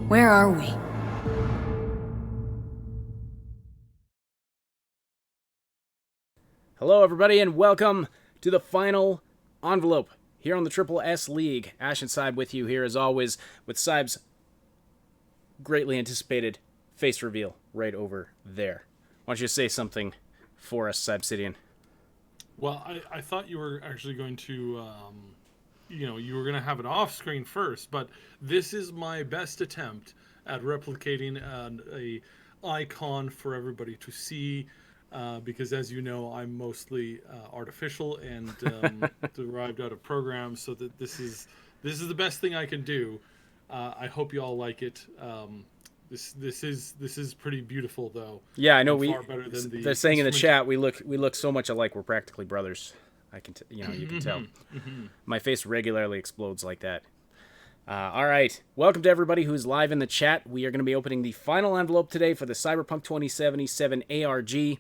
Where are we? Hello, everybody, and welcome to the final envelope here on the Triple S League. Ash and Cyb with you here, as always, with Cyb's greatly anticipated face reveal right over there. Why don't you say something for us, Cybsidian? Well, I thought you were actually going to, you were going to have it off screen first, but this is my best attempt at replicating a icon for everybody to see, because as you know, I'm mostly artificial and derived out of programs, so that this is the best thing I can do. I hope you all like it. This is pretty beautiful though. Yeah, I know. Far better than They're saying in the chat we look so much alike. We're practically brothers. I can you can tell. My face regularly explodes like that. All right, welcome to everybody who's live in the chat. We are going to be opening the final envelope today for the Cyberpunk 2077 ARG.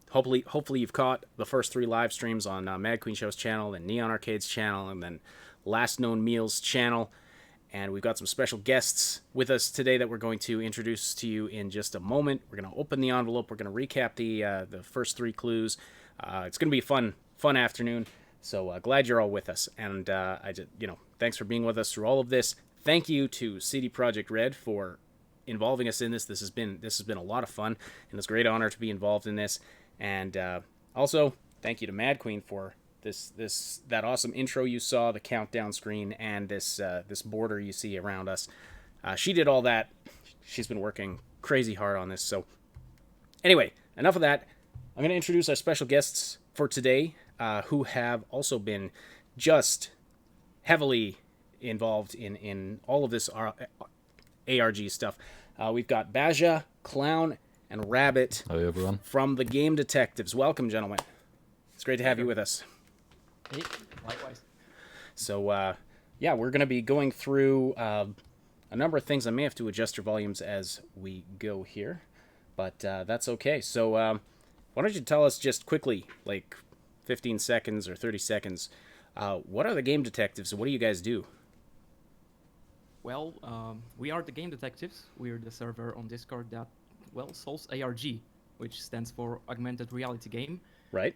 Hopefully you've caught the first 3 live streams on Mad Queen Show's channel and Neon Arcade's channel, and then Last Known Meals channel. And we've got some special guests with us today that we're going to introduce to you in just a moment. We're going to open the envelope. We're going to recap the first 3 clues. It's going to be a fun afternoon. So glad you're all with us. And thanks for being with us through all of this. Thank you to CD Projekt Red for involving us in this. This has been a lot of fun, and it's a great honor to be involved in this. And also, thank you to Mad Queen for that awesome intro you saw, the countdown screen, and this border you see around us. She did all that. She's been working crazy hard on this. So anyway, enough of that. I'm going to introduce our special guests for today, who have also been just heavily involved in all of this ARG stuff. We've got Baja, Clown, and Rabbit. Hi, everyone. From the Game Detectives. Welcome, gentlemen. It's great to have you with us. Hey, likewise. So, we're going to be going through a number of things. I may have to adjust your volumes as we go here, but that's okay. So, why don't you tell us just quickly, like 15 seconds or 30 seconds, what are the Game Detectives and what do you guys do? Well, we are the Game Detectives. We are the server on Discord that, solves ARG, which stands for Augmented Reality Game. Right.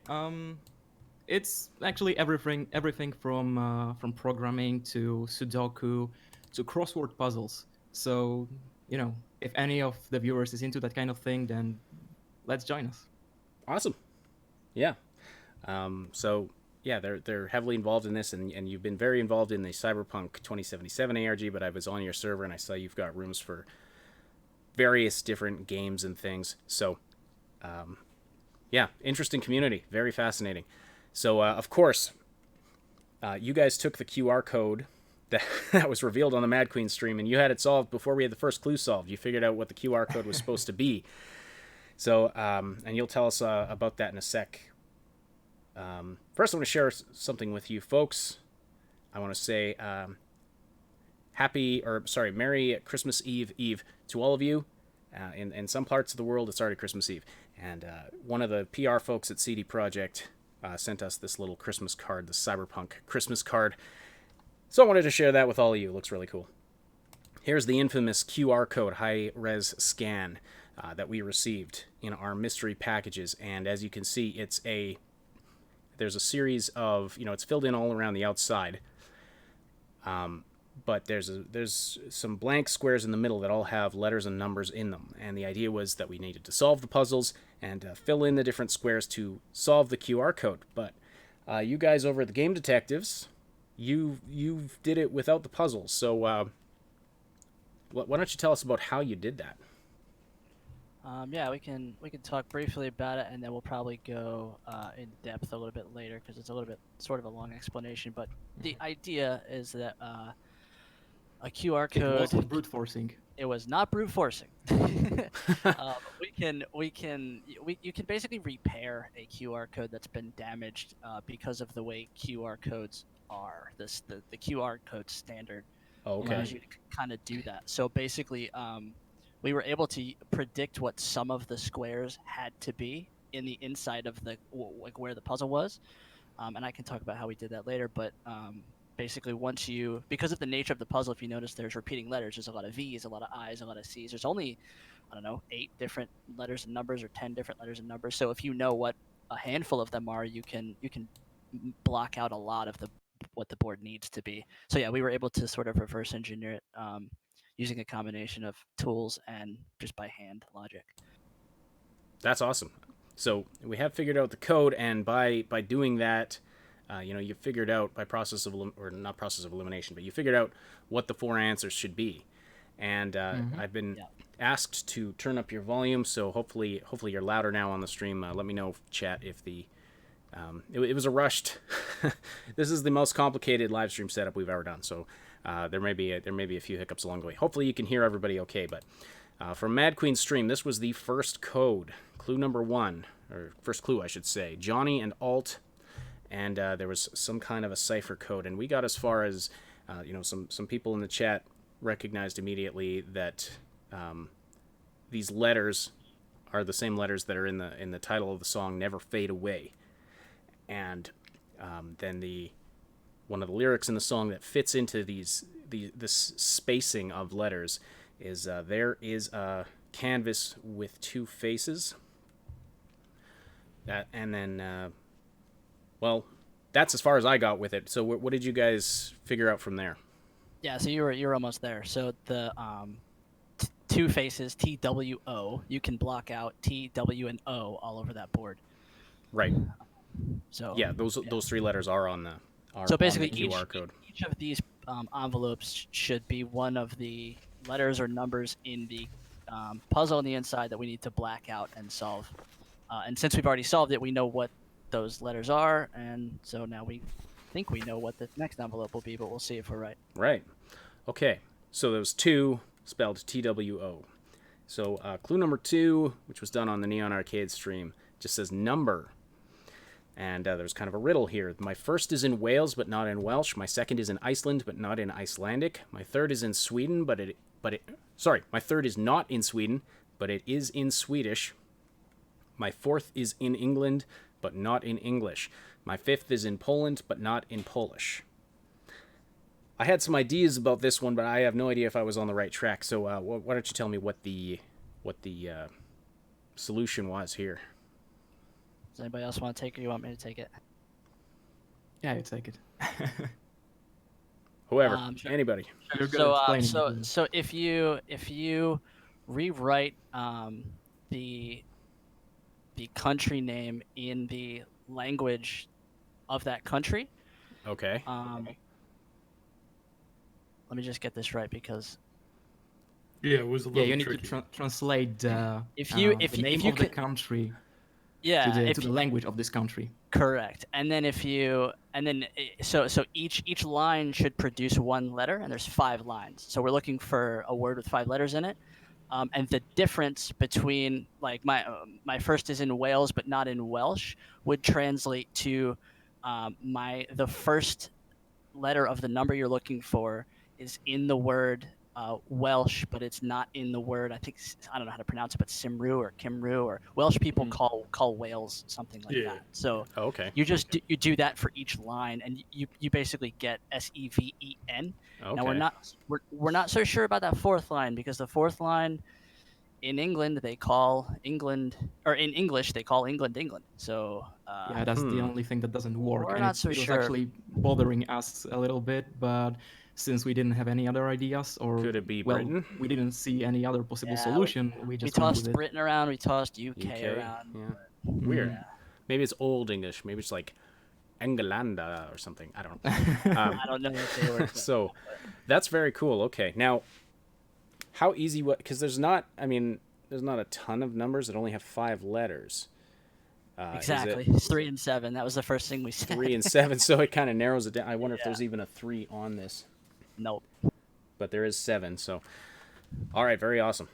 It's actually everything from programming to Sudoku to crossword puzzles. So, if any of the viewers is into that kind of thing, then let's join us. Awesome. Yeah. They're heavily involved in this, and you've been very involved in the Cyberpunk 2077 ARG, but I was on your server and I saw you've got rooms for various different games and things. So, interesting community. Very fascinating. So, of course, you guys took the QR code that was revealed on the Mad Queen stream, and you had it solved before we had the first clue solved. You figured out what the QR code was supposed to be. So, and you'll tell us about that in a sec. First, I want to share something with you folks. I want to say Merry Christmas Eve to all of you. In some parts of the world, it's already Christmas Eve. And one of the PR folks at CD Projekt sent us this little Christmas card, the Cyberpunk Christmas card. So I wanted to share that with all of you. It looks really cool. Here's the infamous QR code high-res scan that we received in our mystery packages. And as you can see, there's a series of, it's filled in all around the outside. But there's some blank squares in the middle that all have letters and numbers in them. And the idea was that we needed to solve the puzzles and fill in the different squares to solve the QR code. But you guys over at the Game Detectives, you did it without the puzzles. So why don't you tell us about how you did that? We can talk briefly about it, and then we'll probably go in depth a little bit later because it's a little bit sort of a long explanation. But the idea is that a QR code. It wasn't brute forcing. It was not brute forcing. You can basically repair a QR code that's been damaged because of the way QR codes are. The QR code standard allows you to kind of do that. So basically, we were able to predict what some of the squares had to be in the inside of where the puzzle was, and I can talk about how we did that later. But basically once you, because of the nature of the puzzle, if you notice there's repeating letters, there's a lot of V's, a lot of I's, a lot of C's. There's only, I don't know, 8 different letters and numbers or 10 different letters and numbers. So if you know what a handful of them are, you can block out a lot of what the board needs to be. So yeah, we were able to sort of reverse engineer it using a combination of tools and just by hand logic. That's awesome. So we have figured out the code, and by doing that, you figured out by process of or not process of elimination, but you figured out what the 4 answers should be. And I've been asked to turn up your volume, so hopefully you're louder now on the stream. Let me know, chat, if the it was a rushed. This is the most complicated live stream setup we've ever done, so there may be a few hiccups along the way. Hopefully you can hear everybody okay. But from Mad Queen's stream, this was the first code, clue number 1, or first clue, I should say. Johnny and Alt, and there was some kind of a cipher code, and we got as far as some people in the chat recognized immediately that these letters are the same letters that are in the title of the song, "Never Fade Away." And then one of the lyrics in the song that fits into this spacing of letters is there is a canvas with 2 faces. And then that's as far as I got with it. So what did you guys figure out from there? Yeah, so you're almost there. So the 2 faces, TWO, you can block out T, W, and O all over that board. Right. So yeah, those 3 letters are on the so basically on the QR code. Each of these envelopes should be one of the letters or numbers in the puzzle on the inside that we need to black out and solve. And since we've already solved it, we know what those letters are, and so now we think we know what the next envelope will be, but we'll see if we're right. Right. Okay. So those 2 spelled TWO. So clue number 2, which was done on the Neon Arcade stream, just says number. And there's kind of a riddle here. My first is in Wales, but not in Welsh. My second is in Iceland, but not in Icelandic. My third is in Sweden, my third is not in Sweden, but it is in Swedish. My fourth is in England, but not in English. My fifth is in Poland, but not in Polish. I had some ideas about this one, but I have no idea if I was on the right track. So why don't you tell me what the solution was here? Does anybody else want to take it, or you want me to take it? Yeah, you take it. Whoever, Sure. anybody. So if you rewrite the country name in the language of that country. Okay. Let me just get this right because. Yeah, it was a little you need tricky. to translate the name of the country. Yeah, to the language of this country. Correct. And then so each line should produce 1 letter, and there's 5 lines. So we're looking for a word with 5 letters in it. And the difference between, like, my first is in Wales but not in Welsh would translate to the first letter of the number you're looking for is in the word Welsh, but it's not in the word. I don't know how to pronounce it, but Simru or Kimru, or Welsh people call Wales something like that. So you just you do that for each line, and you basically get SEVEN. Okay. Now we're not so sure about that 4th line, because the 4th line in England they call England, or in English they call England England. So that's the only thing that doesn't work. We're and not so it was sure. actually bothering us a little bit, but since we didn't have any other ideas, or could it be Britain? We didn't see any other possible solution. We just tossed Britain around, we tossed UK around. Yeah. Weird. Yeah. Maybe it's Old English. Maybe it's like Englanda or something. I don't know. I don't know what they were. So that's very cool. Okay. Now, how easy? Because there's not a ton of numbers that only have 5 letters. Exactly. It's 3 and 7. That was the first thing we said. 3 and 7. So it kind of narrows it down. I wonder if there's even a 3 on this. Nope. But there is 7. So, all right, very awesome.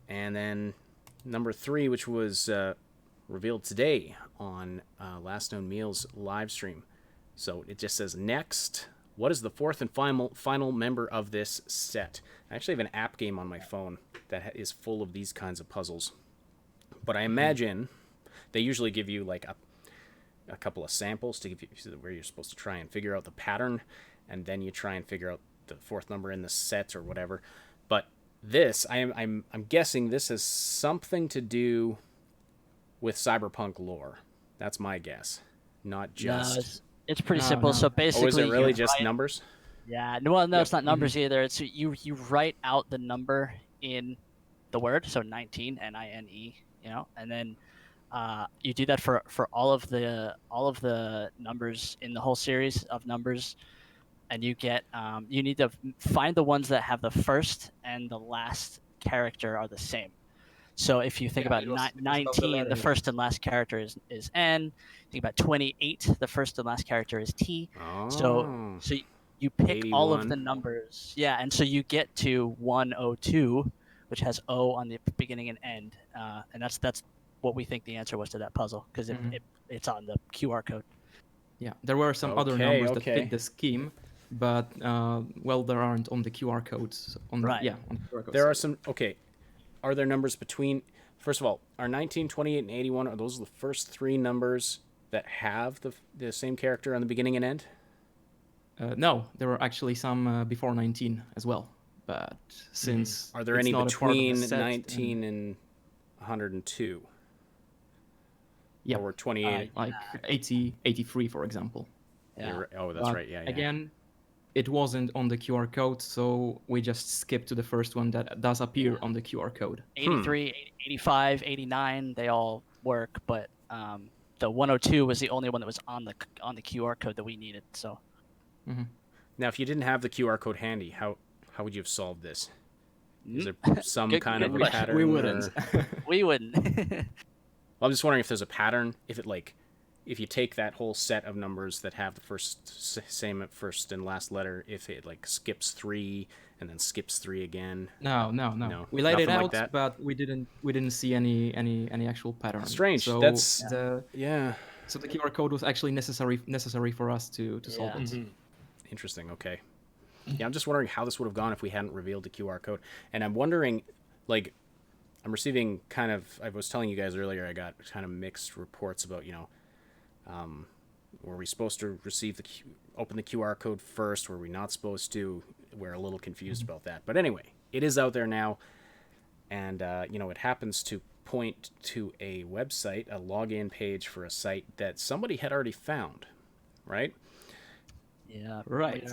And then number 3, which was revealed today on Last Known Meal's live stream. So it just says, next, what is the 4th and final member of this set? I actually have an app game on my phone that is full of these kinds of puzzles. But I imagine they usually give you like a couple of samples to give you where you're supposed to try and figure out the pattern. and then you try and figure out the fourth number in the set or whatever. But this, I'm guessing this has something to do with Cyberpunk lore. That's my guess. Not just. No, it's pretty simple. So basically, oh, is it really just write, numbers? Yeah. Well, no, Yep. it's not numbers either. It's you write out the number in the word, so 19, NINE, and then you do that for all of the numbers in the whole series of numbers, and you get you need to find the ones that have the first and the last character are the same. So if you think about 19, the first and last character is N. Think about 28, the first and last character is T. Oh. So you pick 81. all of the numbers. Yeah, and so you get to 102, which has O on the beginning and end. And that's what we think the answer was to that puzzle, because it's on the QR code. Yeah, there were some other numbers that fit the scheme, but there aren't on the QR codes. On the QR codes. There are some. Okay, are there numbers between? First of all, are 19, 28, and 81? Are those the first three numbers that have the same character on the beginning and end? No, there are actually some before 19 as well. But since are there any between 19 and 102? Yeah, or 28, like 80, 83, for example. Yeah. Oh, that's right. Yeah. Again, it wasn't on the QR code, so we just skipped to the first one that does appear on the QR code. 83, 85, 89, they all work, but the 102 was the only one that was on the QR code that we needed. So. Now, if you didn't have the QR code handy, how would you have solved this? Is there some kind of a pattern? We wouldn't. We wouldn't. Well, I'm just wondering if there's a pattern. If you take that whole set of numbers that have the same first and last letter, if it like skips 3 and then skips 3 again. No. We laid it out, like but we didn't see any actual pattern. Strange. So That's So the QR code was actually necessary for us to solve it. Interesting. Okay. Yeah, I'm just wondering how this would have gone if we hadn't revealed the QR code, and I'm wondering, like, I'm receiving kind of. I was telling you guys earlier, I got kind of mixed reports about were we supposed to open the QR code first? Were we not supposed to? We're a little confused about that. But anyway, it is out there now, and it happens to point to a website, a login page for a site that somebody had already found, right? Yeah, right.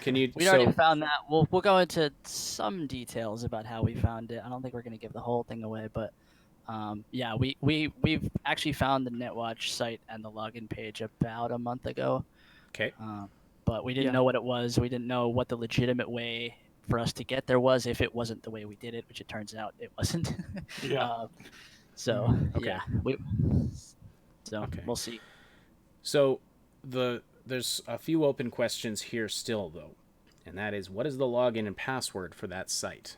We already found that. We'll go into some details about how we found it. I don't think we're going to give the whole thing away, but we've actually found the NetWatch site and the login page about a month ago. Okay. But we didn't know what it was. We didn't know what the legitimate way for us to get there was, if it wasn't the way we did it, which it turns out it wasn't. We'll see. So there's a few open questions here still, though, and that is, what is the login and password for that site?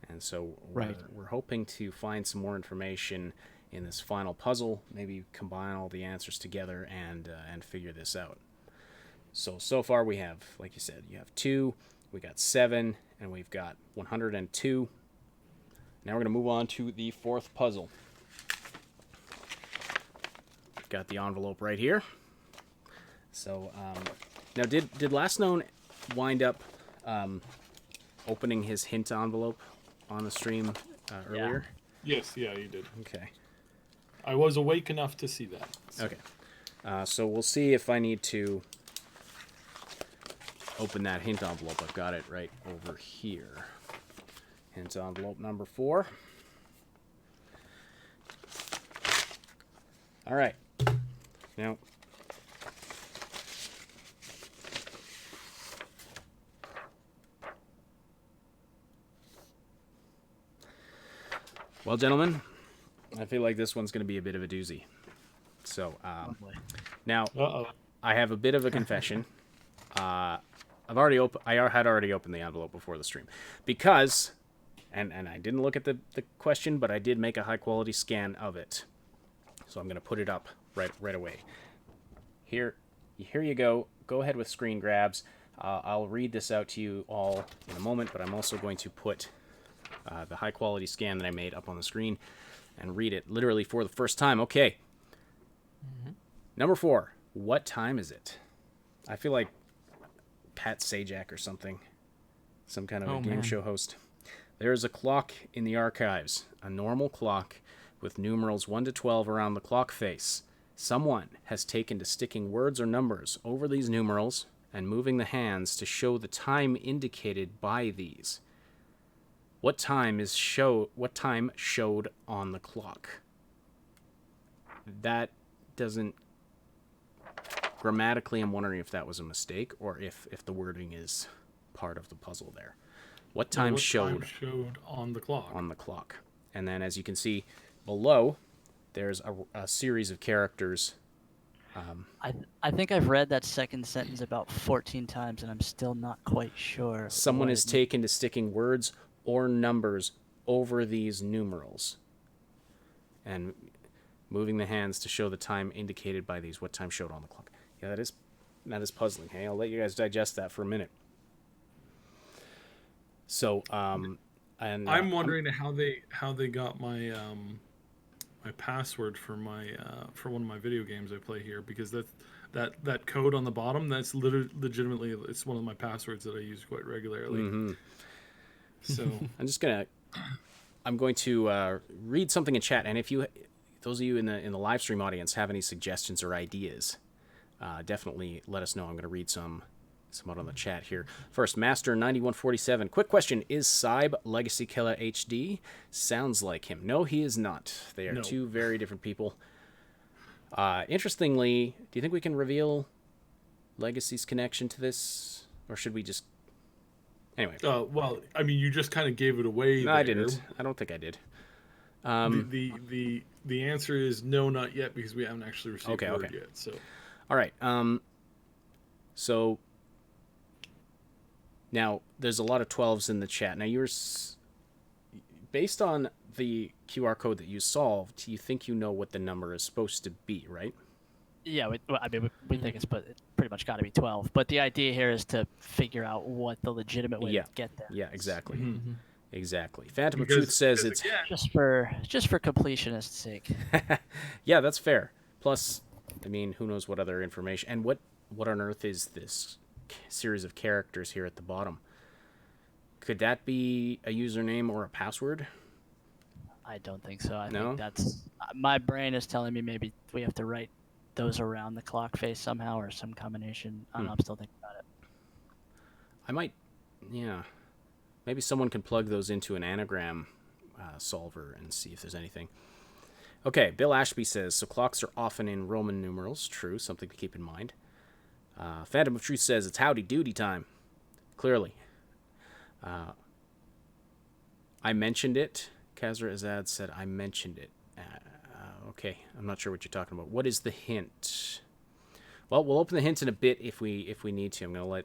And so we're hoping to find some more information in this final puzzle, maybe combine all the answers together and figure this out. So far we have, like you said, you have 2, we got 7, and we've got 102. Now we're going to move on to the fourth puzzle. Got the envelope right here. So now, did Last Known wind up opening his hint envelope on the stream earlier? Yes, he did. Okay. I was awake enough to see that. So. Okay. So we'll see if I need to open that hint envelope. I've got it right over here. Hint envelope number 4. All right. Now, well, gentlemen, I feel like this one's going to be a bit of a doozy. So, now, I have a bit of a confession. I had already opened the envelope before the stream because, and I didn't look at the question, but I did make a high quality scan of it. So I'm going to put it up right away. Here you go. Go ahead with screen grabs. I'll read this out to you all in a moment, but I'm also going to put the high quality scan that I made up on the screen and read it literally for the first time. Okay. Number 4. What time is it? I feel like Pat Sajak or something. Some kind of a Oh, game man. show host. There is a clock in the archives, a normal clock with numerals 1 to 12 around the clock face. Someone has taken to sticking words or numbers over these numerals and moving the hands to show the time indicated by these. What time showed on the clock? That doesn't... Grammatically, I'm wondering if that was a mistake or if the wording is part of the puzzle there. What time showed on the clock? On the clock. And then, as you can see below, there's a series of characters. I think I've read that second sentence about 14 times, and I'm still not quite sure. Someone is taken to sticking words or numbers over these numerals and moving the hands to show the time indicated by these. What time showed on the clock? Yeah, that is puzzling. Hey, I'll let you guys digest that for a minute. So, and I'm wondering how they got my my password for my for one of my video games I play here, because that code on the bottom, that's legitimately it's one of my passwords that I use quite regularly. Mm-hmm. So I'm going to read something in chat, and if those of you in the live stream audience have any suggestions or ideas, definitely let us know. I'm going to read some out on the chat here. First, Master9147. Quick question. Is Cyb Legacy Killer HD? Sounds like him. No, he is not. They are two very different people. Interestingly, do you think we can reveal Legacy's connection to this? Or should we just... Anyway. Well, I mean, you just kind of gave it away. No, I didn't. I don't think I did. The answer is no, not yet, because we haven't actually received word yet. So, all right. So now there's a lot of 12s in the chat. Now you're based on the QR code that you solved. You think you know what the number is supposed to be, right? Yeah, we think it's pretty much got to be 12. But the idea here is to figure out what the legitimate way to get there. Yeah, exactly. Mm-hmm. Exactly. Phantom of Truth says it's just for completionist's sake. Yeah, that's fair. Plus, I mean, who knows what other information, and what on earth is this series of characters here at the bottom? Could that be a username or a password? I don't think so. I think that's my brain is telling me maybe we have to write those around the clock face somehow, or some combination. I don't know, I'm still thinking about it. I might, maybe someone can plug those into an anagram solver and see if there's anything. Okay, Bill Ashby says, so clocks are often in Roman numerals. True, something to keep in mind. Phantom of Truth says, it's howdy doody time. Clearly. I mentioned it. Kazra Azad said, I mentioned it. Okay, I'm not sure what you're talking about. What is the hint? Well, we'll open the hint in a bit if we need to. We're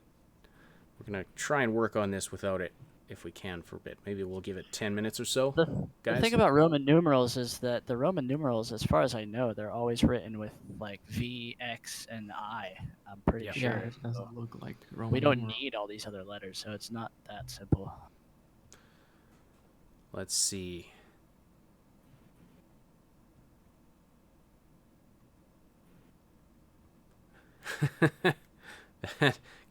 gonna try and work on this without it if we can for a bit. Maybe we'll give it 10 minutes or so. The thing about Roman numerals is that the Roman numerals, as far as I know, they're always written with like V, X, and I. I'm pretty sure. Yeah, it doesn't look like Roman. We don't need all these other letters, so it's not that simple. Let's see.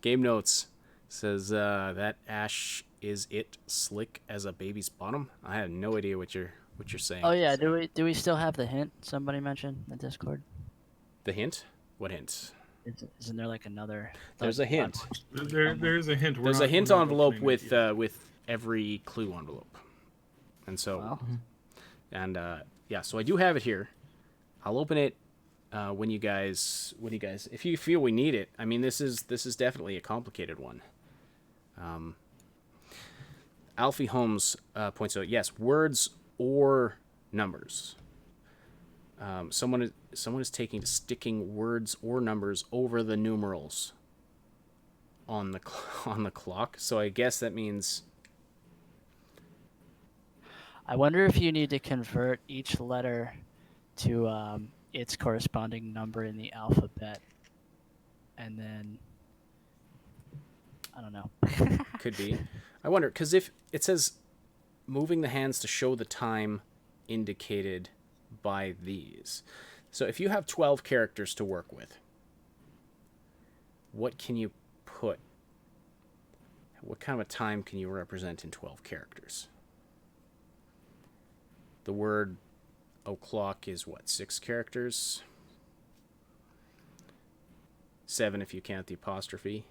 Game Notes says that Ash is it slick as a baby's bottom. I have no idea what you're saying. Oh yeah, do we still have the hint? Somebody mentioned in the Discord. The hint? What hint? Isn't there like another? There's a hint. There's a hint. There's a hint envelope with every clue envelope, and so so I do have it here. I'll open it when you guys, if you feel we need it. I mean, this is definitely a complicated one. Alfie Holmes points out, yes, words or numbers. Someone is taking to sticking words or numbers over the numerals on the clock. So I guess that means. I wonder if you need to convert each letter to its corresponding number in the alphabet, and then I don't know. Could be. I wonder, because if it says moving the hands to show the time indicated by these. So if you have 12 characters to work with, what can you put what kind of a time can you represent in 12 characters? The word o'clock is what, 6 characters? 7 if you count the apostrophe.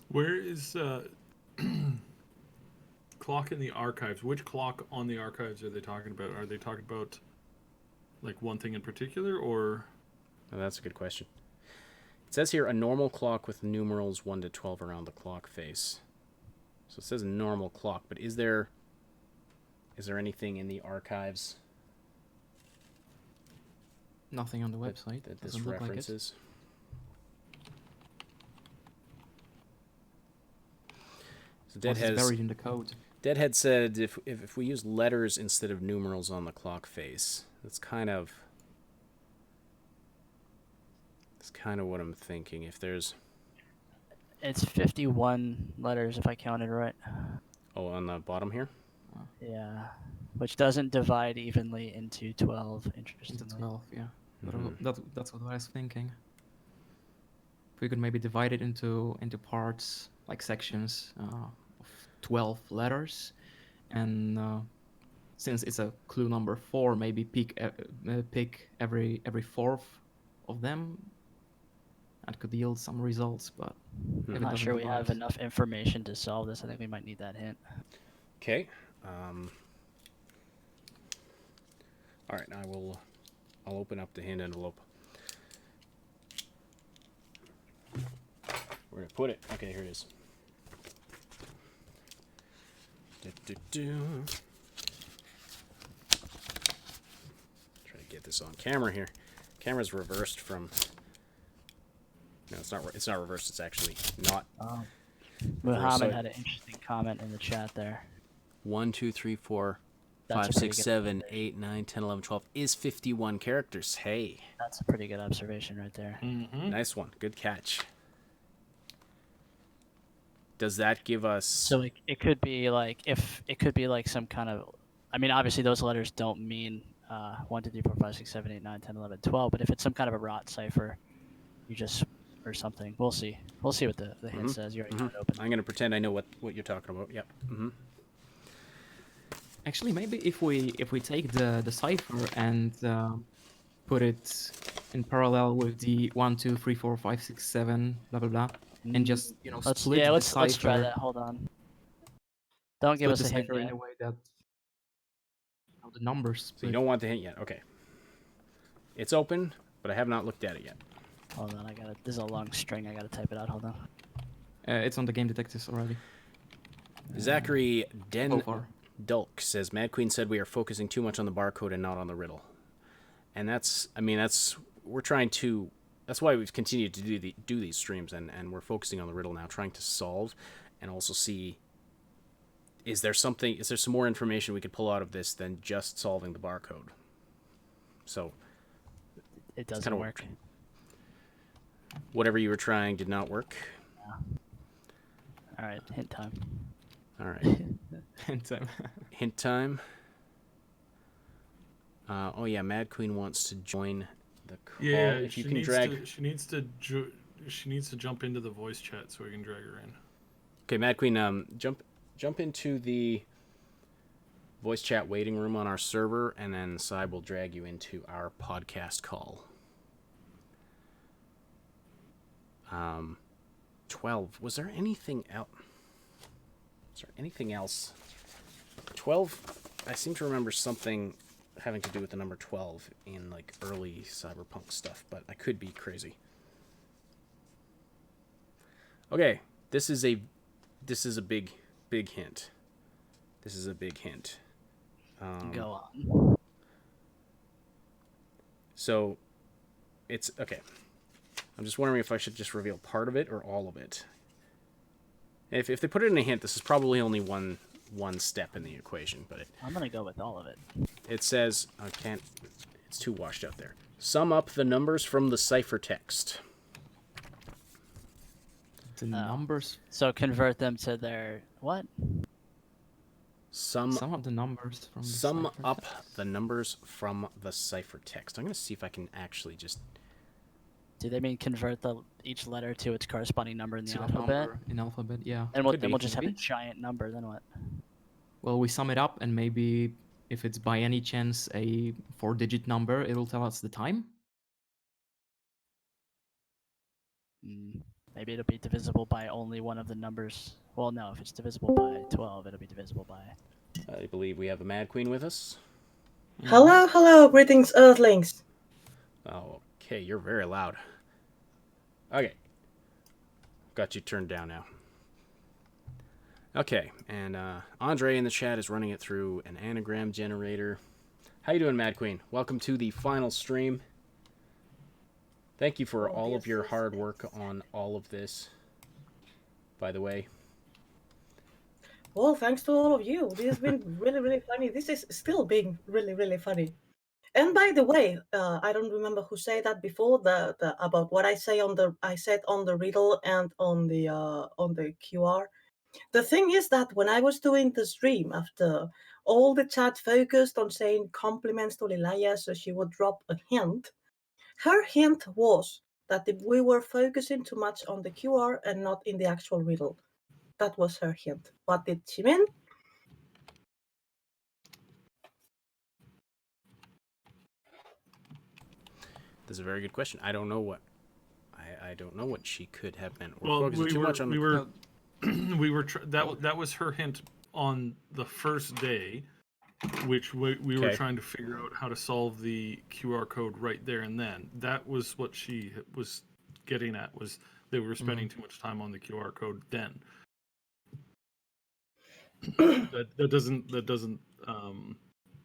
Where is clock in the archives? Which clock on the archives are they talking about? Are they talking about like one thing in particular, or? Oh, that's a good question. It says here a normal clock with numerals 1 to 12 around the clock face. So it says normal clock, but is there anything in the archives Nothing on the website that this doesn't look like it. references? So Unless it's buried in the code. Deadhead said if we use letters instead of numerals on the clock face, that's kind of what I'm thinking. If there's It's 51 letters if I counted right. on the bottom here. Yeah, which doesn't divide evenly into 12. Interestingly. Into 12, yeah. Mhm. That's what I was thinking. If we could maybe divide it into parts, like sections of 12 letters, and since it's a clue number 4, maybe pick every fourth of them. That could yield some results, but I'm not sure we have enough information to solve this. I think we might need that hint. Okay. All right, I'll open up the hint envelope. Where to put it? Okay, here it is. Try to get this on camera here. Camera's reversed from. No, it's not. It's not reversed. It's actually not. Muhammad had an interesting comment in the chat there. 1, 2, 3, 4, That's 5, a pretty 6, good 7, 8, 9, 10, 11, 12 is 51 characters. Hey. That's a pretty good observation right there. Mm-hmm. Nice one. Good catch. Does that give us... So it could be like some kind of... I mean, obviously those letters don't mean 1, 2, 3, 4, 5, 6, 7, 8, 9, 10, 11, 12, but if it's some kind of a rot cipher, you just... or something. We'll see. We'll see what the hint says. You already got it open. I'm going to pretend I know what you're talking about. Yep. Mm-hmm. Actually, maybe if we take the cipher and put it in parallel with the 1, 2, 3, 4, 5, 6, 7, blah blah blah, and just split the cipher. Let's try that. Hold on. Don't give us a hint in a way that the numbers split. So you don't want the hint yet. Okay. It's open, but I have not looked at it yet. Hold on, this is a long string. I gotta type it out. Hold on. It's on the game detectives already. Zachary So far. Dulk says Mad Queen said we are focusing too much on the barcode and not on the riddle, and that's why we've continued to do these streams, and we're focusing on the riddle now, trying to solve and also see is there some more information we could pull out of this than just solving the barcode. So it doesn't work. Whatever you were trying did not work. Yeah. All right, hint time. All right. Hint time. Hint time. Oh yeah, Mad Queen wants to join the call. Yeah, if you can drag. She needs to jump into the voice chat so we can drag her in. Okay, Mad Queen, jump into the voice chat waiting room on our server, and then Cyb will drag you into our podcast call. 12. Was there anything else? Is there anything else? 12. I seem to remember something having to do with the number 12 in like early Cyberpunk stuff, but I could be crazy. Okay, this is a big hint. This is a big hint. Go on. So, it's okay. I'm just wondering if I should just reveal part of it or all of it. If they put it in a hint, this is probably only one step in the equation, but I'm gonna go with all of it. It says it's too washed out there. Sum up the numbers from the cipher text. The numbers. So convert them to their what? Sum up the numbers from the Sum cipher up text. the numbers from the cipher text. I'm gonna see if I can actually just Do they mean convert each letter to its corresponding number in the to that alphabet? number in alphabet, yeah. And we'll, Could then be. we'll just have a Maybe. giant number. Then what? Well, we sum it up, and maybe if it's by any chance a 4-digit number, it'll tell us the time. Maybe it'll be divisible by only one of the numbers. Well, no, if it's divisible by 12, it'll be divisible by... I believe we have a Mad Queen with us. Hello, hello, greetings, Earthlings. Oh, okay, you're very loud. Okay. Got you turned down now. Okay, and Andre in the chat is running it through an anagram generator. How you doing, Mad Queen? Welcome to the final stream. Thank you for all of your hard work on all of this, by the way. Well, thanks to all of you. This has been really, really funny. This is still being really, really funny. And by the way, I don't remember who said that before. The about what I said on the riddle and on the QR. The thing is that when I was doing the stream, after all the chat focused on saying compliments to Lilaya, so she would drop a hint. Her hint was that we were focusing too much on the QR and not in the actual riddle. That was her hint. What did she mean? This is a very good question. I don't know what I don't know what she could have meant. Well, that was her hint on the first day, which we were trying to figure out how to solve the QR code right there and then. That was what she was getting at, was they were spending too much time on the QR code then. that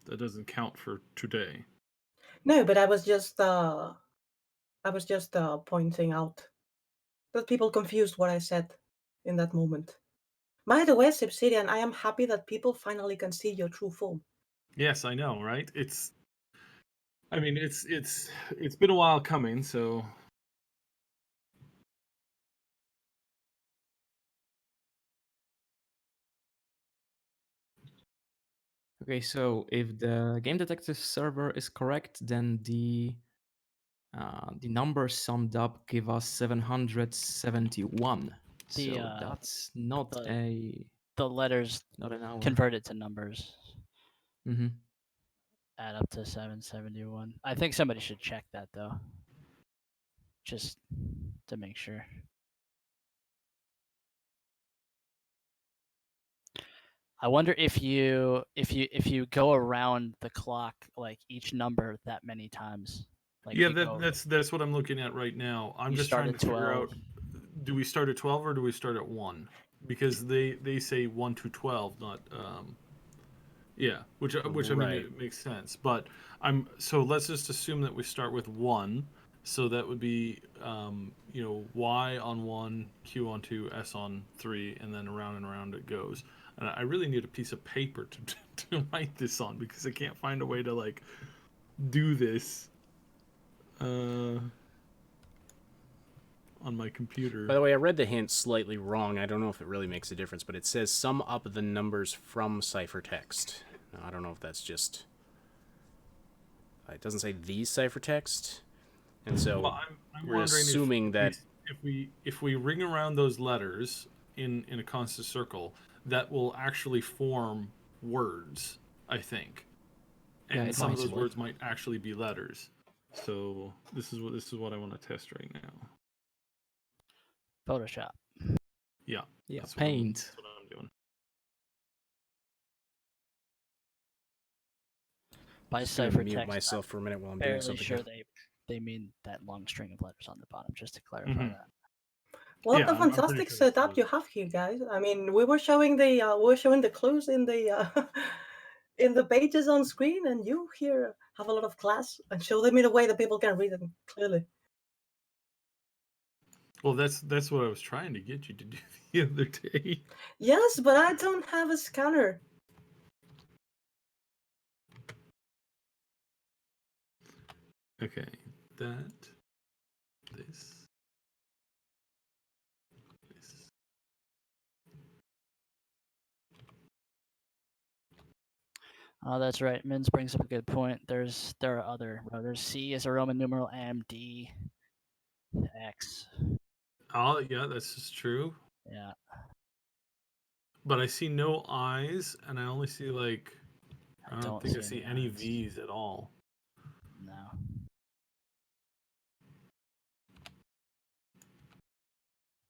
doesn't count for today. No, but I was just pointing out that people confused what I said in that moment. By the way, Obsidian, I am happy that people finally can see your true form. Yes, I know, right? It's been a while coming, so. Okay, so if the Game Detective server is correct, then the numbers summed up give us 771. So that's not the letters not an hour converted to numbers. Mm-hmm. Add up to 771. I think somebody should check that though, just to make sure. I wonder if you go around the clock, like each number that many times. Like that's what I'm looking at right now. I'm just trying to figure out, do we start at 12 or do we start at 1? Because they say 1 to 12, not which I mean, it makes sense. But so let's just assume that we start with 1. So that would be Y on 1, Q on 2, S on 3, and then around and around it goes. And I really need a piece of paper to write this on, because I can't find a way to like do this on my computer. By the way, I read the hint slightly wrong. I don't know if it really makes a difference, but it says sum up the numbers from ciphertext. Now, I don't know if that's just... It doesn't say the ciphertext. And so I'm we're assuming that... If we ring around those letters in a constant circle, that will actually form words, I think. And some of those words might actually be letters. So this is what I want to test right now. Photoshop. Yeah. Paint. That's what I'm doing. By ciphertext. Mute myself for a minute while I'm doing something. Sure they mean that long string of letters on the bottom, just to clarify that. What a fantastic setup you have here, guys! I mean, we were showing the clues in the in the pages on screen, and you here have a lot of class and show them in a way that people can read them clearly. Well, that's what I was trying to get you to do the other day. Yes, but I don't have a scanner. Okay, this. Oh, that's right. Mins brings up a good point. There are other. There's C as a Roman numeral, M, D. X. Oh, yeah, this is true. Yeah. But I see no I's, and I only see like I don't don't think I see see any any I's. V's at all. No.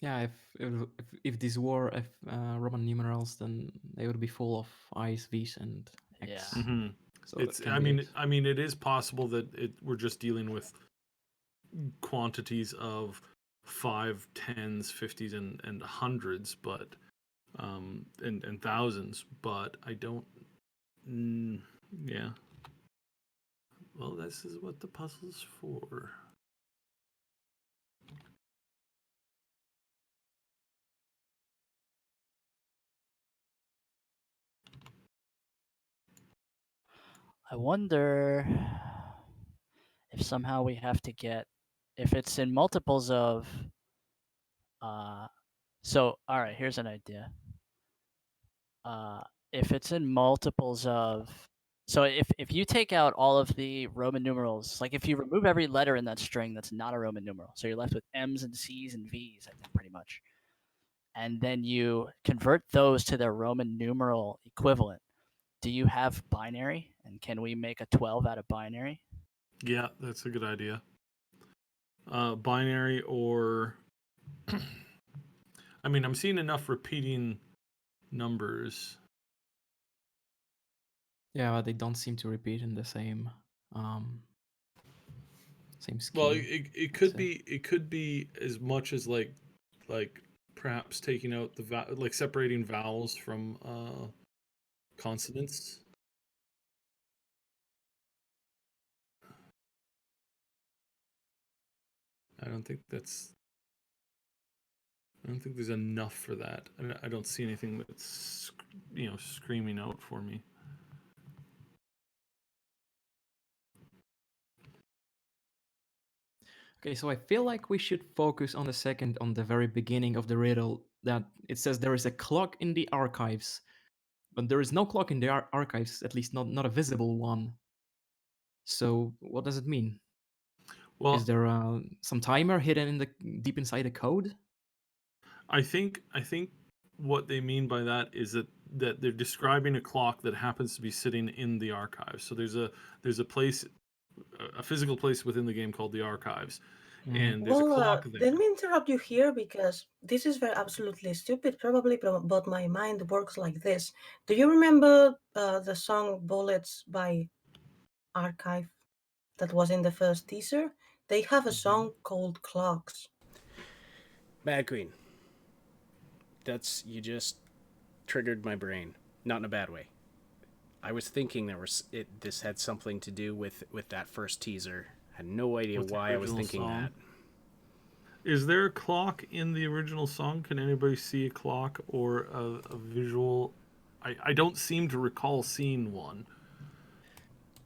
Yeah, if these were Roman numerals, then they would be full of I's, V's, and X. Yeah. Mm-hmm. So It's. that can be it. I mean, it is possible that we're just dealing with quantities of 5, 10s, 50s, and hundreds, but and thousands. But I don't. Yeah. Well, this is what the puzzle's for. I wonder if somehow we have to get if it's in multiples of so all right, here's an idea. If it's in multiples of so if you take out all of the Roman numerals, like if you remove every letter in that string that's not a Roman numeral, so you're left with M's and C's and V's, I think pretty much. And then you convert those to their Roman numeral equivalent. Do you have binary? And can we make a 12 out of binary? Yeah, that's a good idea. Binary or I mean, I'm seeing enough repeating numbers. Yeah, but they don't seem to repeat in the same same scheme. Well, it could be as much as like perhaps taking out the like separating vowels from consonants. I don't think that's. I don't think there's enough for that. I don't see anything that's screaming out for me. Okay, so I feel like we should focus on the very beginning of the riddle, that it says there is a clock in the archives, but there is no clock in the archives, at least not a visible one. So what does it mean? Well, Is there some timer hidden in the deep inside the code? I think what they mean by that is that they're describing a clock that happens to be sitting in the archives. So there's a place, a physical place within the game called the archives, and there's a clock there. Let me interrupt you here because this is very absolutely stupid, probably, but my mind works like this. Do you remember the song "Bullets" by Archive that was in the first teaser? They have a song called "Clocks." Mad Queen. You just triggered my brain, not in a bad way. I was thinking this had something to do with that first teaser. I had no idea why I was thinking that. Is there a clock in the original song? Can anybody see a clock or a visual? I don't seem to recall seeing one.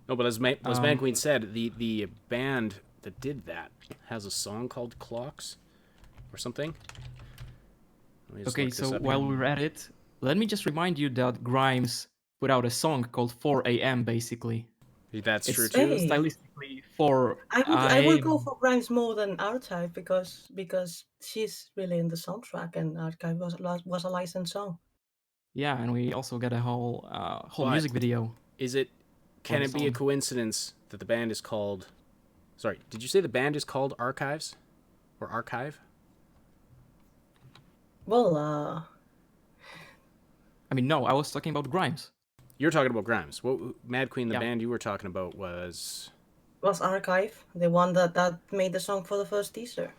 No, but as Mad Queen said, the band that did that has a song called Clocks or something. Okay, so while we're at it, let me just remind you that Grimes put out a song called 4 a.m. basically. That's true Hey. too. Stylistically, for I would go for Grimes more than Archive because she's really in the soundtrack and Archive was a licensed song. Yeah, and we also got a whole music video. Can it be a coincidence that the band is called? Sorry, did you say the band is called Archives or Archive? Well, I mean, no, I was talking about Grimes. You're talking about Grimes. What Mad Queen, the band you were talking about was Archive, the one that made the song for the first teaser.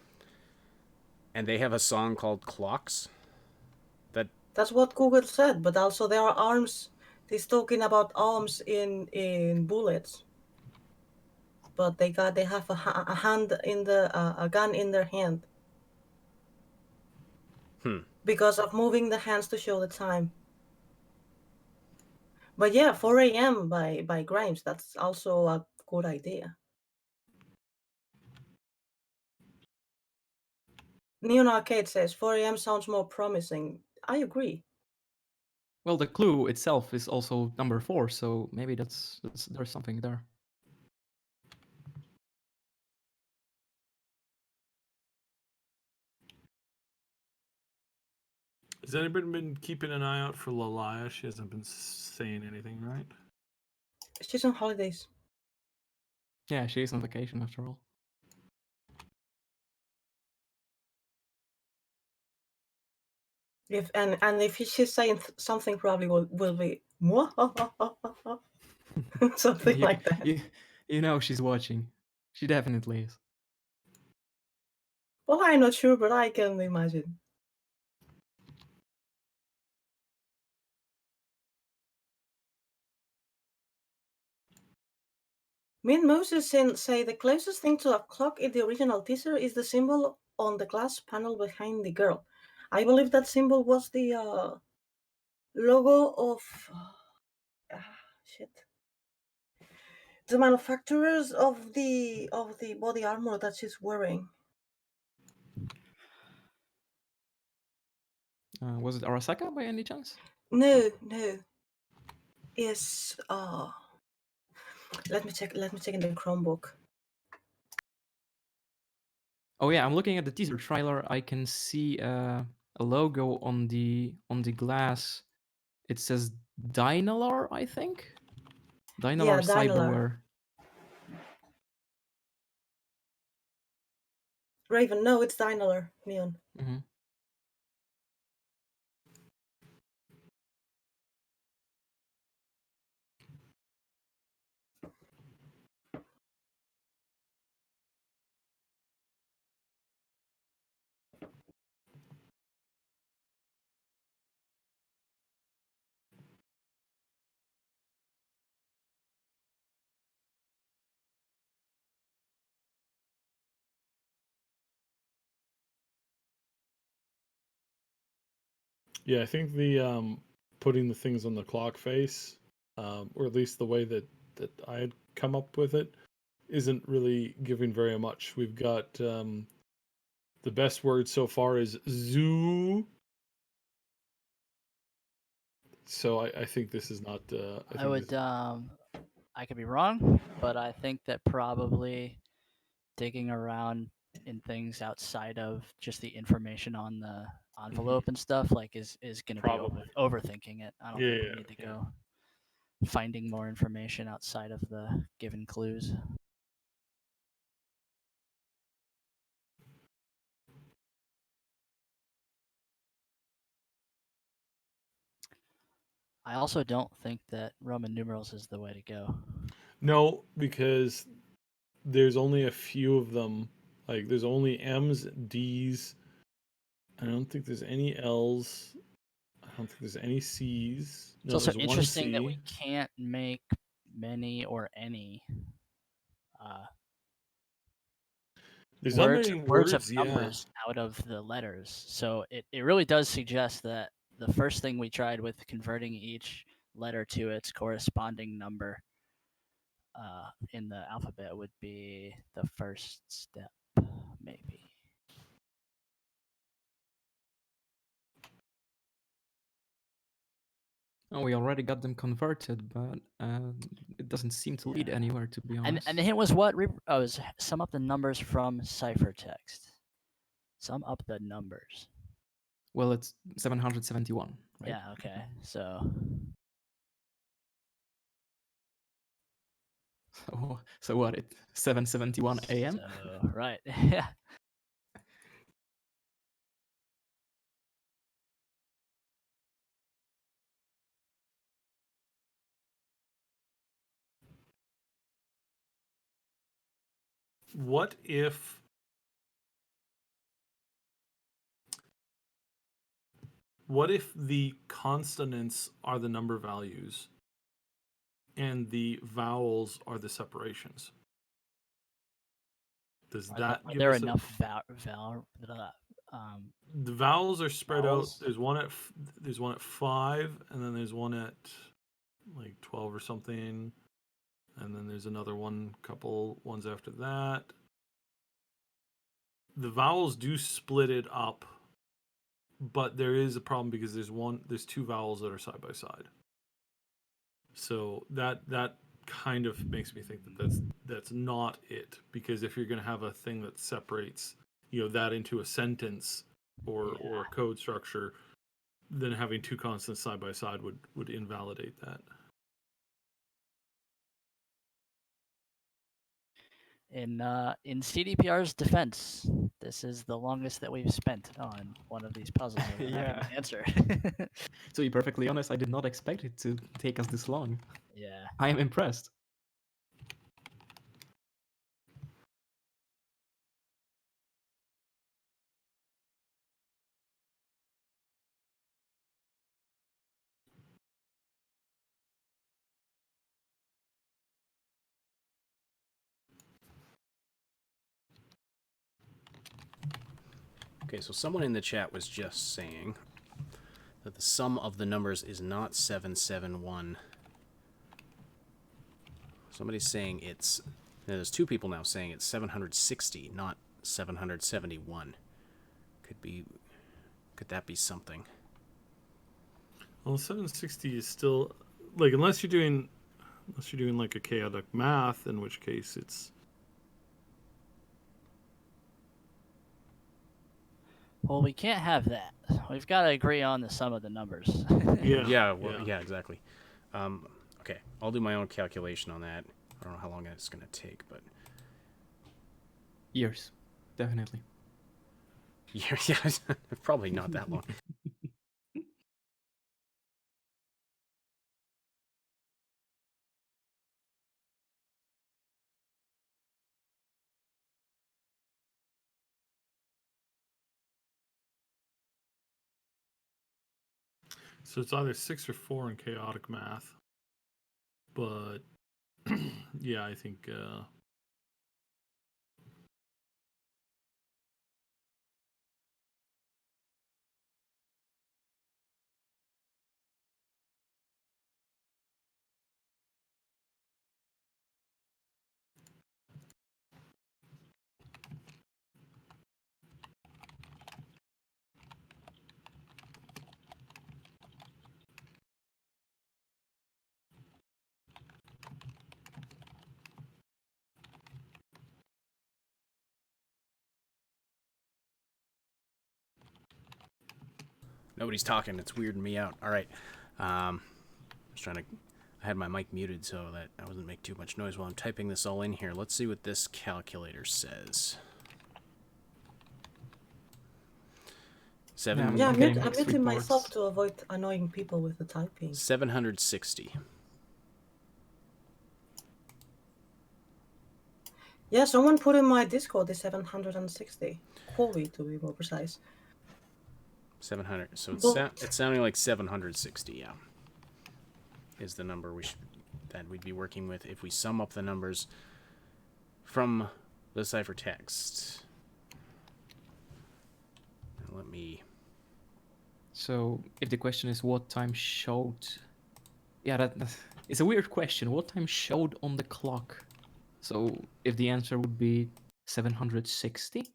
And they have a song called Clocks? That's what Google said, but also there are arms. He's talking about arms in bullets. But they have a hand in a gun in their hand. Because of moving the hands to show the time. But yeah, 4 a.m. by Grimes, that's also a good idea. Neon Arcade says 4 a.m. sounds more promising. I agree. Well, the clue itself is also number 4, so maybe there's something there. Has anybody been keeping an eye out for Lalaya? She hasn't been saying anything, right? She's on holidays. Yeah, she's on vacation after all. If she's saying something, probably will be something like that. You know she's watching. She definitely is. Well, I'm not sure, but I can imagine. Me and Moses say the closest thing to a clock in the original teaser is the symbol on the glass panel behind the girl. I believe that symbol was the logo of shit. The manufacturers of the body armor that she's wearing. Was it Arasaka by any chance? No. Yes. Let me check in the Chromebook. Oh yeah, I'm looking at the teaser trailer. I can see a logo on the glass. It says Dynalar, I think. Dynalar Yeah, Dynalar. Cyberware. Raven, no, it's Dynalar, Neon. Mm-hmm. Yeah, I think the putting the things on the clock face, or at least the way that I had come up with it, isn't really giving very much. We've got the best word so far is zoo. So I think this is not. I could be wrong, but I think that probably digging around in things outside of just the information on the envelope and stuff is going to be overthinking it. I don't think we need to go finding more information outside of the given clues. I also don't think that Roman numerals is the way to go. No, because there's only a few of them. Like there's only M's, D's. I don't think there's any L's. I don't think there's any C's. It's also interesting that we can't make many or any words of numbers out of the letters. So it really does suggest that the first thing we tried with converting each letter to its corresponding number in the alphabet would be the first step, maybe. Oh, we already got them converted, but it doesn't seem to lead anywhere, to be honest. And the hint was what? Was sum up the numbers from ciphertext. Sum up the numbers. Well, it's 771, right? Yeah, okay. So what? It's 7:71 a.m. So, right. Yeah. What if the consonants are the number values and the vowels are the separations? Does that Are give there us enough the vowels are spread vowels? out. There's one at 5, and then there's one at like 12 or something, and then there's another one, couple ones after that. The vowels do split it up, but there is a problem because there's two vowels that are side by side. So that kind of makes me think that that's not it, because if you're going to have a thing that separates, that into a sentence or a code structure, then having two constants side by side would invalidate that. In CDPR's defense, this is the longest that we've spent on one of these puzzles. Yeah. Answer. To be perfectly honest, I did not expect it to take us this long. Yeah. I am impressed. Okay, so someone in the chat was just saying that the sum of the numbers is not 771. Somebody's saying it's... There's two people now saying it's 760, not 771. Could that be something? Well, 760 is still like unless you're doing like a chaotic math, in which case it's... Well, we can't have that. We've got to agree on the sum of the numbers. Yeah, exactly. Okay, I'll do my own calculation on that. I don't know how long it's going to take, but... Years, definitely. Yeah, probably not that long. So it's either 6 or 4 in chaotic math. But yeah, I think Nobody's talking. It's weirding me out. All right. I was trying to... I had my mic muted so that I wasn't making too much noise while I'm typing this all in here. Let's see what this calculator says. I'm muting myself to avoid annoying people with the typing. 760. Yeah, someone put in my Discord is 760. Corey, to be more precise. 700. So it's sounding like 760, yeah. Is the number that we'd be working with if we sum up the numbers from the Cipher text. Now let me... So, if the question is what time showed... Yeah, it's a weird question. What time showed on the clock? So, if the answer would be 760?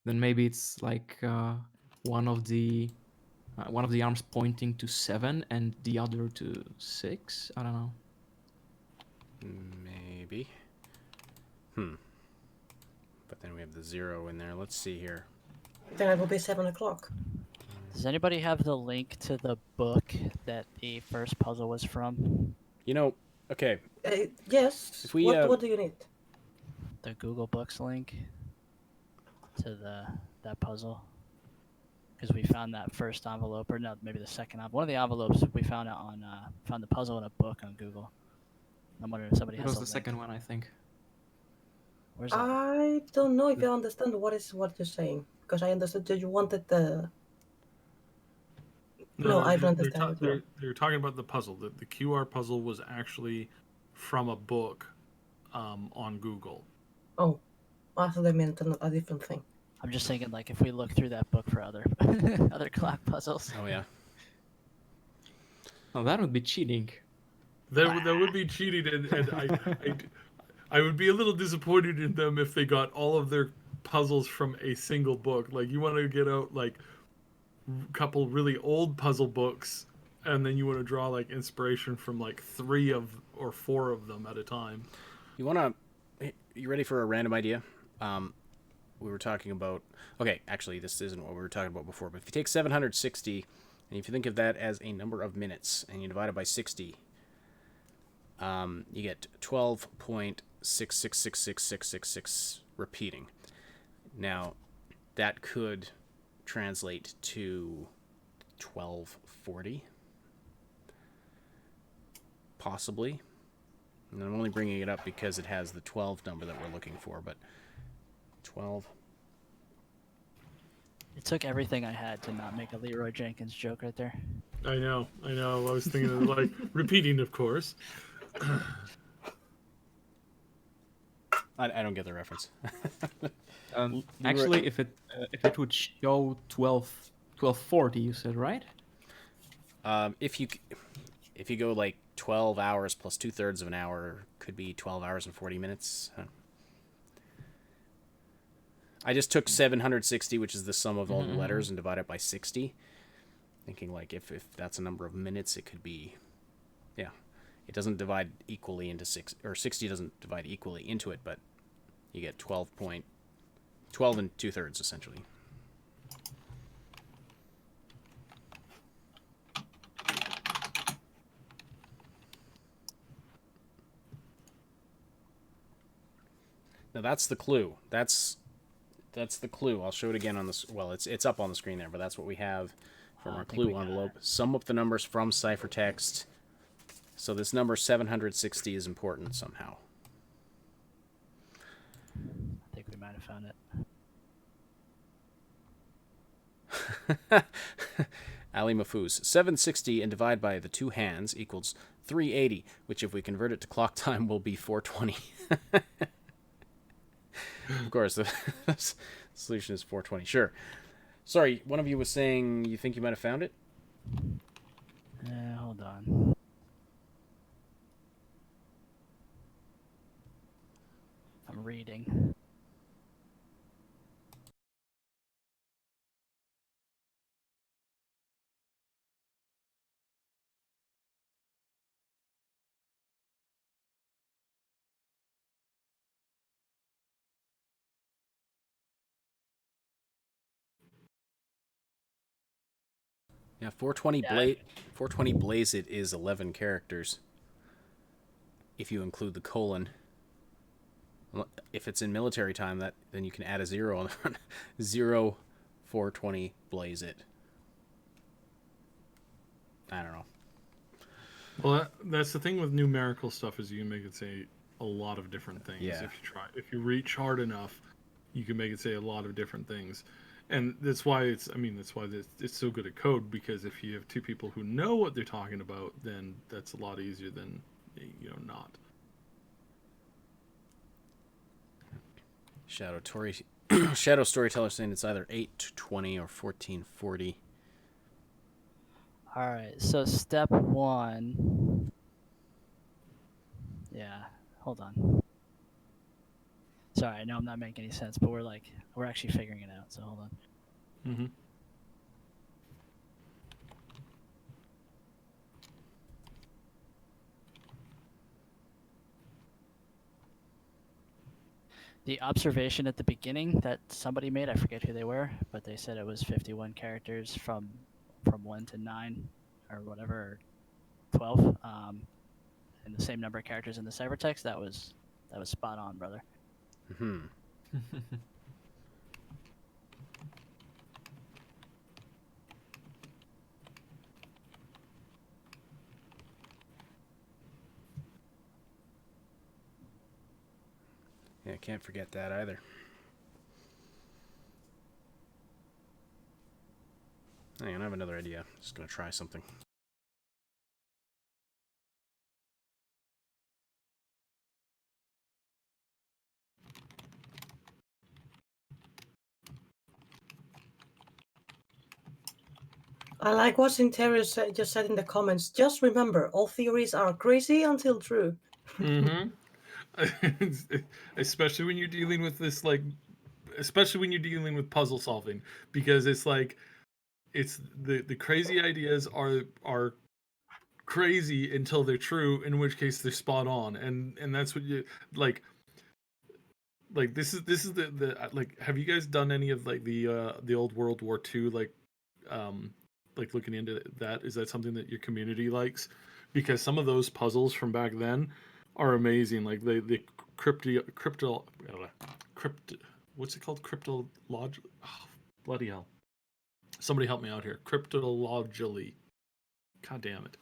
Then maybe it's like one of the arms pointing to 7 and the other to 6. I don't know. Maybe. But then we have the 0 in there. Let's see here. Then it will be 7 o'clock. Does anybody have the link to the book that the first puzzle was from? Okay. Yes. What do you need? The Google Books link to that puzzle. Because we found that first envelope, or no, maybe the second envelope. One of the envelopes we found found the puzzle in a book on Google. I'm wondering if somebody has. It was the second one, I think. Where's that? I don't know if you understand what you're saying, because I understood that you wanted the... No, I don't understand. They're talking about the puzzle. The QR puzzle was actually from a book on Google. Oh, I thought they meant a different thing. I'm just thinking, like, if we look through that book for other other clock puzzles. Oh, yeah. Oh, that would be cheating. That would be cheating, and I would be a little disappointed in them if they got all of their puzzles from a single book. Like, you want to get out, like, a couple really old puzzle books, and then you want to draw, like, inspiration from, like, 3 or 4 of them at a time. You ready for a random idea? we were talking about. Okay, actually, this isn't what we were talking about before. But if you take 760, and if you think of that as a number of minutes, and you divide it by 60, you get 12.6666666 repeating. Now, that could translate to 1240, possibly. And I'm only bringing it up because it has the 12 number that we're looking for, but 12. It took everything I had to not make a Leroy Jenkins joke right there. I know. I was thinking of like repeating, of course. I don't get the reference. Actually, if it would show 1240, you said, right? If you go like 12 hours plus 2/3 of an hour, could be 12 hours and 40 minutes. I just took 760, which is the sum of all the letters, and divided it by 60. Thinking like if that's a number of minutes, it could be, yeah. It doesn't divide equally into 60 doesn't divide equally into it, but you get 12 and 2/3 essentially. Now that's the clue. That's the clue. I'll show it again on this. Well, it's up on the screen there, but that's what we have from our clue envelope. Sum up the numbers from ciphertext. So this number 760 is important somehow. I think we might have found it. Ali Mafuz. 760 and divide by the two hands equals 380, which if we convert it to clock time will be 420. Of course, the solution is 420. Sure. Sorry, one of you was saying you think you might have found it? Hold on. I'm reading. Yeah, 420 blaze it is 11 characters. If you include the colon. If it's in military time, then you can add a 0 on the front. 0 420 blaze it. I don't know. Well, that's the thing with numerical stuff, is you can make it say a lot of different things. Yeah. If you reach hard enough, you can make it say a lot of different things. And that's why it's so good at code, because if you have two people who know what they're talking about, then that's a lot easier than, not. Shadow Storyteller saying it's either 820 or 1440. All right, so step 1. Yeah, hold on. Sorry, I know I'm not making any sense, but we're actually figuring it out. So hold on. Mm-hmm. The observation at the beginning that somebody made, I forget who they were, but they said it was 51 characters from 1 to 9 or whatever, 12, and the same number of characters in the ciphertext. That was spot on, brother. Hmm. Yeah, can't forget that either. Hang on, I have another idea. Just gonna try something. I like what Interius just said in the comments. Just remember, all theories are crazy until true. Mm-hmm. Especially when you're dealing with this, especially when you're dealing with puzzle solving, because it's the crazy ideas are crazy until they're true, in which case they're spot on, and that's what you like. like this is the like. Have you guys done any of like the old World War II like looking into that? Is that something that your community likes? Because some of those puzzles from back then are amazing. Like the crypto what's it called? Cryptolog. Oh, bloody hell! Somebody help me out here. Cryptologically. God damn it.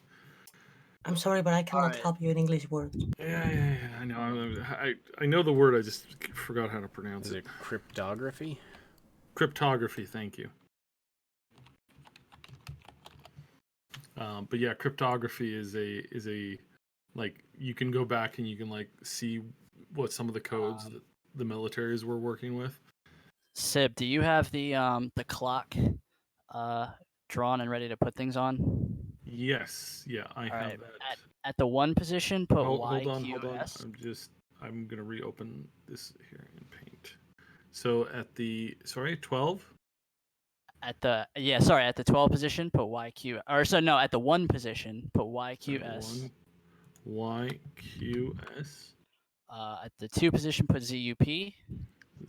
I'm sorry, but I cannot Alright. help you in English words. Yeah, I know. I know the word. I just forgot how to pronounce Is it. it cryptography? Cryptography. Thank you. But yeah, cryptography is a like you can go back and you can like see what some of the codes that the militaries were working with. Sib, do you have the clock drawn and ready to put things on? Yes, yeah, I All have right. that. At the 1 position, put Hold on, hold on. YQS. I'm gonna reopen this here in Paint. So at the 12. At the 12 position, put YQ. Or so no, at the 1 position, put YQS. 1 YQS. At the 2 position, put ZUP.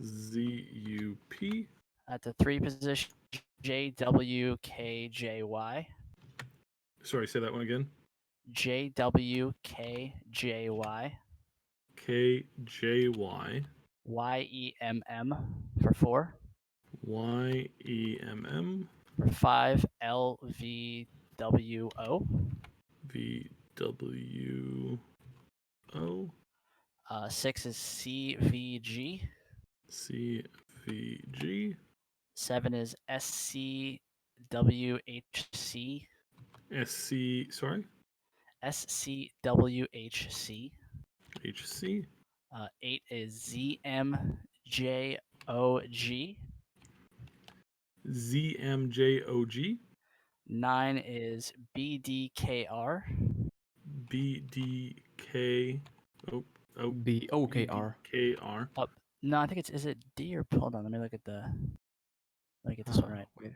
ZUP. At the 3 position, JWKJY. Sorry, say that one again. JWKJY. KJY. YEMM for 4. YEMM. For 5, LVWO. VWO. 6 is CVG. CVG. 7 is SCWHC. Sorry? SCWHC. HC. 8 is ZMJOG. ZMJOG. 9 is BDKR. BDK. Oh, BOKR. BDKR. No, I think is it D or hold on, let me get this one right. Wait.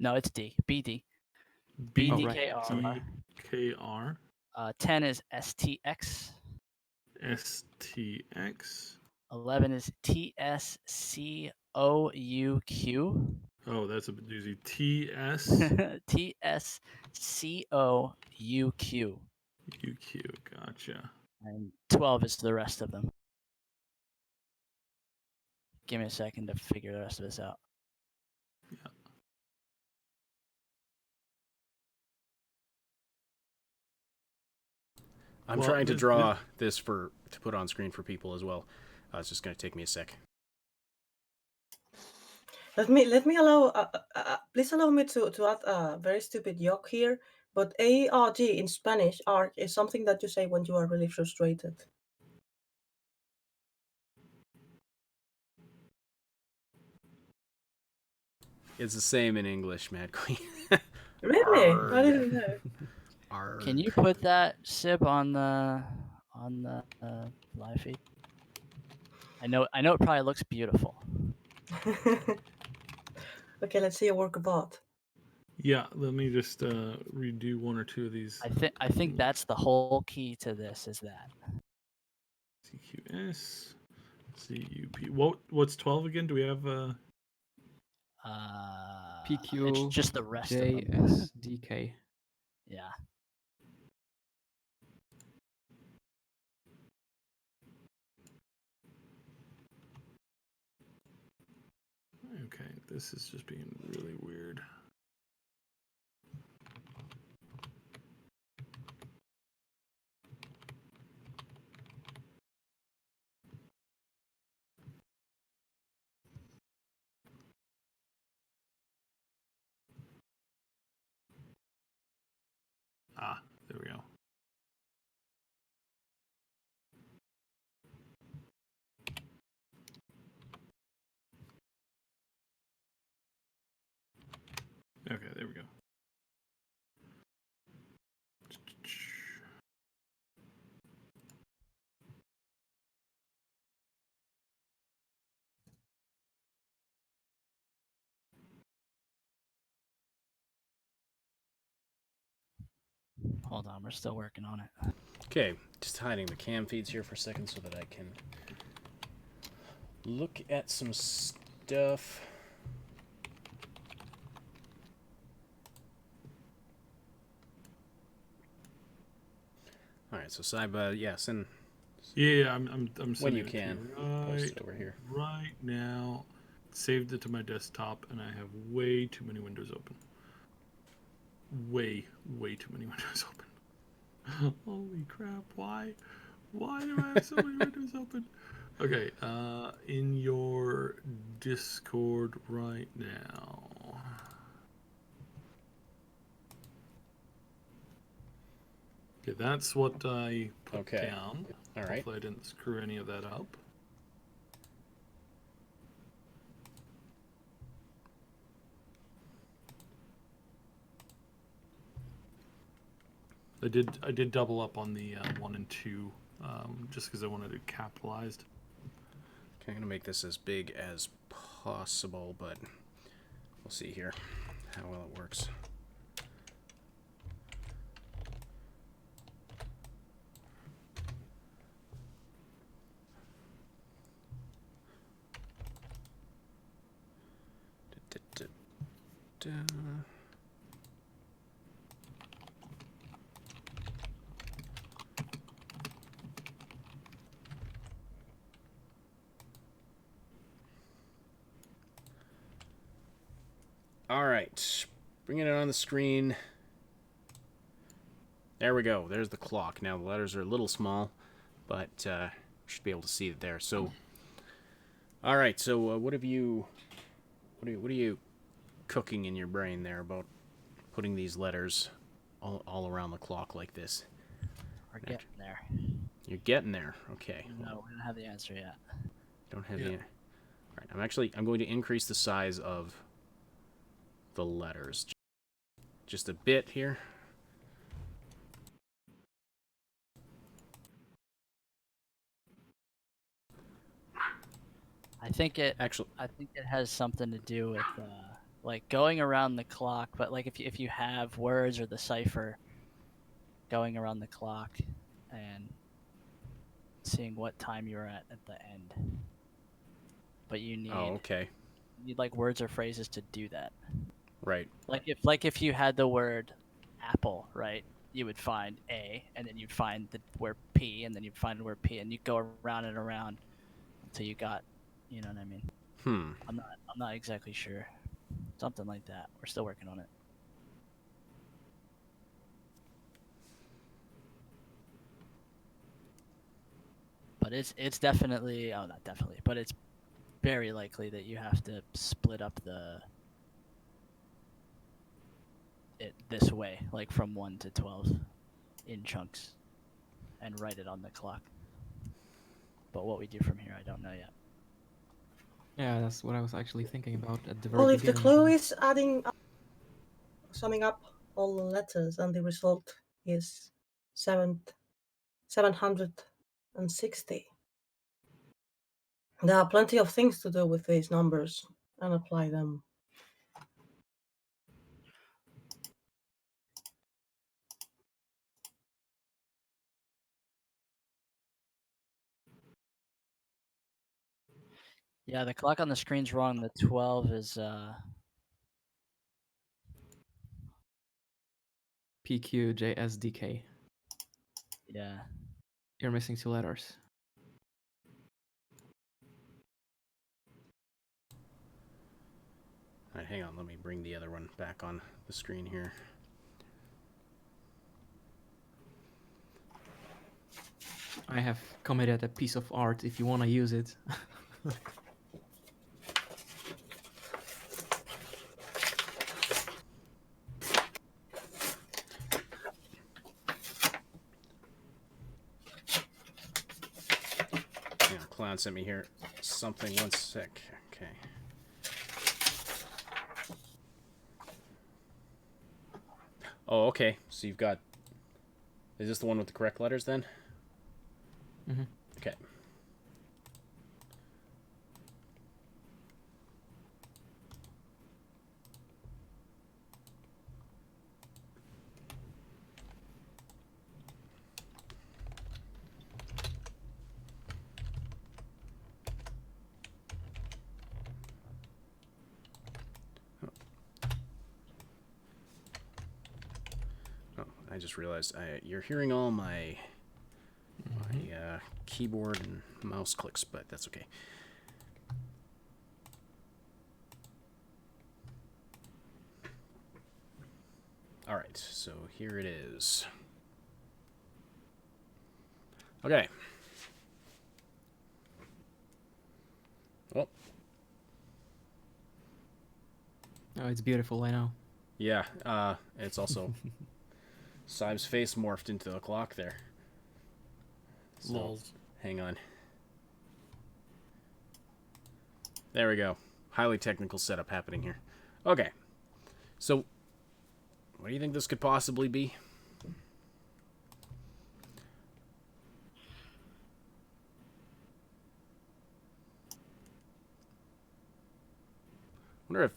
No, it's D. BD. BDKR. BDKR. 10 is STX. STX. 11 is TSCOUQ. Oh, that's a doozy. TS. TSCOUQ. UQ. Gotcha. And 12 is the rest of them. Give me a second to figure the rest of this out. Yeah. I'm trying to draw this to put on screen for people as well. It's just going to take me a sec. Let me allow. Please allow me to add a very stupid joke here. But ARG in Spanish, ARG, is something that you say when you are really frustrated. It's the same in English, Mad Queen. Really? Arg. I didn't know. Arg. Can you put that Sib on the live feed? I know it probably looks beautiful. Okay, let's see a work of art. Yeah, let me just redo one or two of these. I think that's the whole key to this is that. CQS. CUP. What's 12 again? Do we have PQ. It's just the rest of them. JSDK. Yeah. Okay, this is just being really weird. Ah, there we go. Okay, there we go. Hold on, we're still working on it. Okay, just hiding the cam feeds here for a second so that I can look at some stuff. All right, so Cyber, yes, and yeah, I'm when sending you it can, to you post right it over here. right now. Saved it to my desktop, and I have way too many windows open. Way too many windows open. Holy crap! Why do I have so many windows open? Okay, in your Discord right now. Okay, that's what I put Okay. down. All right. Hopefully I didn't screw any of that up. I did double up on the 1 and 2, just because I wanted it capitalized. Okay, I'm gonna make this as big as possible, but we'll see here how well it works. All right, bringing it on the screen. There we go. There's the clock. Now the letters are a little small, but should be able to see it there. So, all right. So what are you cooking in your brain there about putting these letters all around the clock like this? We're getting there. You're getting there. Okay. No, we don't have the answer yet. Don't have the. All right. I'm going to increase the size of the letters just a bit here. I think it has something to do with like going around the clock. But like if you have words or the cipher going around the clock and seeing what time you're at the end, but you need you need like words or phrases to do that. Right. Like if you had the word apple, right? You would find A, and then you'd find the word P, and then you'd find the word P, and you go around and around until you got, you know what I mean? I'm not exactly sure. Something like that. We're still working on it. But it's definitely, oh, not definitely, but it's very likely that you have to split up it this way, like from 1 to 12 in chunks, and write it on the clock. But what we do from here, I don't know yet. Yeah, that's what I was actually thinking about at the very Well, if the beginning. clue is summing up all the letters, and the result is 760. There are plenty of things to do with these numbers and apply them. Yeah, the clock on the screen's wrong. The 12 is PQJSDK. yeah. You're missing 2 letters. All right, hang on. Let me bring the other one back on the screen here. I have committed a piece of art if you want to use it. Yeah, Clown sent me here something. 1 sec. Okay. Oh, okay. So you've got. Is this the one with the correct letters then? Mm-hmm. Okay. I just realized you're hearing all my keyboard and mouse clicks, but that's okay. All right, so here it is. Okay. Well. Oh, it's beautiful, I know. Yeah, it's also... Cybe's face morphed into a clock there. So, Lols. hang on. There we go. Highly technical setup happening here. Okay. So, what do you think this could possibly be? Wonder if...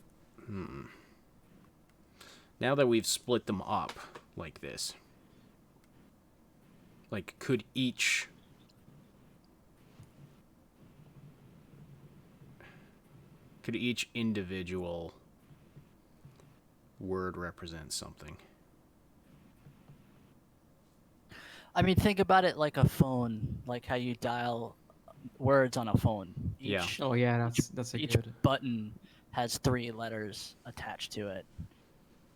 Now that we've split them up like this, like, could each individual word represent something? I mean, think about it like a phone, like how you dial words on a phone. Yeah. Oh yeah, that's a each good. button has 3 letters attached to it.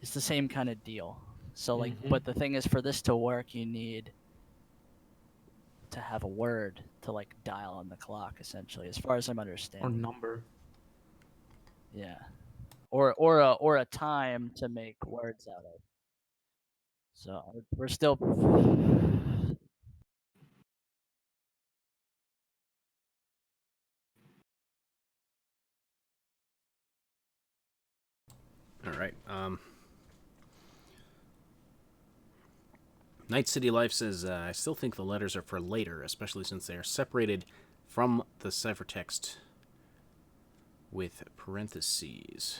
It's the same kind of deal. So like, but the thing is, for this to work, you need to have a word to like dial on the clock, essentially, as far as I'm Or understanding. number. Yeah. Or a time to make words out of. So we're still. All right. Night City Life says, I still think the letters are for later, especially since they are separated from the ciphertext with parentheses.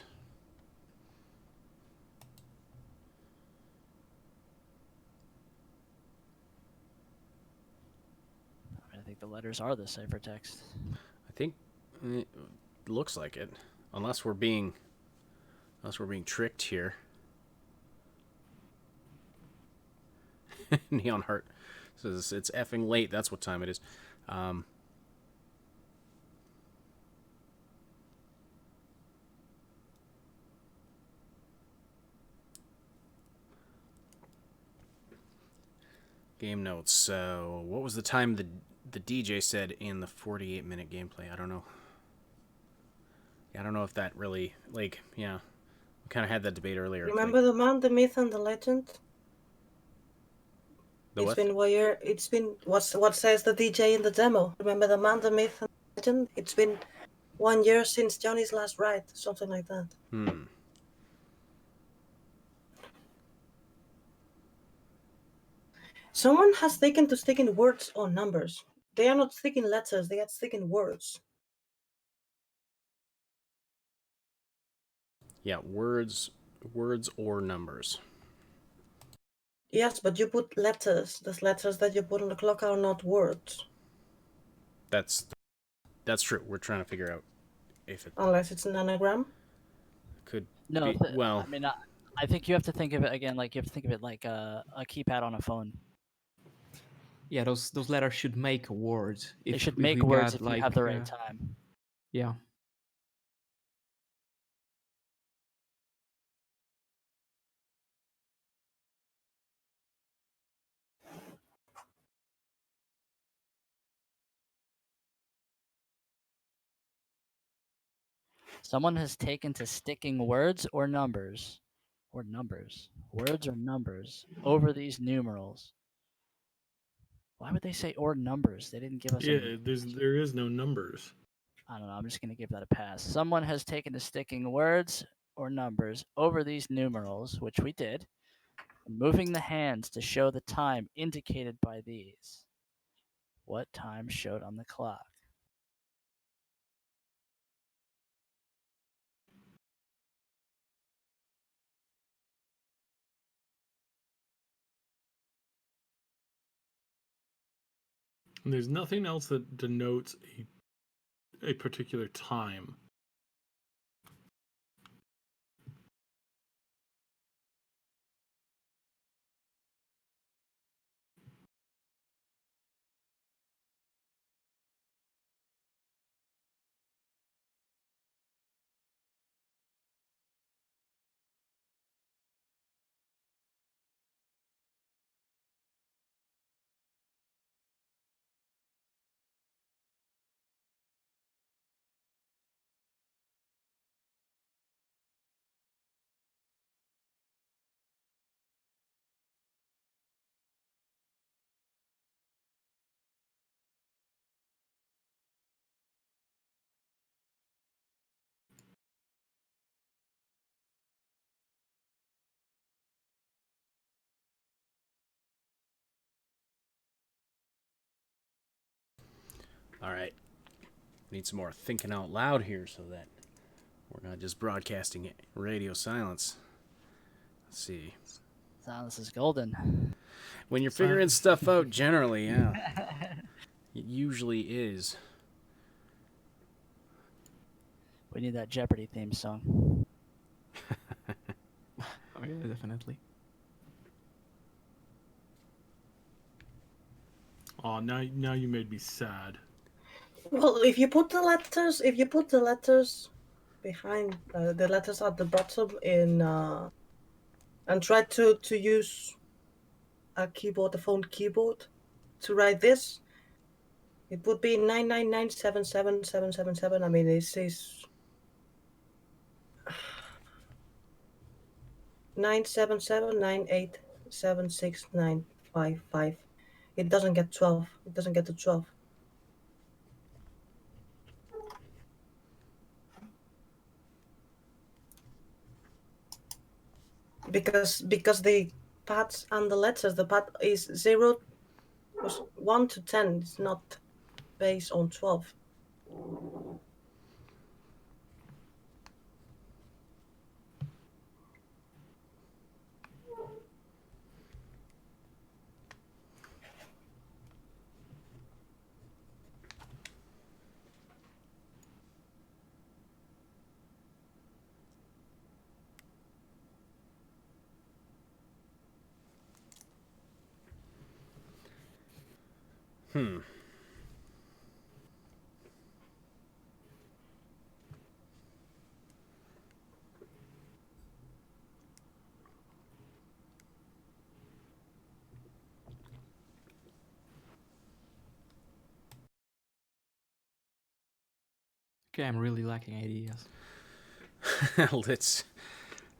I think the letters are the ciphertext. I think it looks like it, unless we're being tricked here. Neon Heart says it's effing late. That's what time it is. Game notes. So, what was the time the DJ said in the 48-minute gameplay? I don't know. I don't know if that really, like, yeah. We kind of had that debate earlier. Remember the man, the myth, and the legend? It's been what says the DJ in the demo. Remember the man, the myth, and the legend? It's been 1 year since Johnny's last ride, something like that. Someone has taken to sticking words or numbers. They are not sticking letters, they are sticking words. Yeah, words or numbers. Yes, but you put letters. Those letters that you put on the clock are not words. That's true. We're trying to figure out if it Unless it's an anagram. could No, be. Well, I mean, I think you have to think of it again, like you have to think of it like a keypad on a phone. Yeah, those letters should make words. They should make words if you have the right time. Yeah. Someone has taken to sticking words or numbers, words or numbers over these numerals. Why would they say or numbers? They didn't give us Yeah, any. there is no numbers. I don't know. I'm just going to give that a pass. Someone has taken to sticking words or numbers over these numerals, which we did, and moving the hands to show the time indicated by these. What time showed on the clock? And there's nothing else that denotes a particular time. All right. Need some more thinking out loud here so that we're not just broadcasting radio silence. Let's see. Silence is golden. When you're figuring stuff out, generally, yeah. It usually is. We need that Jeopardy theme song. Oh yeah, definitely. Oh, now you made me sad. Well, if you put the letters behind the letters at the bottom in and try to use a phone keyboard to write this, it would be 999777777. I mean, it says 977987695. It doesn't get 12. It doesn't get to 12. Because the pads and the letters, the pad is 1 to 10. It's not based on 12. Okay, I'm really lacking ideas.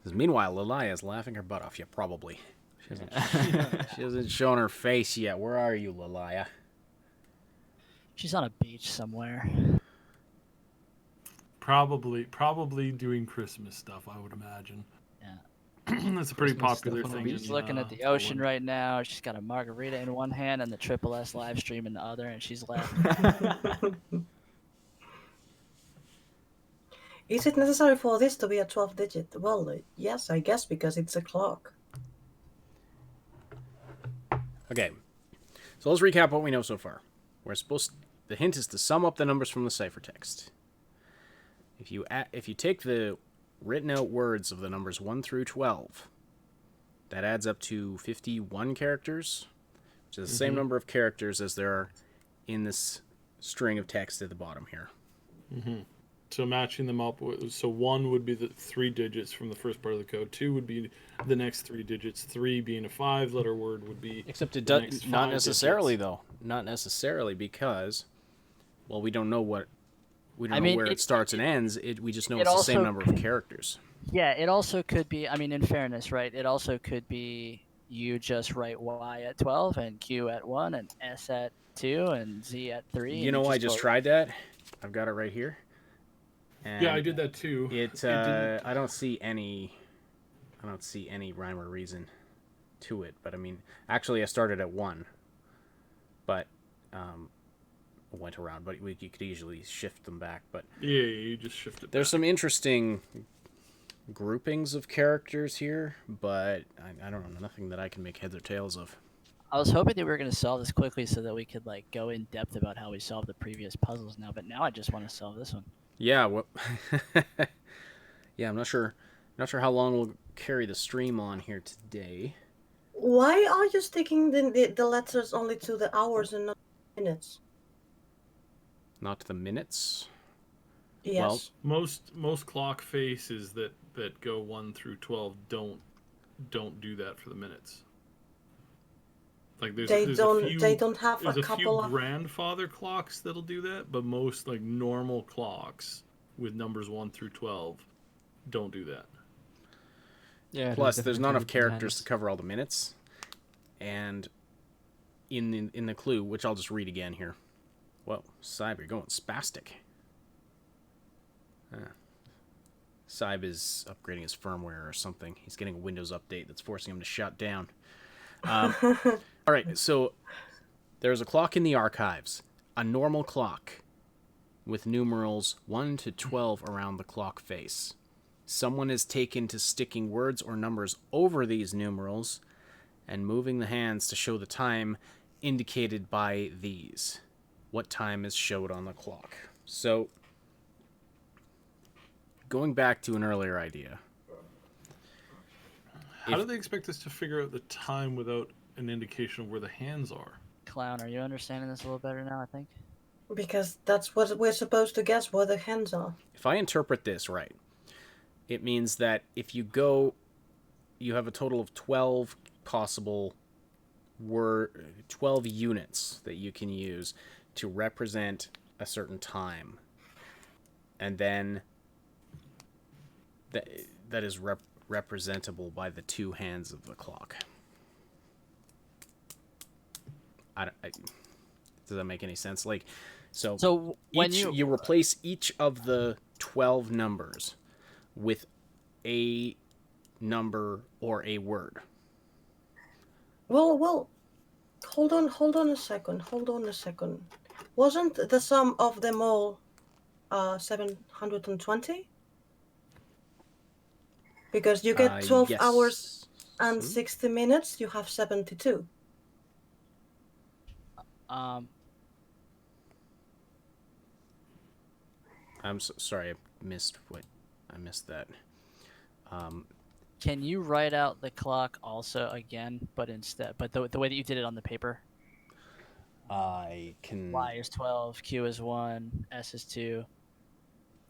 Meanwhile, Lalaya's laughing her butt off. Yeah, probably. She hasn't shown her face yet. Where are you, Lalaya? She's on a beach somewhere. Probably doing Christmas stuff, I would imagine. Yeah. That's a pretty Christmas popular stuff on the thing. beach. She's looking at the ocean right now. She's got a margarita in one hand and the Triple S live stream in the other, and she's laughing. Is it necessary for this to be a 12 digit? Well, yes, I guess, because it's a clock. Okay, so let's recap what we know so far. The hint is to sum up the numbers from the ciphertext. If you take the written out words of the numbers 1 through 12, that adds up to 51 characters, which is the same number of characters as there are in this string of text at the bottom here. Mm-hmm. So matching them up, so 1 would be the 3 digits from the first part of the code. 2 would be the next 3 digits. 3 being a 5-letter word would be. Except it does not necessarily though. Not necessarily because, well, we don't know where it starts and ends. We just know it's the same number of characters. Yeah, it also could be. I mean, in fairness, right? It also could be you just write Y at 12 and Q at 1 and S at 2 and Z at 3. You know, I just tried that. I've got it right here. And yeah, I did that too. I don't see any rhyme or reason to it. But I mean, actually, I started at 1, but went around. But you could easily shift them back. But yeah, you just shift it. There's some interesting groupings of characters here, but I don't know, nothing that I can make heads or tails of. I was hoping that we were going to solve this quickly so that we could like go in depth about how we solved the previous puzzles now. But now I just want to solve this one. Yeah, well, yeah, I'm not sure how long we'll carry the stream on here today. Why are you sticking the letters only to the hours and not minutes? Not to the minutes? Yes. Well, most clock faces that go 1 through 12 don't do that for the minutes. Like they don't have a couple few grandfather clocks that'll do that, but most like normal clocks with numbers 1 through 12 don't do that. Yeah. Plus, there's not enough characters to cover all the minutes, and in the clue, which I'll just read again here. Whoa, Cyber, you're going spastic. Cyber is upgrading his firmware or something. He's getting a Windows update that's forcing him to shut down. All right, so there's a clock in the archives. a normal clock with numerals 1 to 12 around the clock face. Someone is taken to sticking words or numbers over these numerals and moving the hands to show the time indicated by these. What time is showed on the clock? So, going back to an earlier idea. How do they expect us to figure out the time without an indication of where the hands are? Clown, are you understanding this a little better now, I think? Because that's what we're supposed to guess where the hands are. If I interpret this right, it means that if you go, you have a total of 12 possible 12 units that you can use to represent a certain time. And then that is representable by the two hands of the clock. Does that make any sense? Like, so when you replace each of the 12 numbers with a number or a word. Well, hold on a second. Wasn't the sum of them all 720? Because you get 12 yes. hours and 60 minutes, you have 72. I'm sorry, I missed that. Can you write out the clock also again, but the way that you did it on the paper? I can. Y is 12, Q is 1, S is 2.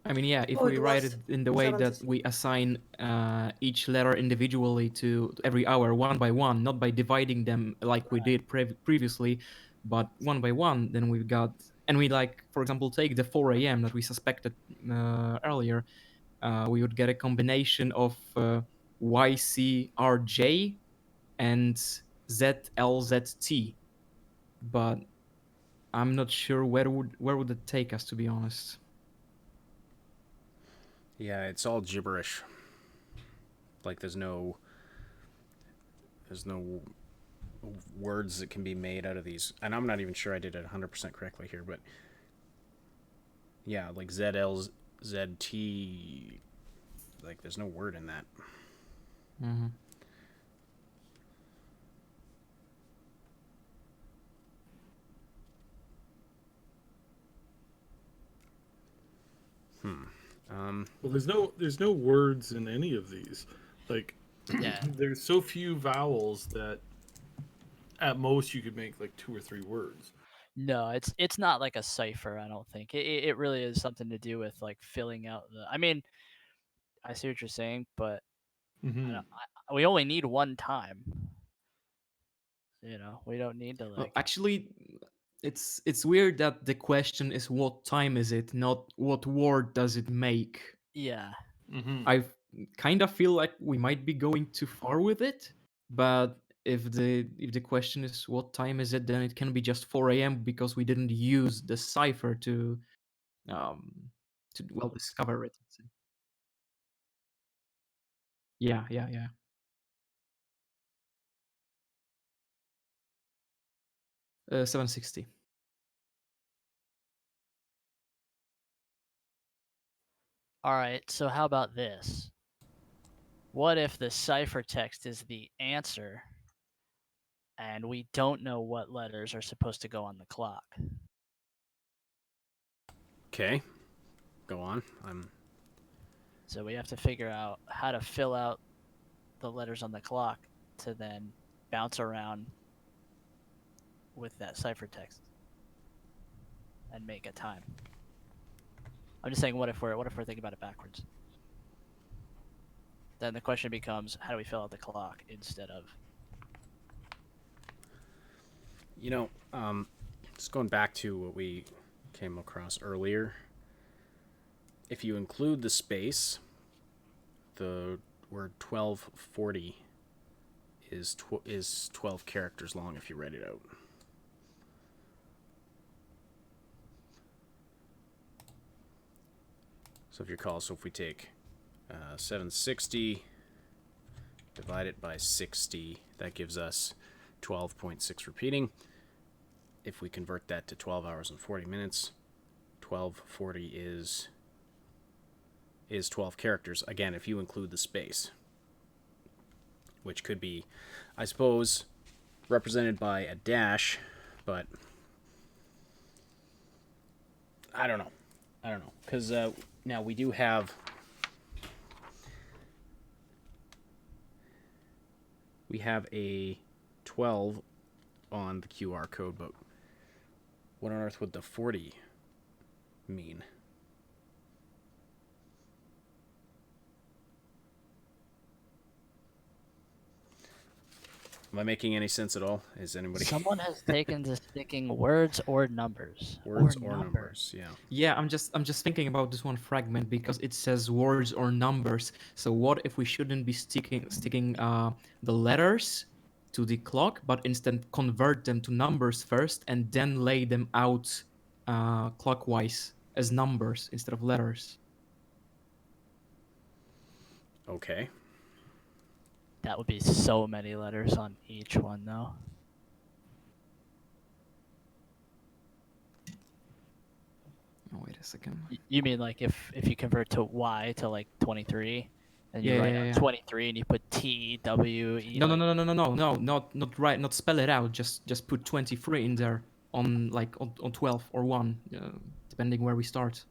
I mean, yeah, if we write it in the way that we assign each letter individually to every hour, one by one, not by dividing them like we did previously, but one by one, then we've got, and we like, for example, take the 4 a.m. that we suspected earlier, we would get a combination of YCRJ and ZLZT, but I'm not sure where would it take us, to be honest. Yeah, it's all gibberish. Like there's no words that can be made out of these. And I'm not even sure I did it 100% correctly here, but yeah, like ZLZT, like there's no word in that. Mm-hmm. Well, there's no words in any of these. Like, Yeah. There's so few vowels that at most you could make like 2 or 3 words. No, it's not like a cipher. I don't think it really is something to do with like filling out the. I mean, I see what you're saying, but we only need one time. We don't need to like. Well, actually, it's weird that the question is what time is it, not what word does it make. Yeah. I kind of feel like we might be going too far with it, but if the question is what time is it, then it can be just 4 a.m. because we didn't use the cipher to discover it. Let's say. Yeah. 760. All right, so how about this? What if the ciphertext is the answer and we don't know what letters are supposed to go on the clock? Okay, go on. So we have to figure out how to fill out the letters on the clock to then bounce around with that ciphertext and make a time. I'm just saying, what if we're thinking about it backwards? Then the question becomes, how do we fill out the clock instead of? Just going back to what we came across earlier. If you include the space, the word 1240 is 12 characters long if you write it out. So if you recall, if we take 760, divide it by 60, that gives us 12.6 repeating. if we convert that to 12 hours and 40 minutes, 1240 is 12 characters. Again, if you include the space, which could be, I suppose, represented by a dash, but I don't know. Because now we do have... We have a 12 on the QR code, but what on earth would the 40 mean? Am I making any sense at all? Is anybody... Someone has taken to sticking words or numbers. Words or numbers, yeah. Yeah, I'm just thinking about this one fragment because it says words or numbers. So what if we shouldn't be sticking the letters to the clock, but instead convert them to numbers first and then lay them out clockwise as numbers instead of letters? Okay. That would be so many letters on each one, though. Oh, wait a second. You mean like if you convert to Y to like 23, and you write Yeah. 23 and you put T W E? No, not right. Not spell it out. Just put 23 in there on 12 or 1, depending where we start.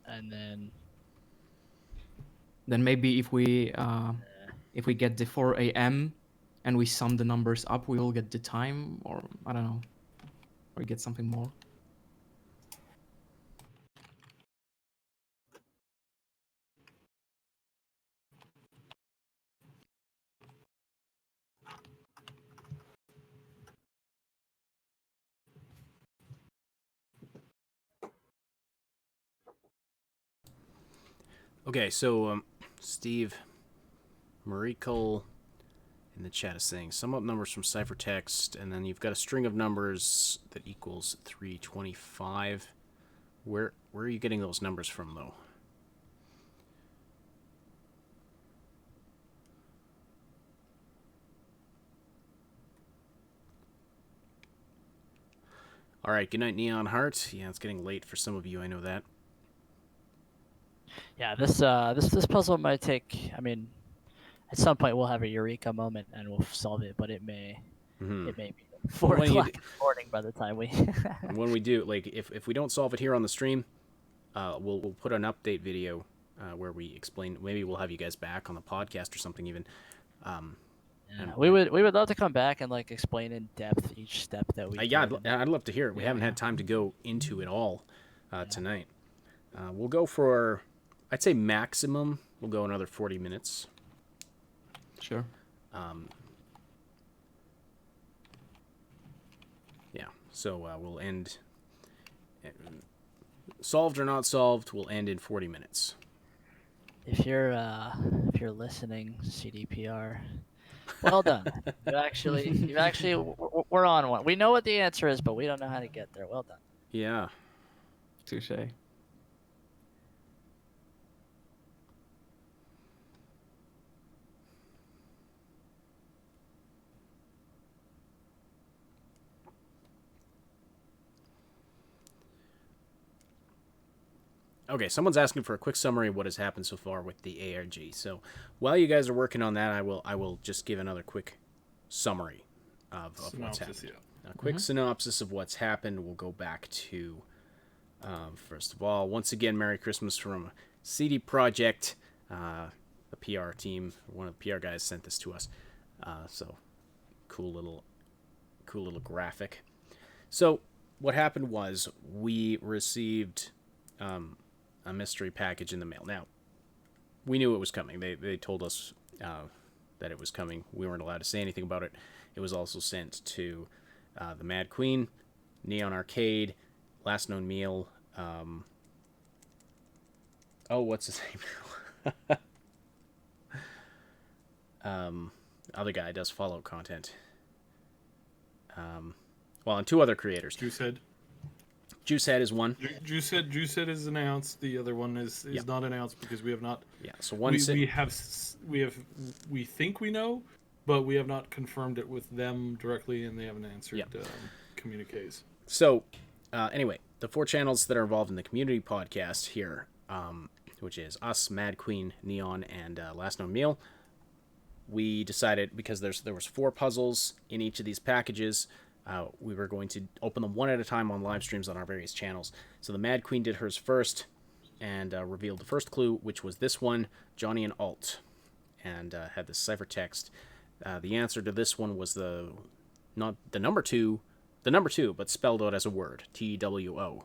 And then maybe if we get the 4 a.m. and we sum the numbers up, we will get the time, or I don't know, or get something more. Okay, so Steve Marikle in the chat is saying sum up numbers from ciphertext, and then you've got a string of numbers that equals 325. Where are you getting those numbers from, though? All right, good night, Neon Heart. Yeah, it's getting late for some of you, I know that. yeah, this puzzle might take. I mean, at some point we'll have a eureka moment and we'll solve it, but it may be 4 o'clock in the morning by the time we. When we do, like, if we don't solve it here on the stream, we'll put an update video where we explain. Maybe we'll have you guys back on the podcast or something even. We would love to come back and like explain in depth each step that we. Yeah, I'd love to hear it. We haven't had time to go into it all tonight. We'll go for, I'd say maximum, we'll go another 40 minutes. Sure. Yeah, so we'll end, solved or not solved, we'll end in 40 minutes. If you're listening, CDPR, well done. We're on one. We know what the answer is, but we don't know how to get there. Well done. Yeah. Touche. Okay, someone's asking for a quick summary of what has happened so far with the ARG. So while you guys are working on that, I will just give another quick summary of what's happened. Yeah. A quick synopsis of what's happened. We'll go back to, first of all, once again, Merry Christmas from CD Projekt. The PR team, one of the PR guys sent this to us. So cool little graphic. So what happened was we received a mystery package in the mail. Now, we knew it was coming. They told us that it was coming. We weren't allowed to say anything about it. It was also sent to the Mad Queen, Neon Arcade, Last Known Meal. What's his name? Other guy does Fallout content. And 2 other creators. Juicehead is one. Juicehead is announced. The other one is not announced because we have not. Yeah. So one. We think we know but we have not confirmed it with them directly, and they haven't answered communiques. So, anyway, the 4 channels that are involved in the community podcast here, which is us, Mad Queen, Neon, and Last Known Meal, we decided, because there was 4 puzzles in each of these packages, we were going to open them one at a time on live streams on our various channels. So the Mad Queen did hers first and revealed the first clue, which was this one, Johnny and Alt, and had this ciphertext. The answer to this one was not the number 2, but spelled out as a word, TWO.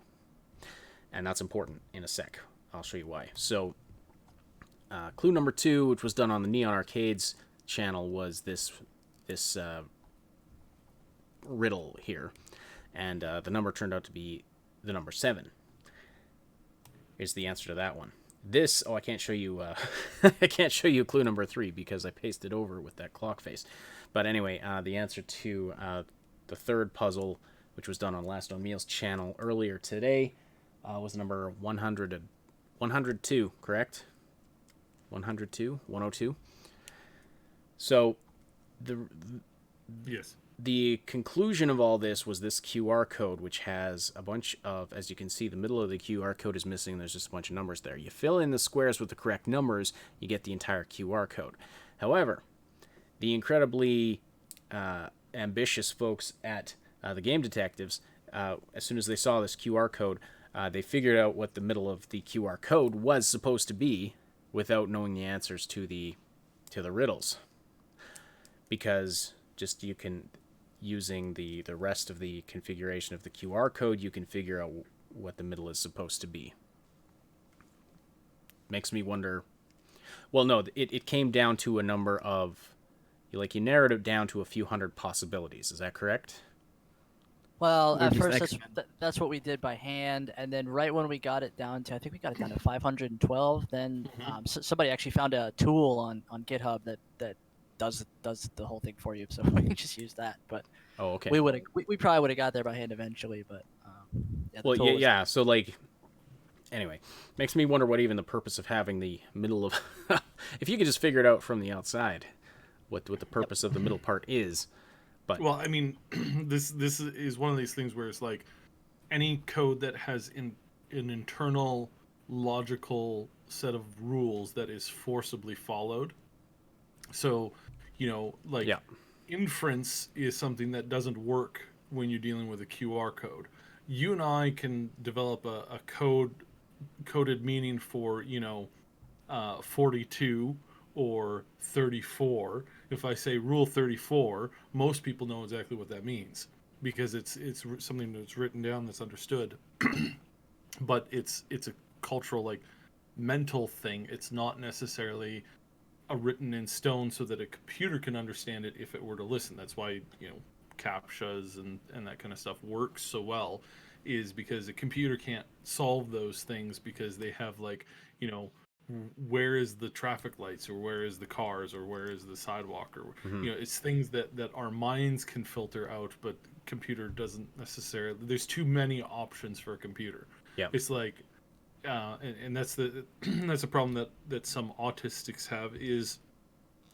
And that's important in a sec. I'll show you why. So, clue number 2, which was done on the Neon Arcades channel, was this riddle here. And the number turned out to be the number 7. Is the answer to that one. I can't show you I can't show you clue number 3 because I pasted over with that clock face. But anyway, the answer to the third puzzle, which was done on Last Known Meal's channel earlier today, was number 102, correct? 102. So Yes. The conclusion of all this was this QR code, which has a bunch of, as you can see, the middle of the QR code is missing. There's just a bunch of numbers there. You fill in the squares with the correct numbers, you get the entire QR code. However, the incredibly ambitious folks at the Game Detectives, as soon as they saw this QR code, they figured out what the middle of the QR code was supposed to be without knowing the answers to the riddles. Because just you can, using the rest of the configuration of the QR code, you can figure out what the middle is supposed to be. Makes me wonder. Well, no, it came down to a number of, you narrowed it down to a few hundred possibilities. Is that correct? Well, at first that's what we did by hand, and then right when we got it down to, I think we got it down to 512, then somebody actually found a tool on GitHub that does the whole thing for you, so we can just use that. But okay, we probably would have got there by hand eventually, but yeah. So anyway, makes me wonder what even the purpose of having the middle of if you could just figure it out from the outside, what the purpose of the middle part is. But well, I mean, this is one of these things where it's like any code that has an internal logical set of rules that is forcibly followed. So, inference is something that doesn't work when you're dealing with a QR code. You and I can develop a coded meaning for 42 or 34. If I say rule 34, most people know exactly what that means because it's something that's written down that's understood. But it's a cultural, mental thing. It's not necessarily a written in stone so that a computer can understand it if it were to listen. That's why CAPTCHAs and that kind of stuff works so well, is because a computer can't solve those things because they have where is the traffic lights, or where is the cars, or where is the sidewalk, or it's things that our minds can filter out, but computer doesn't necessarily. There's too many options for a computer. It's and that's that's a problem that some autistics have is,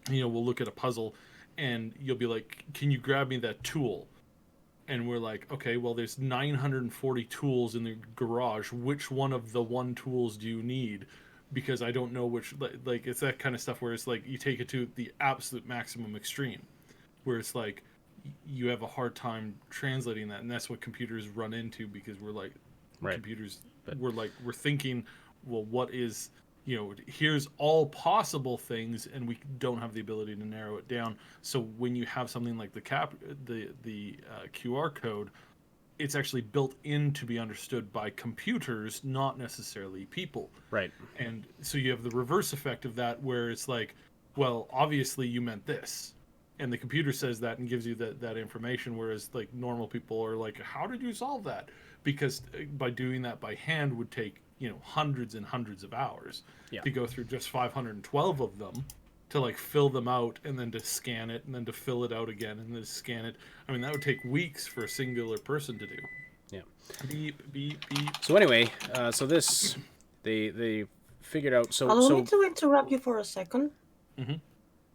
we'll look at a puzzle and you'll be like, can you grab me that tool? And we're like, okay, well, there's 940 tools in the garage. Which one of the tools do you need? Because I don't know which, it's that kind of stuff where it's you take it to the absolute maximum extreme, where it's you have a hard time translating that. And that's what computers run into, because we're computers, we're thinking, well, what is, here's all possible things, and we don't have the ability to narrow it down. So when you have something like the QR code, it's actually built in to be understood by computers, not necessarily people. Right. And so you have the reverse effect of that, where it's well, obviously you meant this. And the computer says that and gives you that information, whereas normal people are how did you solve that? Because by doing that by hand would take, hundreds and hundreds of hours to go through just 512 of them, to fill them out, and then to scan it, and then to fill it out again, and then to scan it. I mean, that would take weeks for a singular person to do. Yeah. Beep, beep, beep. So anyway, so this, they figured out. Allow me to interrupt you for a second. Mm-hmm.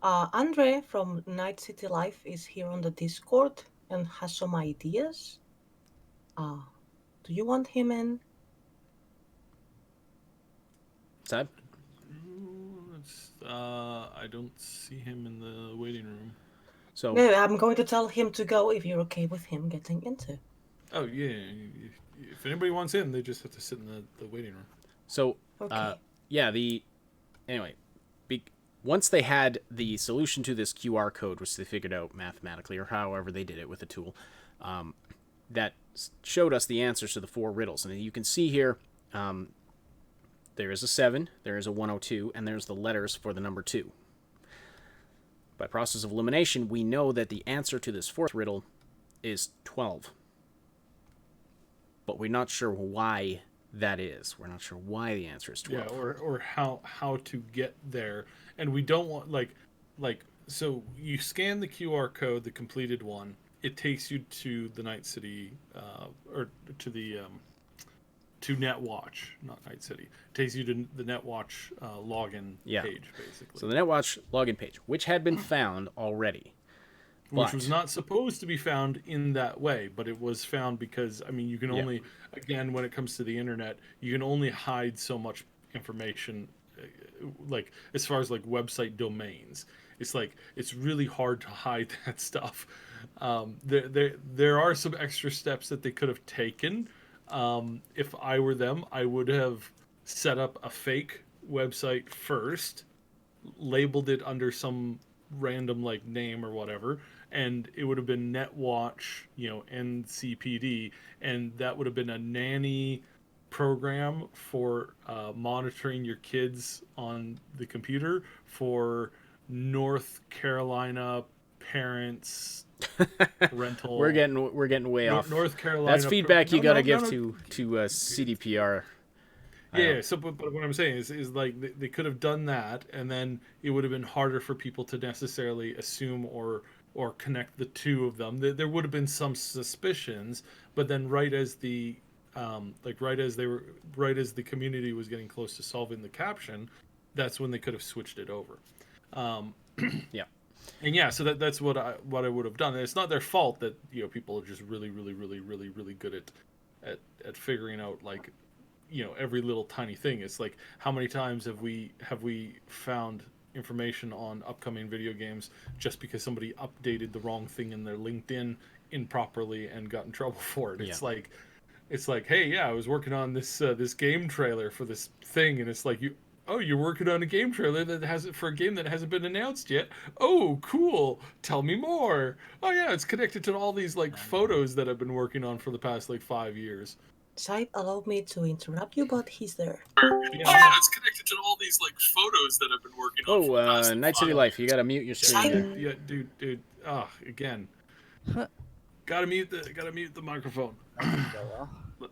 Andre from Night City Life is here on the Discord and has some ideas. Do you want him in? Seb? I don't see him in the waiting room. So No, I'm going to tell him to go if you're okay with him getting into. Oh yeah, if anybody wants in, they just have to sit in the waiting room. So Okay. anyway, once they had the solution to this QR code, which they figured out mathematically or however they did it with a tool, that showed us the answers to the 4 riddles. And you can see here, there is a 7, there is a 102, and there's the letters for the number 2. By process of elimination, we know that the answer to this 4th riddle is 12. But we're not sure why that is. We're not sure why the answer is 12. Yeah, or how to get there. And we don't want like so you scan the QR code, the completed one, it takes you to the Night City or to the to NetWatch, not Night City. It takes you to the NetWatch login page, basically. So the NetWatch login page, which had been found already. Which was not supposed to be found in that way, but it was found because, I mean, you can only, again, when it comes to the internet, you can only hide so much information, like, as far as, like, website domains. It's, like, it's really hard to hide that stuff. There are some extra steps that they could have taken. If I were them, I would have set up a fake website first, labeled it under some random, like, name or whatever, and it would have been NetWatch, NCPD, and that would have been a nanny program for monitoring your kids on the computer for North Carolina parents rental. We're getting way off. North Carolina. That's feedback you got to give to CDPR. Yeah, so but what I'm saying is like they could have done that, and then it would have been harder for people to necessarily assume or connect the two of them. There would have been some suspicions, but then right as the right as the community was getting close to solving the caption, that's when they could have switched it over. Yeah. And yeah, so that's what I would have done. And it's not their fault that people are just really good at figuring out like every little tiny thing. It's like, how many times have we found information on upcoming video games just because somebody updated the wrong thing in their LinkedIn improperly and got in trouble for it? It's like, hey, yeah, I was working on this game trailer for this thing, and it's like, you're working on a game trailer for a game that hasn't been announced yet. Oh, cool. Tell me more. Oh yeah, it's connected to all these like photos that I've been working on for the past like 5 years. Side allowed me to interrupt you, but he's there. Yeah, it's connected to all these like photos that I've been working on. For the past, Night City Life, you gotta mute your screen. Yeah, dude. Again. Gotta mute the microphone.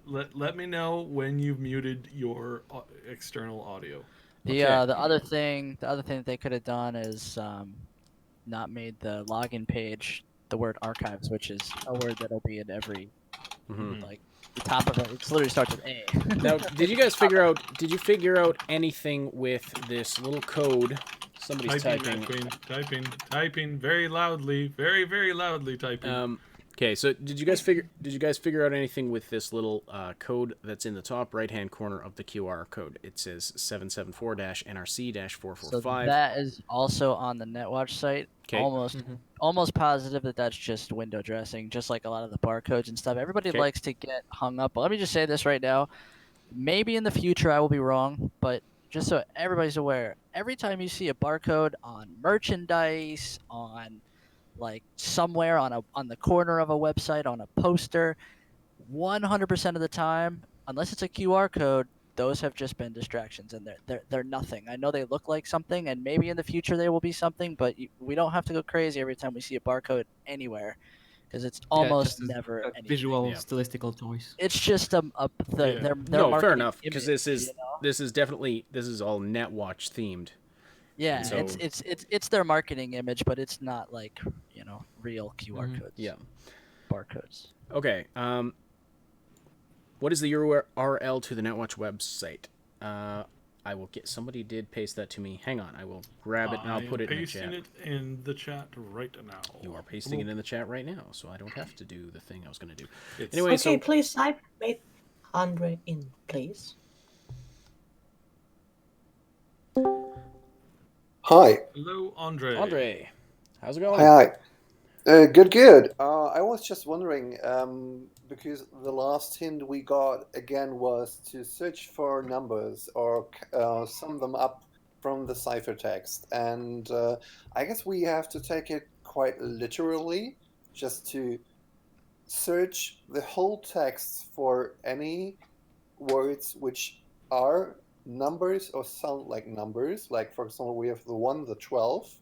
Let me know when you've muted your external audio. The other thing that they could have done is not made the login page the word archives, which is a word that'll be in every like the top of it. It literally starts with A. Now, did you guys figure out anything with this little code? Somebody's typing very loudly, very loudly typing. Okay, so did you guys figure out anything with this little code that's in the top right-hand corner of the QR code? It says 774-NRC-445. So that is also on the NetWatch site. Okay. Almost positive that's just window dressing, just like a lot of the barcodes and stuff. Everybody likes to get hung up. But let me just say this right now. Maybe in the future I will be wrong, but just so everybody's aware, every time you see a barcode on merchandise, on like somewhere on the corner of a website, on a poster, 100% of the time, unless it's a QR code, those have just been distractions, and they're nothing. I know they look like something, and maybe in the future they will be something, but we don't have to go crazy every time we see a barcode anywhere, because it's almost never a anything. visual stilistical choice. It's just their no, fair enough, image, because this is all NetWatch themed. Yeah, so it's their marketing image, but it's not like real QR codes. Yeah, barcodes. Okay. What is the URL to the NetWatch website? I I will get. Somebody did paste that to me. Hang on, I will grab it and I'll put it in the chat. Pasting it in the chat right now. You are pasting it in the chat right now, so I don't have to do the thing I was going to do. It's- Anyway, Okay, please type 800 in, please. Hi. Hello, Andre. Andre, how's it going? Hi. Good. I was just wondering, because the last hint we got again was to search for numbers or sum them up from the ciphertext. And I guess we have to take it quite literally, just to search the whole text for any words which are numbers or sound like numbers. Like, for example, we have the 1, the 12.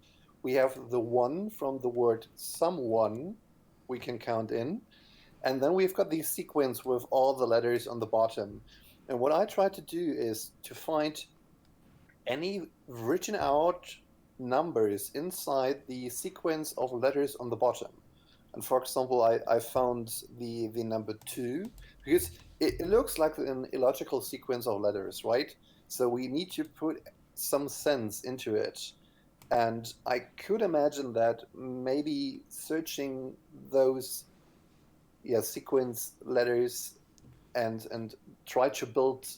We have the 1 from the word someone we can count in. And then we've got the sequence with all the letters on the bottom. And what I try to do is to find any written out numbers inside the sequence of letters on the bottom. And for example, I found the number 2 because it looks like an illogical sequence of letters, right? So we need to put some sense into it. And I could imagine that maybe searching those sequence letters and try to build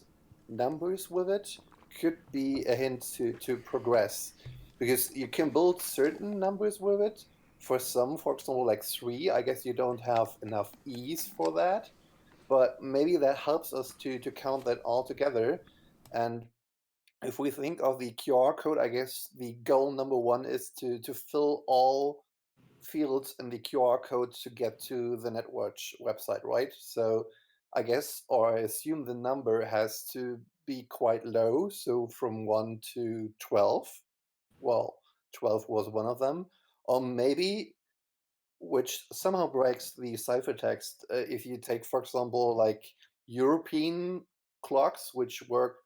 numbers with it could be a hint to progress, because you can build certain numbers with it. For some, for example, like 3, I guess you don't have enough e's for that, but maybe that helps us to count that all together. And if we think of the QR code, I guess the goal number 1 is to fill all fields in the QR code to get to the Netwatch website, right? So I guess, or I assume the number has to be quite low. So from 1 to 12. Well, 12 was one of them. Or maybe, which somehow breaks the ciphertext, if you take, for example, like European clocks, which work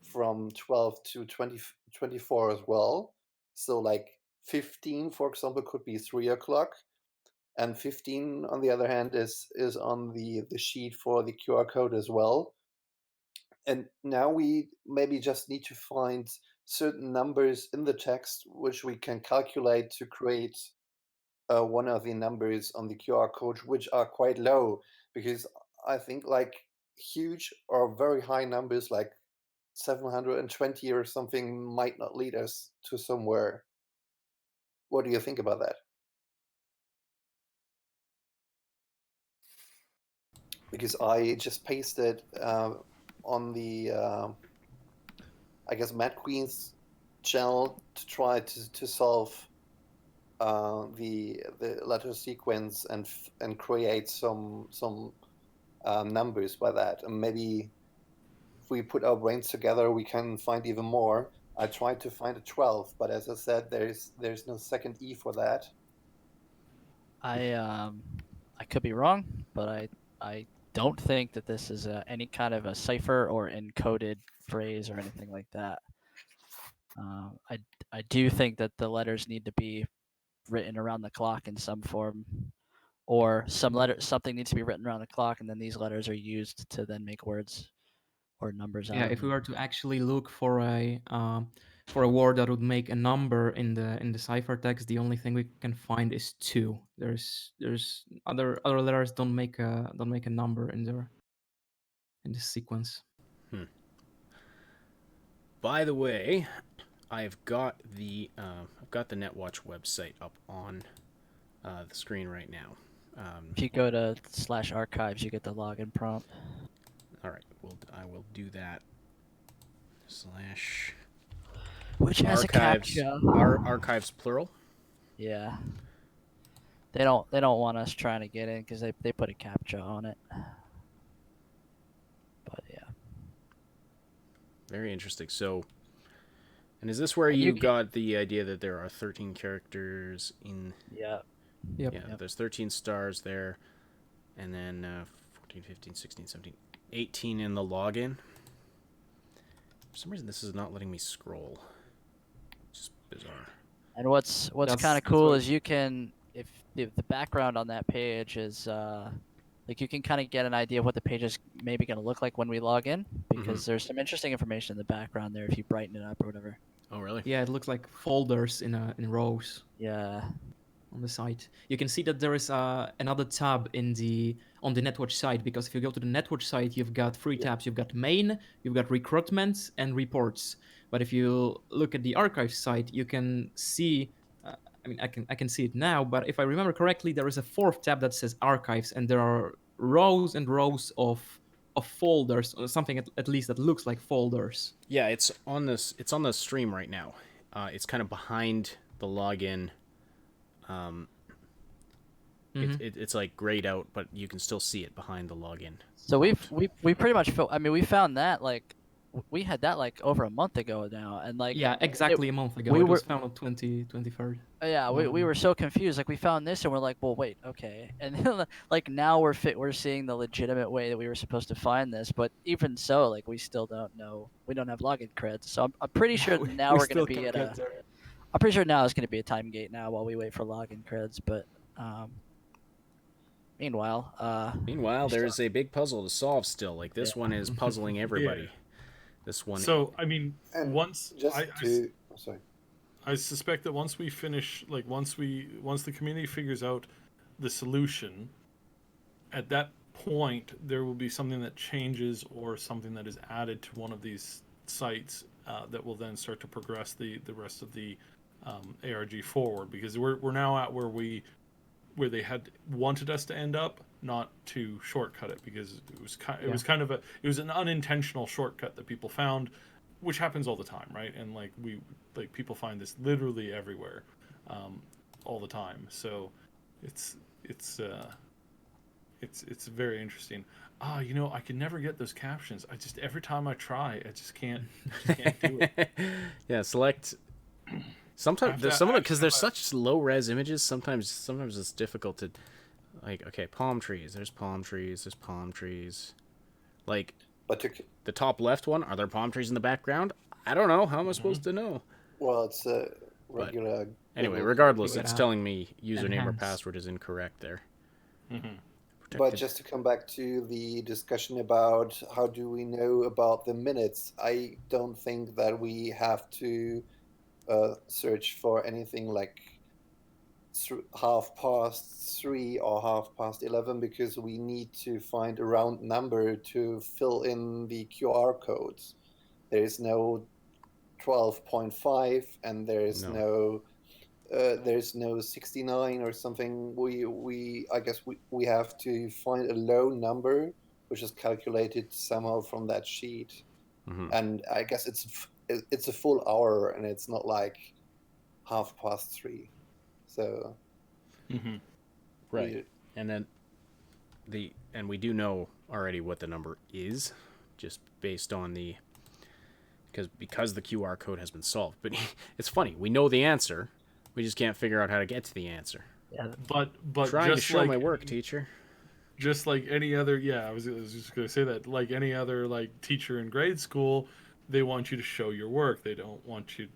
from 12 to 24 as well. So like 15, for example, could be 3 o'clock. And 15, on the other hand, is on the sheet for the QR code as well. And now we maybe just need to find certain numbers in the text which we can calculate to create one of the numbers on the QR code, which are quite low, because I think like huge or very high numbers like 720 or something might not lead us to somewhere. What do you think about that? Because I just pasted on the I guess Mad Queen's channel to try to solve the letter sequence and create some numbers by that. And maybe if we put our brains together, we can find even more. I tried to find a 12, but as I said, there's no second E for that. I could be wrong, but I don't think that this is any kind of a cipher or encoded phrase or anything like that. I do think that the letters need to be written around the clock in some form, or something needs to be written around the clock, and then these letters are used to then make words or numbers out Yeah, of if we them. were to actually look for a word that would make a number in the ciphertext, the only thing we can find is 2. There's other letters don't make a number in the sequence. By the way, I've got the Netwatch website up on the screen right now. If you go to /archives, you get the login prompt. All right, I will do that. Slash Which has archives. a captcha. Archives plural. Yeah. They don't want us trying to get in because they put a captcha on it. But yeah. Very interesting. So, and is this where And you can- got the idea that there are 13 characters in? Yeah. Yep. Yeah, there's 13 stars there, and then 14, 15, 16, 17, 18 in the login. For some reason, this is not letting me scroll. It's just bizarre. And what's kind That's of cool what- is you can if the background on that page is Like you can kind of get an idea of what the page is maybe going to look like when we log in, because there's some interesting information in the background there if you brighten it up or whatever. Oh, really? Yeah, it looks like folders in rows. Yeah. On the site, you can see that there is another tab on the network side, because if you go to the network site, you've got three tabs. You've got main, you've got recruitment, and reports. But if you look at the archive site, you can see. I mean, I can see it now, but if I remember correctly, there is a fourth tab that says archives, and there are rows and rows of folders, or something at least that looks like folders. Yeah, it's on this. It's on the stream right now. It's kind of behind the login. It's like grayed out, but you can still see it behind the login. So we pretty much we found that like we had that like over a month ago now, and like yeah, exactly a month ago. It was found on 23rd. Yeah, we were so confused. Like we found this and we're like, well, wait, okay, and then, like now we're seeing the legitimate way that we were supposed to find this, but even so, like we still don't know. We don't have login creds, so I'm pretty sure now we're gonna be at a. I'm pretty sure now it's gonna be a time gate now while we wait for login creds, but Meanwhile, there's a big puzzle to solve still. Like this one is puzzling everybody. This one. So I mean, And once sorry. I suspect that once we finish, like once the community figures out the solution, at that point there will be something that changes or something that is added to one of these sites that will then start to progress the rest of the ARG forward, because we're now at where they had wanted us to end up, not to shortcut it, because it was an unintentional shortcut that people found, which happens all the time, right? And like people find this literally everywhere, all the time. So it's very interesting. I can never get those captions. Every time I try, I just can't do it. Yeah, select. Sometimes there's some of it, because there's such low res images. Sometimes it's difficult to, like, okay, palm trees. There's palm trees. There's palm trees. Like, the top left one, are there palm trees in the background? I don't know. How am I supposed to know? Well, it's a regular. Anyway, regardless, it's telling me username or password is incorrect there. But just to come back to the discussion about how do we know about the minutes, I don't think that we have to search for anything like 3:30 or 11:30, because we need to find a round number to fill in the QR codes. There is no 12.5 and there's no 69 or something. I guess we have to find a low number which is calculated somehow from that sheet. And I guess it's a full hour, and it's not like 3:30. So right. And then and we do know already what the number is, just based on because the QR code has been solved. But it's funny, we know the answer, we just can't figure out how to get to the answer. Yeah, but trying to show my work, teacher. Just like any other, I was just gonna say that, like any other like teacher in grade school, they want you to show your work. They don't want you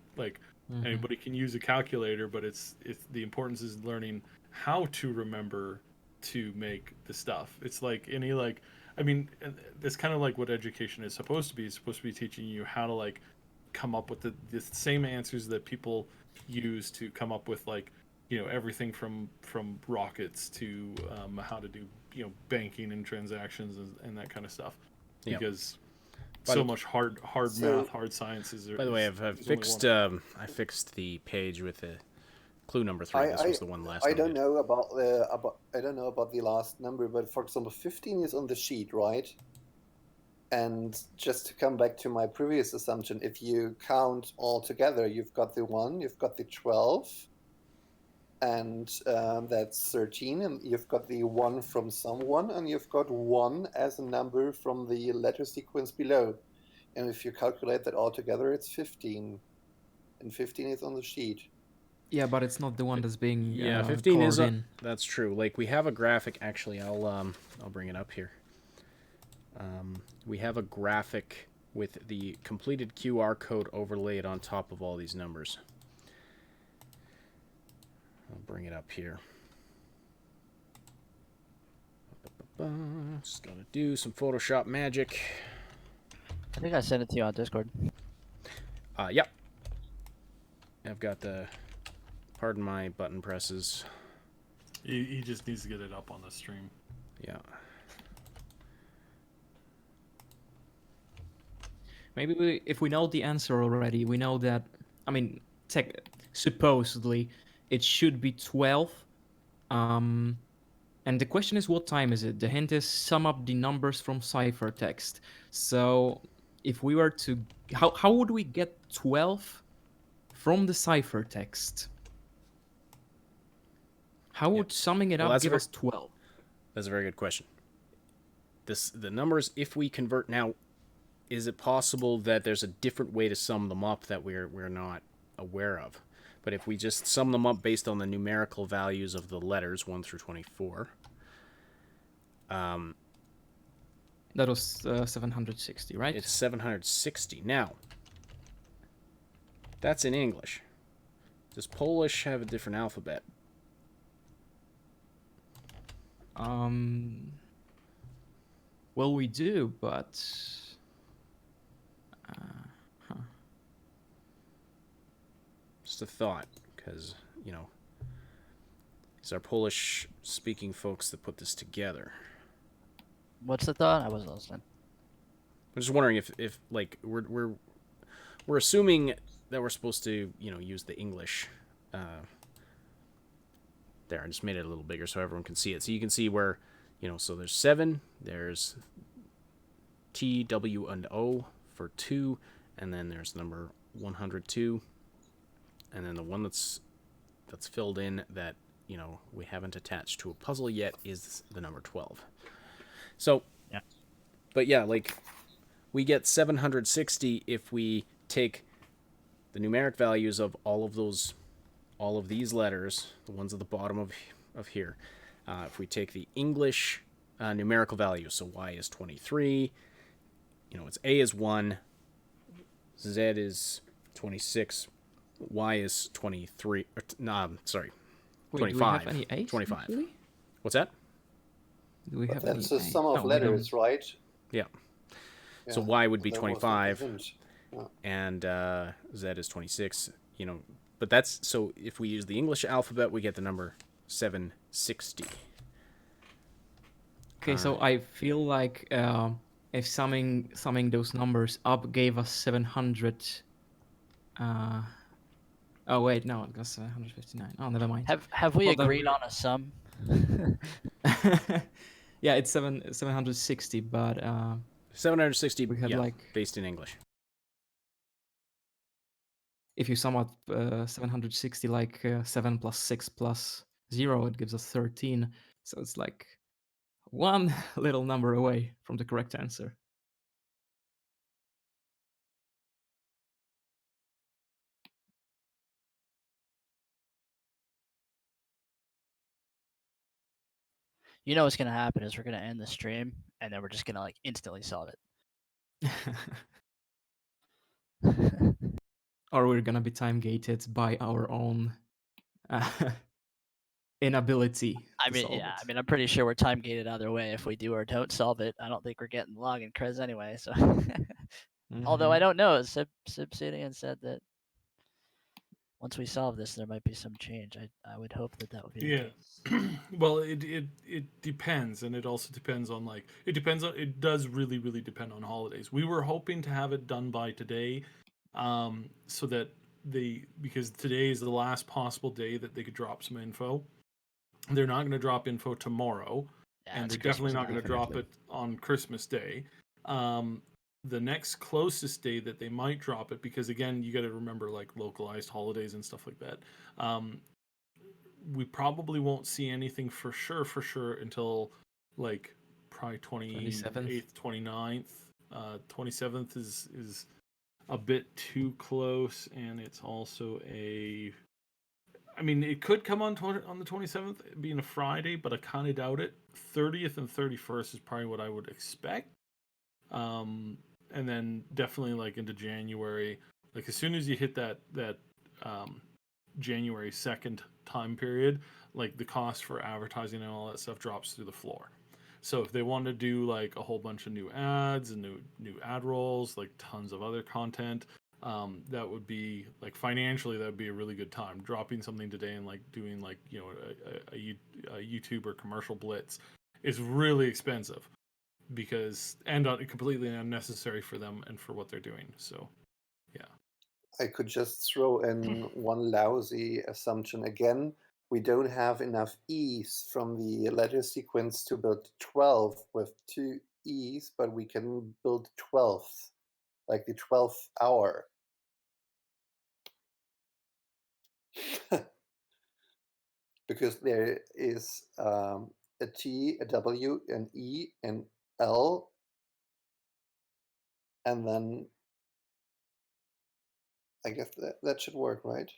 anybody can use a calculator, but it's the importance is learning how to remember to make the stuff. It's like any it's kind of like what education is supposed to be. It's supposed to be teaching you how to like come up with the same answers that people use to come up with everything from rockets to how to do banking and transactions and that kind of stuff. Because so much hard math, hard sciences. By the way, I've fixed I fixed the page with the clue number 3. This was the one last. I don't know about the last number, but for example, 15 is on the sheet, right? And just to come back to my previous assumption, if you count all together, you've got the 1, you've got the 12, and that's 13, and you've got the 1 from someone, and you've got 1 as a number from the letter sequence below. And if you calculate that all together, it's 15. And 15 is on the sheet. Yeah, but it's not the one that's being 15 is in. That's true. Like, we have a graphic. Actually, I'll bring it up here. We have a graphic with the completed QR code overlaid on top of all these numbers. I'll bring it up here. Just gotta do some Photoshop magic. I think I sent it to you on Discord. Yep. I've got the. Pardon my button presses. He just needs to get it up on the stream. Yeah. Maybe if we know the answer already, we know that. I mean, supposedly, it should be 12. And the question is, what time is it? The hint is sum up the numbers from ciphertext. So if we were to, how would we get 12 from the ciphertext? How would summing it up give us 12? That's a very good question. The numbers, if we convert now, is it possible that there's a different way to sum them up that we're not aware of? But if we just sum them up based on the numerical values of the letters 1 through 24, that was 760, right? It's 760. Now, that's in English. Does Polish have a different alphabet? Well, we do, but just a thought, because it's our Polish-speaking folks that put this together. What's the thought? I wasn't listening. I'm just wondering if like we're assuming that we're supposed to use the English. There, I just made it a little bigger so everyone can see it. So you can see where so there's 7, there's T, W, and O for 2, and then there's number 102, and then the one that's filled in that we haven't attached to a puzzle yet is the number 12. So, yeah. But yeah, like we get 760 if we take the numeric values of all of these letters, the ones at the bottom of here. If we take the English numerical value, so Y is 23, it's A is 1, Z is 26, Y is 23, sorry, 25. Wait, do we have any A's? 25. Actually? What's that? Do we have That's any the sum of letters, right? Yeah. So Y would be 25, and Z is 26, but that's, so if we use the English alphabet, we get the number 760. Okay, so I feel like if summing those numbers up gave us 700. Oh wait, no, it was 759. Oh, never mind. Have we agreed on a sum? Yeah, it's 760, but 760. We have based in English. If you sum up 760, 7 plus 6 plus 0, it gives us 13. So it's like one little number away from the correct answer. What's gonna happen is we're gonna end the stream and then we're just gonna instantly solve it. Or we're gonna be time gated by our own inability. I mean, I'm pretty sure we're time gated either way. If we do or don't solve it, I don't think we're getting login creds anyway. So, although I don't know, Subsidian said that once we solve this, there might be some change. I would hope that would be the case. Well, it depends, and it also depends on it does really depend on holidays. We were hoping to have it done by today, so that because today is the last possible day that they could drop some info. They're not going to drop info tomorrow, and they're definitely not going to drop it on Christmas Day. The next closest day that they might drop it, because again, you got to remember localized holidays and stuff like that. We probably won't see anything for sure until probably 28th, 29th. 27th is a bit too close, and it's also it could come on the 27th, being a Friday, but I kind of doubt it. 30th and 31st is probably what I would expect. And then definitely into January, as soon as you hit that January 2nd time period, the cost for advertising and all that stuff drops through the floor. So if they want to do like a whole bunch of new ads and new ad rolls, like tons of other content, that would be like financially that would be a really good time. Dropping something today and like doing like a YouTube or commercial blitz is really expensive because and completely unnecessary for them and for what they're doing. So yeah. I could just throw in one lousy assumption again. We don't have enough E's from the letter sequence to build 12 with 2 E's, but we can build 12th, like the 12th hour. Because there is a T, a W, an E, an L, and then I guess that should work, right?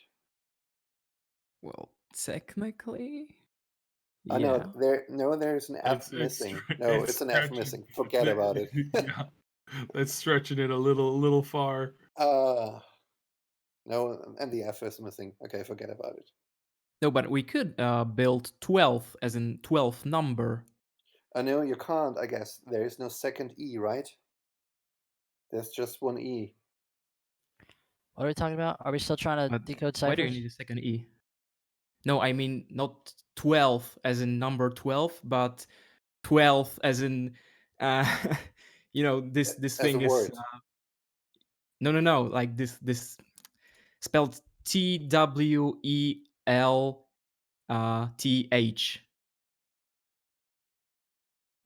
Well, technically, I yeah. know there's an F missing. No, it's an F missing. Forget about it. Yeah, that's stretching it a little far. No, and the F is missing. Okay, forget about it. No, but we could build 12 as in 12th number. No, you can't, I guess. There is no second E, right? There's just one E. What are we talking about? Are we still trying to decode ciphers? Why do you need a second E? No, I mean not 12 as in number 12, but 12 as in this As thing a is word. no, like this spelled TWELTH.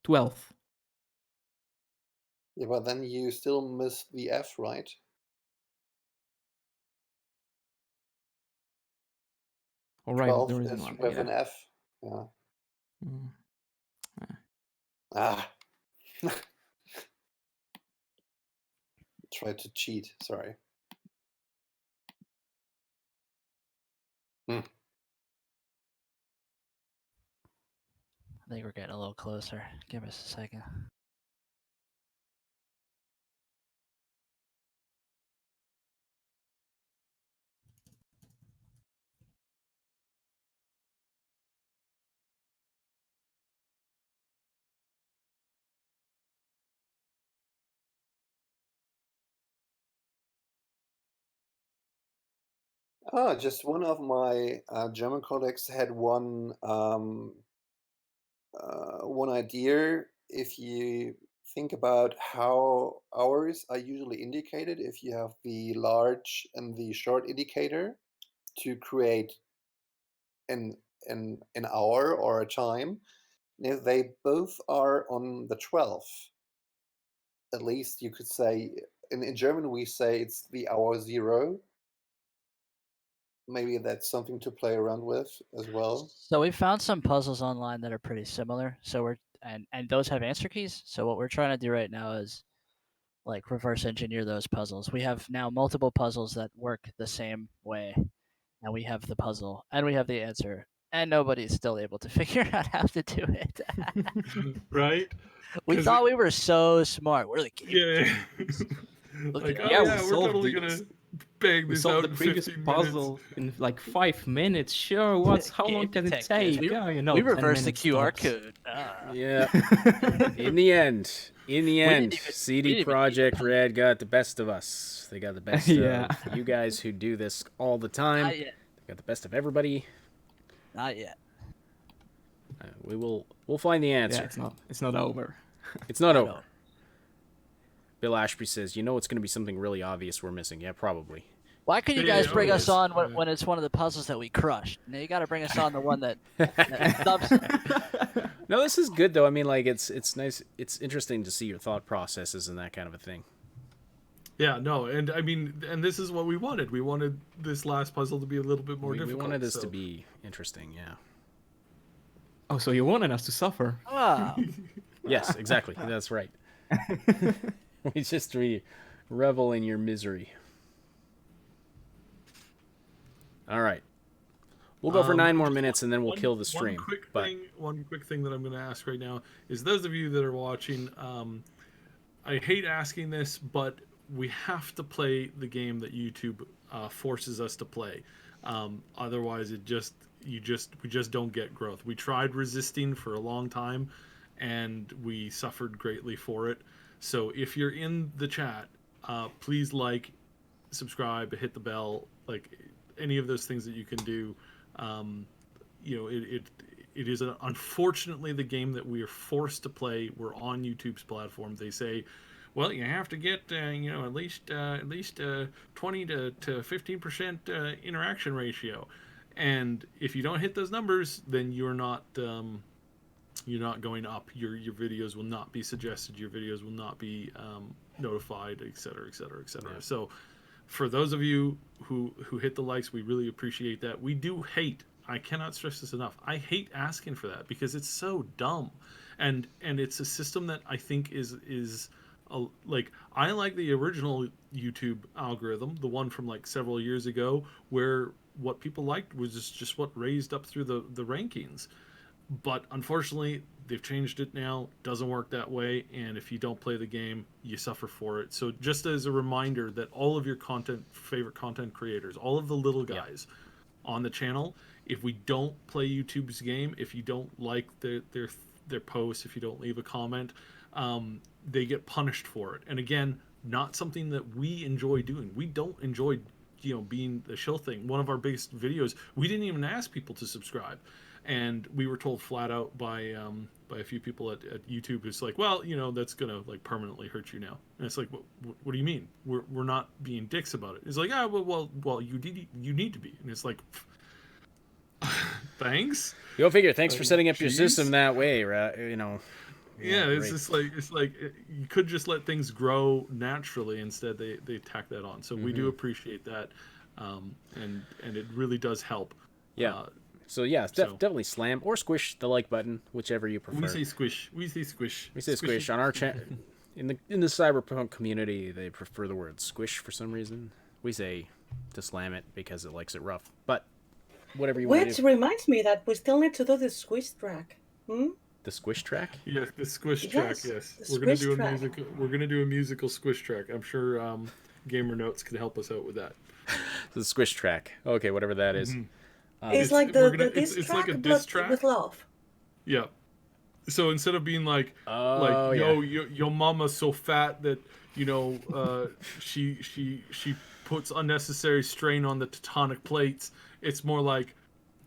12th. Yeah, but then you still miss the F, right? All right, 12 there is is one. with Yeah. an F. Yeah. Mm. Ah. Try to cheat, sorry. I think we're getting a little closer. Give us a second. Just one of my German colleagues had one idea. If you think about how hours are usually indicated, if you have the large and the short indicator to create an hour or a time, if they both are on the 12th, at least you could say in German we say it's the hour zero. Maybe that's something to play around with as well. So we found some puzzles online that are pretty similar. So we're and those have answer keys. So what we're trying to do right now is like reverse engineer those puzzles. We have now multiple puzzles that work the same way. And we have the puzzle and we have the answer. And nobody's still able to figure out how to do it. Right? We thought we were so smart. We're the game. Yeah. Look Like, at oh Yeah, we yeah, we're solved totally the- gonna bang We this solved out the in previous 15 puzzle minutes. in like 5 minutes. Sure, what? How long Game can it detectives. take? We, Oh, we 10 reversed the minutes QR tops. code. Yeah. In the end, even- CD we didn't even Projekt need- Red got the best of us. They got the best Yeah. of you guys who do this all the time. Not yet. They got the best of everybody. Not yet. We'll find the answer. Yeah, it's not over. It's not I over. know. Bill Ashby says, it's going to be something really obvious we're missing. Yeah, probably. Why couldn't you Yeah, guys yeah, bring it us is. on Yeah. when it's one of the puzzles that we crushed? Now you got to bring us on the one that stops. No, this is good though. I mean, like it's nice. It's interesting to see your thought processes and that kind of a thing. Yeah, no, and I mean, and this is what we wanted. We wanted this last puzzle to be a little bit more We difficult. wanted this so. to be interesting. Yeah. Oh, so you wanted us to suffer? Wow. Yes, exactly. That's right. We just revel in your misery. All right. We'll go for 9 more minutes and then we'll kill the stream. One quick thing that I'm going to ask right now is those of you that are watching, I hate asking this, but we have to play the game that YouTube forces us to play. Otherwise, we just don't get growth. We tried resisting for a long time, and we suffered greatly for it. So if you're in the chat, please like, subscribe, hit the bell, like any of those things that you can do. It is unfortunately the game that we are forced to play. We're on YouTube's platform. They say, well, you have to get at least 20 to 15% interaction ratio, and if you don't hit those numbers, then you're not going up. Your videos will not be suggested. Your videos will not be notified, etc., etc., etc. Yeah. So, for those of you who hit the likes, we really appreciate that. We do hate. I cannot stress this enough. I hate asking for that because it's so dumb, and it's a system that I think is like, I like the original YouTube algorithm, the one from like several years ago, where what people liked was just what raised up through the rankings. But unfortunately, they've changed it now. Doesn't work that way, and if you don't play the game, you suffer for it. So just as a reminder that all of your favorite content creators, all of the little guys on the channel, if we don't play YouTube's game, if you don't like their posts, if you don't leave a comment, they get punished for it. And again, not something that we enjoy doing. We don't enjoy being the shill thing. One of our biggest videos, we didn't even ask people to subscribe, and we were told flat out by a few people at YouTube, it's like, well, that's gonna like permanently hurt you now. And it's like, what do you mean? We're not being dicks about it. It's like, well, you need to be. And it's like, thanks. Go figure. Thanks for setting up your Jeez. system that way, right? Yeah, it's just like you could just let things grow naturally. Instead, they tack that on. So we do appreciate that, and it really does help. Yeah. So yeah, definitely slam or squish the like button, whichever you prefer. We say squish. We say squish. We say squish on our chat. In the Cyberpunk community, they prefer the word squish for some reason. We say to slam it because it likes it rough. But whatever you want to do. Which reminds me that we still need to do the squish track. The squish track? Yes, the squish track. Yes, we're gonna do a musical. We're gonna do a musical squish track. I'm sure Gamer Notes can help us out with that. The squish track. Okay, whatever that is. It's like it's like a diss track with love. Yeah. So instead of being like, your mama's so fat that she puts unnecessary strain on the tectonic plates, it's more like,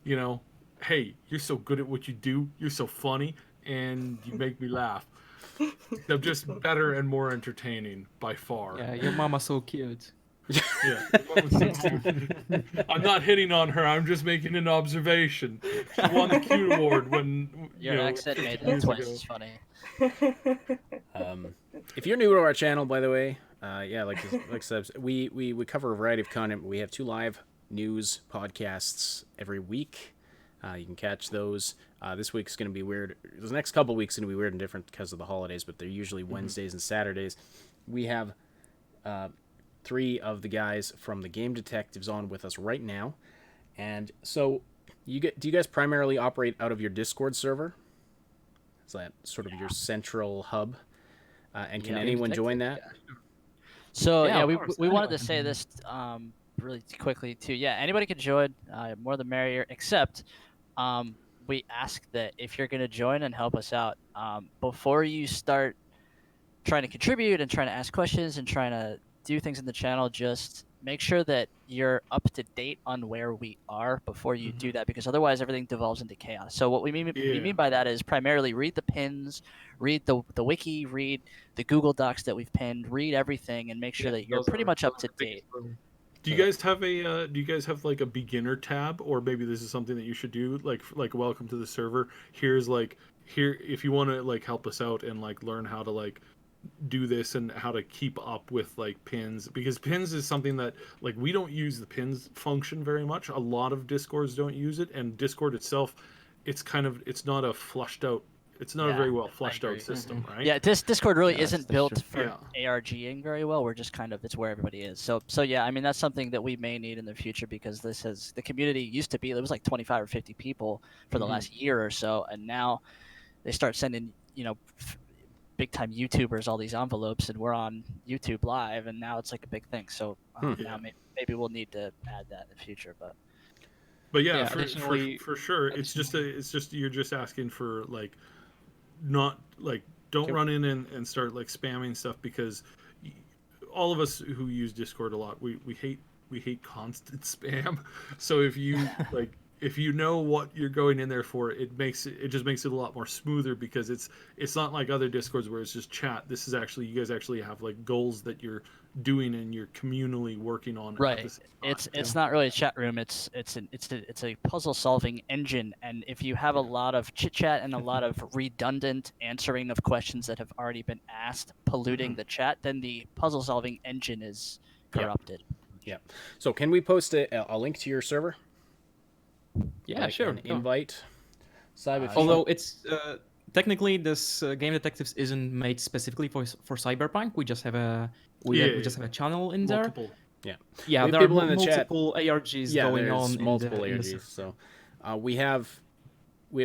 hey, you're so good at what you do, you're so funny, and you make me laugh. They're just better and more entertaining by far. Yeah, your mama's so cute. Yeah. I'm not hitting on her. I'm just making an observation. She won the Q award when your accent made that twice as funny. If you're new to our channel, by the way, like Seb, we cover a variety of content. We have 2 live news podcasts every week. You can catch those. This week's going to be weird. The next couple weeks going to be weird and different because of the holidays, but they're usually Wednesdays and Saturdays. We have 3 of the guys from the Game Detectives on with us right now. And so do you guys primarily operate out of your Discord server? Is that sort of your central hub? And can anyone join that? So Yeah, we wanted to say this really quickly too. Yeah, anybody can join. More the merrier. Except we ask that if you're going to join and help us out, before you start trying to contribute and trying to ask questions and trying to do things in the channel, just make sure that you're up to date on where we are before you do that, because otherwise everything devolves into chaos. So what we mean by that is primarily read the pins, read the wiki, read the Google Docs that we've pinned, read everything, and make sure that you're pretty much up to date. Do you guys have like a beginner tab, or maybe this is something that you should do, like welcome to the server? Here if you want to like help us out and like learn how to like do this and how to keep up with like pins, because pins is something that like we don't use the pins function very much. A lot of Discords don't use it, and Discord itself, it's not a flushed out. It's not a very well fleshed out system, right? Yeah, Discord really isn't that's built true. for ARGing very well. We're just it's where everybody is. So yeah, I mean that's something that we may need in the future, because the community used to be, there was like 25 or 50 people for the last year or so, and now they start sending big time YouTubers all these envelopes, and we're on YouTube Live, and now it's like a big thing. So now maybe we'll need to add that in the future, but yeah, additionally, for sure, it's just you're just asking for like not like don't run in and start like spamming stuff, because all of us who use Discord a lot, we hate constant spam. So if you like, if you know what you're going in there for, it just makes it a lot more smoother, because it's not like other Discords where it's just chat. This is actually, you guys actually have like goals that you're doing and you're communally working on. Right. It's not really a chat room. It's a puzzle solving engine, and if you have a lot of chit chat and a lot of redundant answering of questions that have already been asked polluting the chat, then the puzzle solving engine is corrupted. Yeah. So can we post a link to your server? Yeah, like sure. An invite. Although it's technically this Game Detectives isn't made specifically for Cyberpunk. We just have a we just have a channel in multiple. there. Yeah. Yeah, we there people are in the multiple chat. ARGs Yeah, going there's on multiple in the ARGs. server. So we have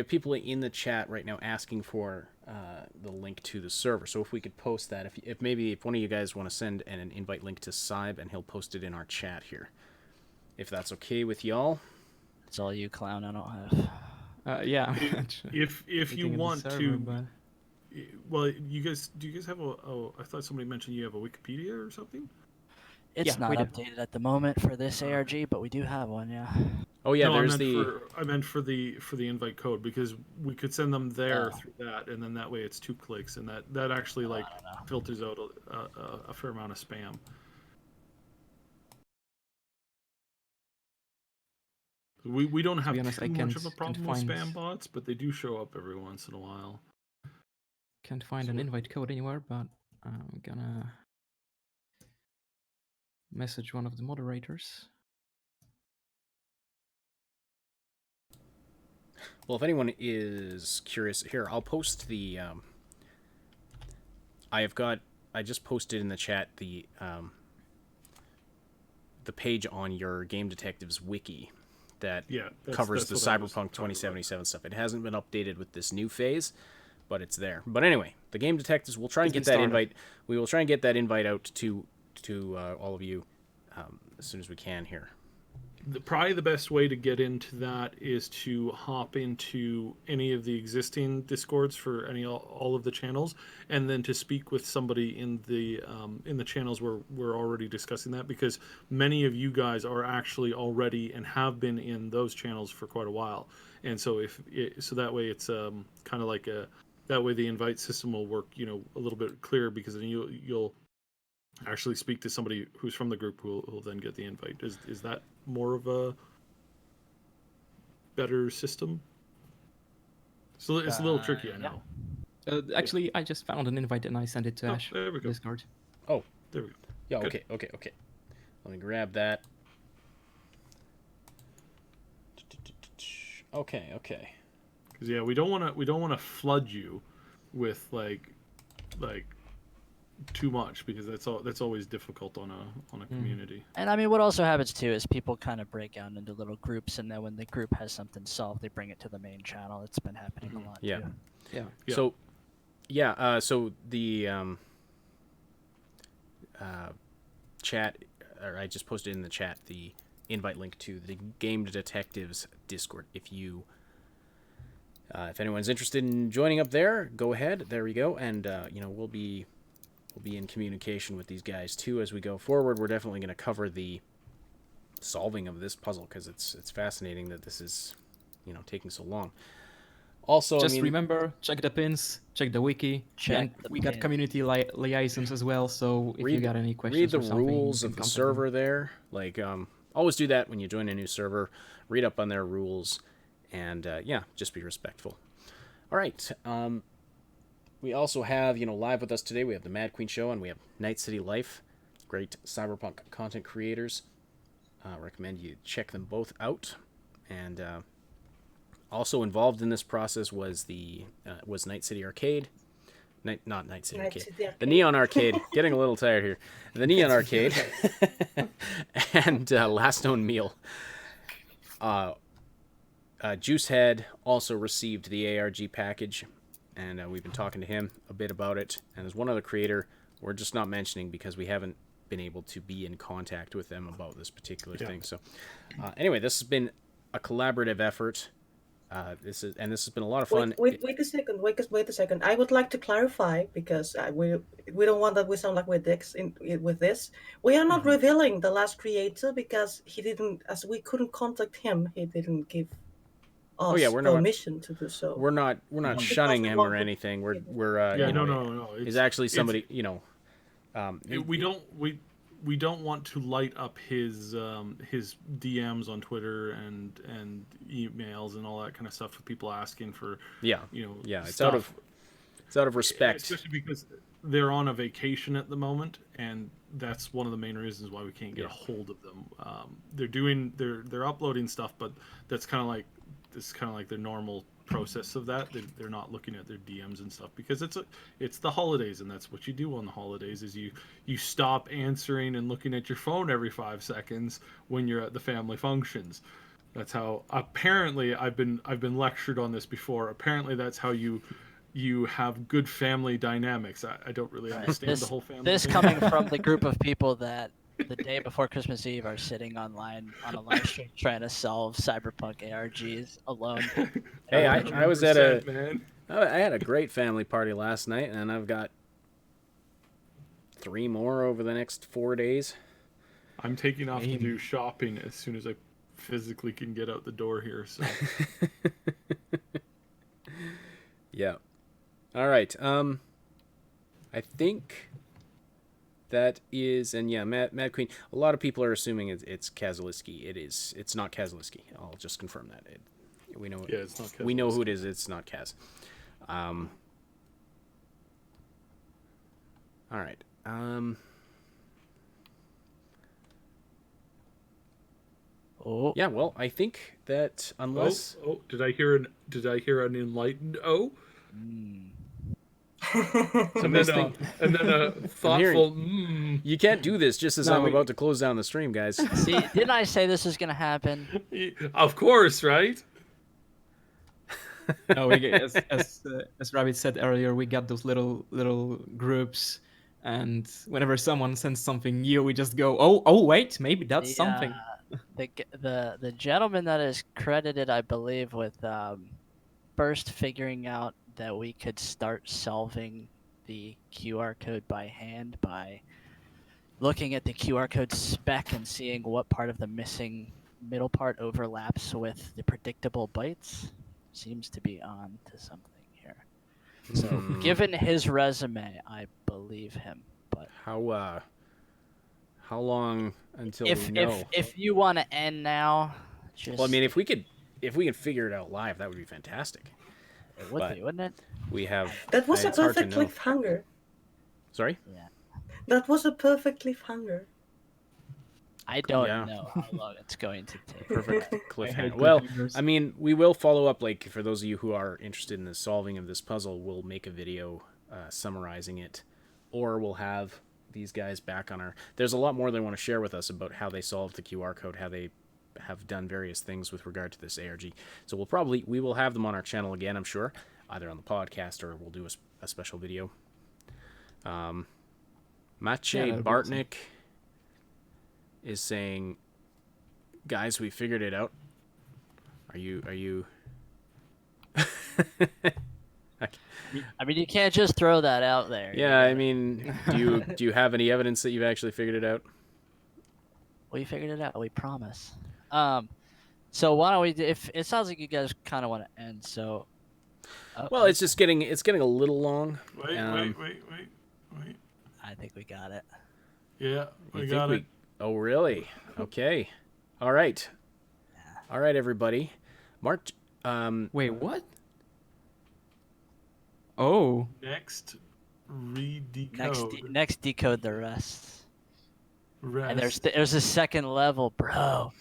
people in the chat right now asking for the link to the server. So if we could post that, if one of you guys want to send an invite link to Cyb, and he'll post it in our chat here, if that's okay with y'all. It's all you, clown. I don't have. Yeah. If you want server, to, but... well, do you guys have a? Oh, I thought somebody mentioned you have a Wikipedia or something. It's not updated at the moment for this ARG, but we do have one. Yeah. Oh yeah, No, there's I meant for the invite code, because we could send them there through that, and then that way it's 2 clicks, and that actually like filters out a fair amount of spam. We don't have too much of a problem with spam bots, but they do show up every once in a while. Can't find an invite code anywhere, but I'm gonna message one of the moderators. Well, if anyone is curious, here I'll post the. I just posted in the chat the page on your Game Detectives wiki that covers the Cyberpunk 2077 stuff. It hasn't been updated with this new phase, but it's there. But anyway, the Game Detectives, we'll try and get that invite. We will try and get that invite out to all of you as soon as we can here. Probably the best way to get into that is to hop into any of the existing Discords for all of the channels, and then to speak with somebody in the channels where we're already discussing that, because many of you guys are actually already and have been in those channels for quite a while, and so so that way it's kind of like that way the invite system will work a little bit clearer, because then you'll actually speak to somebody who's from the group who will then get the invite. Is that more of a better system? So it's a little tricky, I know. Actually, I just found an invite and I sent it to Ash. There we go. Discord. Oh, there we go. Yeah. Good. Okay. Let me grab that. Okay. Because we don't want to flood you with like too much, because that's always difficult on a community. And I mean, what also happens too is people kind of break out into little groups, and then when the group has something solved, they bring it to the main channel. It's been happening a lot too. Yeah. So the chat, or I just posted in the chat the invite link to the Game Detectives Discord. If anyone's interested in joining up there, go ahead. There we go, and we'll be in communication with these guys too as we go forward. We're definitely going to cover the solving of this puzzle, because it's fascinating that this is taking so long. Also, just remember, check the pins, check the wiki, we got community liaisons as well. So if you got any questions, read the rules of the server there. Like always do that when you join a new server. Read up on their rules, and just be respectful. All right. We also have, live with us today, we have the Mad Queen Show, and we have Night City Life, great cyberpunk content creators. Recommend you check them both out. And also involved in this process was Night City Arcade. Not Night City Arcade. The Neon Arcade. Getting a little tired here. The Neon Arcade. And Last Known Meal. Juicehead also received the ARG package, and we've been talking to him a bit about it. And there's one other creator we're just not mentioning because we haven't been able to be in contact with them about this particular thing. So anyway, this has been a collaborative effort This has been a lot of fun. Wait a second. Wait a second. I would like to clarify because we don't want that we sound like we're dicks with this. We are not revealing the last creator because he didn't, as we couldn't contact him. He didn't give us permission to do so. We're not shunning him or anything. We're no. He's actually somebody, you know. We don't want to light up his DMs on Twitter and emails and all that kind of stuff with people asking for it's out of respect, especially because they're on a vacation at the moment, and that's one of the main reasons why we can't get a hold of them. They're uploading stuff, but that's kind of like their normal process of that. They're not looking at their DMs and stuff because it's the holidays, and that's what you do on the holidays is you stop answering and looking at your phone every 5 seconds when you're at the family functions. That's how apparently I've been lectured on this before. Apparently that's how you have good family dynamics. I don't really understand the whole family this thing. Coming from the group of people that the day before Christmas Eve are sitting online on a live stream trying to solve Cyberpunk ARGs alone. Hey, I was at I had a great family party last night, and I've got 3 more over the next 4 days. I'm taking off to do shopping as soon as I physically can get out the door here. So. Yeah. All right. I think that is, and yeah, Mad Queen. A lot of people are assuming it's Kazaliski. It is. It's not Kazaliski. I'll just confirm that. We know. Yeah, it's not Kazaliski. We know who it is. It's not Kaz. All right. Oh. Yeah. Well, I think that unless. Oh, did I hear an enlightened oh? And then a thoughtful. You can't do this just as I'm about to close down the stream, guys. See, didn't I say this was gonna happen? Of course, right? No, as Rabbit said earlier, we got those little groups, and whenever someone sends something new, we just go, oh wait, maybe that's something. The gentleman that is credited, I believe, with first figuring out that we could start solving the QR code by hand by looking at the QR code spec and seeing what part of the missing middle part overlaps with the predictable bytes seems to be on to something here. So given his resume, I believe him. But how long until we know? If you want to end now, well, I mean, if we could figure it out live, that would be fantastic. It would be, wouldn't it? We have. That was a perfect cliffhanger. Sorry? Yeah. That was a perfect cliffhanger. I don't know how long it's going to take. Perfect cliffhanger. Well, I mean, we will follow up. Like, for those of you who are interested in the solving of this puzzle, we'll make a video summarizing it, or we'll have these guys back on our. There's a lot more they want to share with us about how they solved the QR code, how they have done various things with regard to this ARG. So we will have them on our channel again, I'm sure, either on the podcast or we'll do a special video. Maciej Bartnik is saying, guys, we figured it out. Are you I mean, you can't just throw that out there. Yeah, I mean, do you have any evidence that you've actually figured it out? We figured it out. We promise. So why don't we? If it sounds like you guys kind of want to end, so. Well, it's just getting a little long. Wait. I think we got it. Yeah, we got it. Oh, really? Okay. All right. All right, everybody. Mark. Wait, what? Oh. Next, redecode. Next, decode the rest. And there's a second level, bro.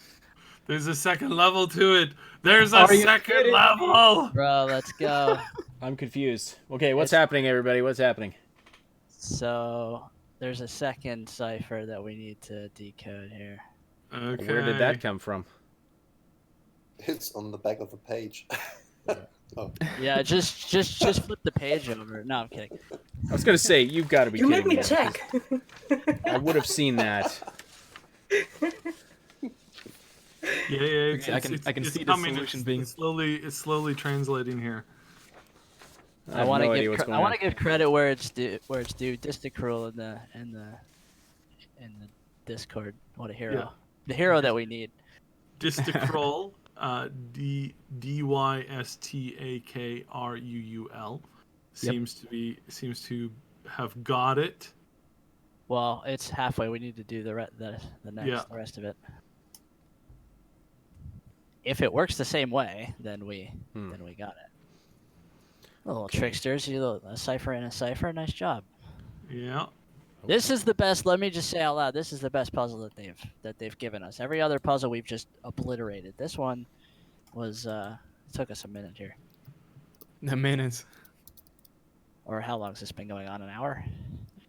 There's a second level to it. There's a second level. Bro, let's go. I'm confused. Okay, what's happening, everybody? What's happening? So there's a second cipher that we need to decode here. Okay. Where did that come from? It's on the back of the page. Oh. Yeah, just flip the page over. No, I'm kidding. I was gonna say, you've got to be kidding me. You made me check. I would have seen that. Yeah, Okay, I can see the coming. solution being. It's slowly translating here. I have no idea what's going I want on. to give credit where it's due. Disticrul in the Discord. What a hero! Yeah. The hero that we need. Distakrull, Dystakrull, Yep. seems to have got it. Well, it's halfway. We need to do the Yeah. rest of it. If it works the same way, then we got it. Little tricksters, a cipher and a cipher. Nice job. Yeah. This is the best. Let me just say out loud, this is the best puzzle that they've given us. Every other puzzle we've just obliterated. This one was it took us a minute here. A minute. Or how long has this been going on? An hour?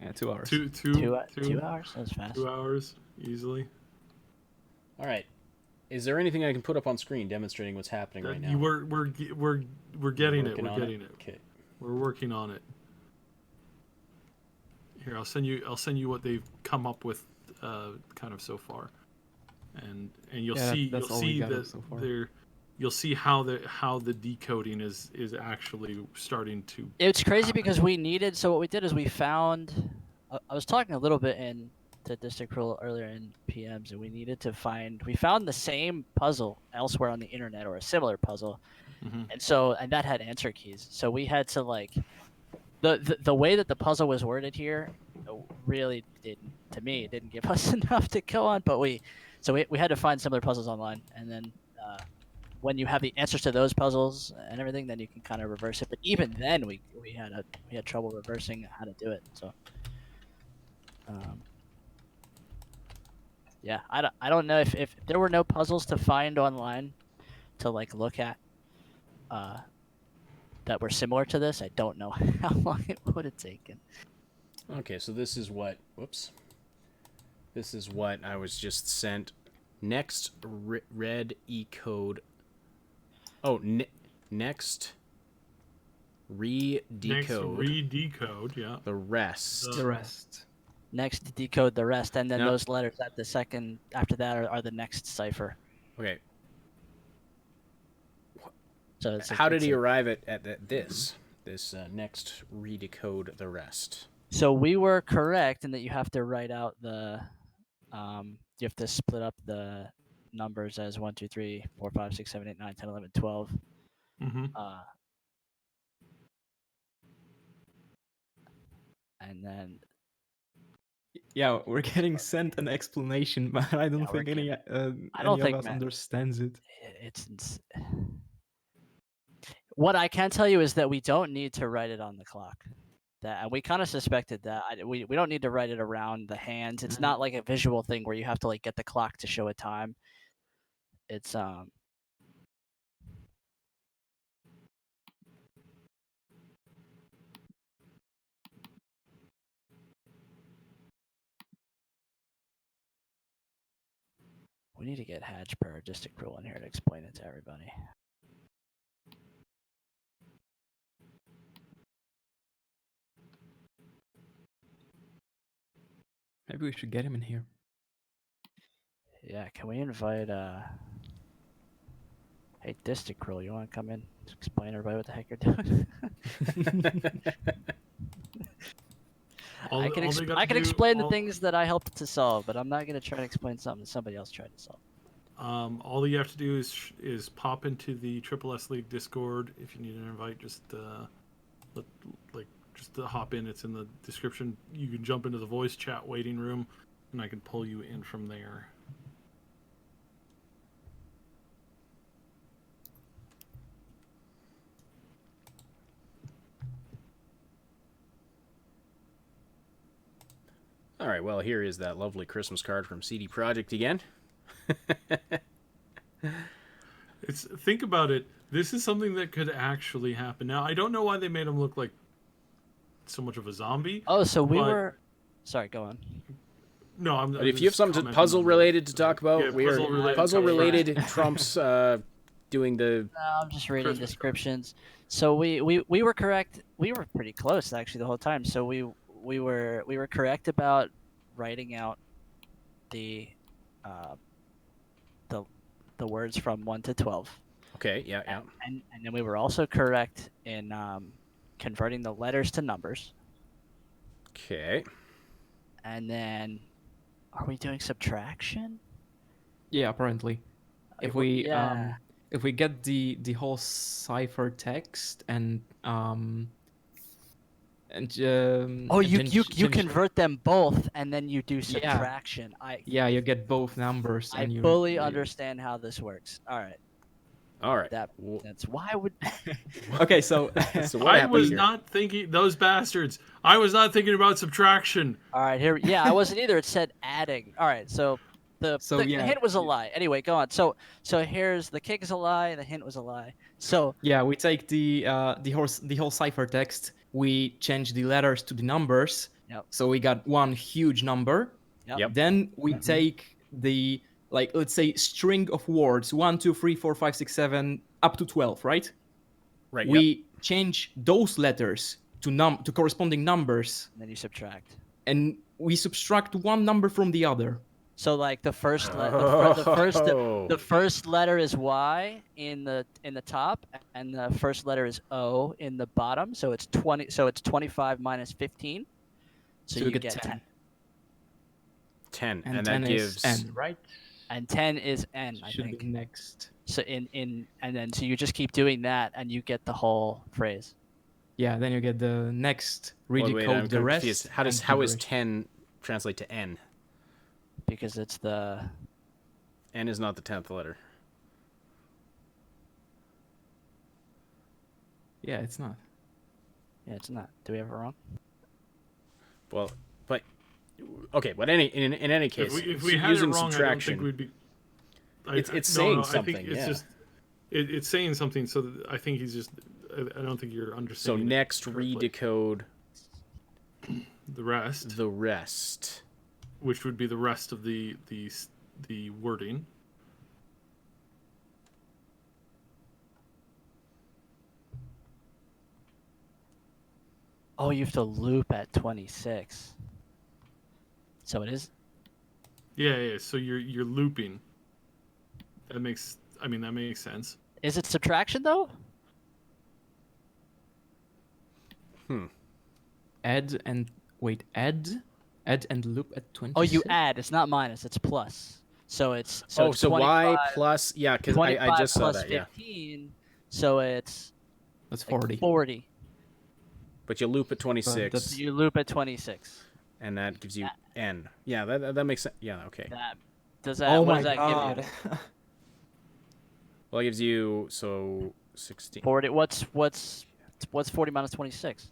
Yeah, 2 hours. 2 hours? That was fast. 2 hours easily. All right. Is there anything I can put up on screen demonstrating what's happening right now? We're getting it. We're getting it. Okay. We're working on it. Here, I'll send you what they've come up with, kind of so far, and you'll see that so far. you'll see how the decoding is actually starting to. It's crazy happen. because we needed. So what we did is we found. I was talking a little bit in to District Rule earlier in PMs, and we needed to find. We found the same puzzle elsewhere on the internet or a similar puzzle, and that had answer keys. So we had to like. The way that the puzzle was worded here really didn't give us enough to go on, but we had to find similar puzzles online, and then when you have the answers to those puzzles and everything, then you can kind of reverse it. But even then, we had trouble reversing how to do it. So yeah, I don't know if there were no puzzles to find online to like look at that were similar to this, I don't know how long it would have taken. Okay, so this is what. Whoops. This is what I was just sent. Next red E-code. Oh, next re-decode. Next re-decode, yeah. The rest. The rest. Next, decode the rest, and then those letters at the second after that are the next cipher. Okay. So how did he arrive at this next redecode the rest? So we were correct in that you have to write out the you have to split up the numbers as 1, 2, 3, 4, 5, 6, 7, 8, 9, 10, 11, 12. And then yeah, we're getting sent an explanation, but I don't think any of us understands it. It's what I can tell you is that we don't need to write it on the clock. That we kind of suspected that we don't need to write it around the hands. It's not like a visual thing where you have to like get the clock to show a time. It's we need to get Hatch per District Rule in here to explain it to everybody. Maybe we should get him in here. Yeah, can we invite hey District Rule, you want to come in to explain to everybody what the heck you're doing? I can explain the things that I helped to solve, but I'm not going to try to explain something that somebody else tried to solve. All you have to do is pop into the Triple S League Discord. If you need an invite, just hop in. It's in the description. You can jump into the voice chat waiting room, and I can pull you in from there. All right, well, here is that lovely Christmas card from CD Projekt again. Think about it. This is something that could actually happen. Now, I don't know why they made him look like so much of a zombie. Oh, so we were... Sorry, go on. No, I'm. But if you have something puzzle-related to talk about, puzzle-related trumps doing the... No, I'm just reading descriptions. So we were correct. We were pretty close, actually, the whole time. So we were correct about writing out the the words from 1 to 12. Okay, yeah. And then we were also correct in converting the letters to numbers. Okay. And then, are we doing subtraction? Yeah, apparently. If we get the whole cipher text and you convert them both and then you do subtraction. Yeah, you get both numbers. I fully understand how this works. All right. That's why I would. Okay, so I was not thinking, those bastards. I was not thinking about subtraction. All right, here. Yeah, I wasn't either. It said adding. All right, so the hint was a lie. Anyway, go on. So here's the kick is a lie. The hint was a lie. So yeah, we take the whole cipher text. We change the letters to the numbers. Yep. So we got one huge number. Yep. Then we take the, like, let's say, string of words 1, 2, 3, 4, 5, 6, 7 up to 12, right? Right. We change those letters to corresponding numbers. And then you subtract. And we subtract one number from the other. So like the first the first letter is Y in the top, and the first letter is O in the bottom. So it's 20. So it's 25 minus 15. So you get 10. 10, and that 10 gives N, right? And 10 is N, I Should think. be next. So and then so you just keep doing that, and you get the whole phrase. Yeah, then you get the next redecode the rest. Confused. How is 10 translate to N? Because it's the N is not the 10th letter. Yeah, it's not. Yeah, it's not. Do we have it wrong? Well, but okay. But in any case, if we had using it wrong, subtraction, I don't think we'd be. It's saying something. I think it's just it's saying something. So that I think he's just. I don't think you're so understanding. next correctly. redecode the rest, which would be the rest of the wording. Oh, you have to loop at 26. So it is. Yeah. So you're looping. That makes sense. Is it subtraction though? Add and loop at 26. Oh, you add. It's not minus. It's plus. So it's so it's 25, Y plus because I just saw that. 15, yeah. So it's That's 40. Like 40. But you loop at 26. You loop at 26. And that gives you N. Yeah, that makes sense. Yeah, okay. Does that? Oh what my does that god. give you? Well, it gives you 16. 40. What's 40 minus 26?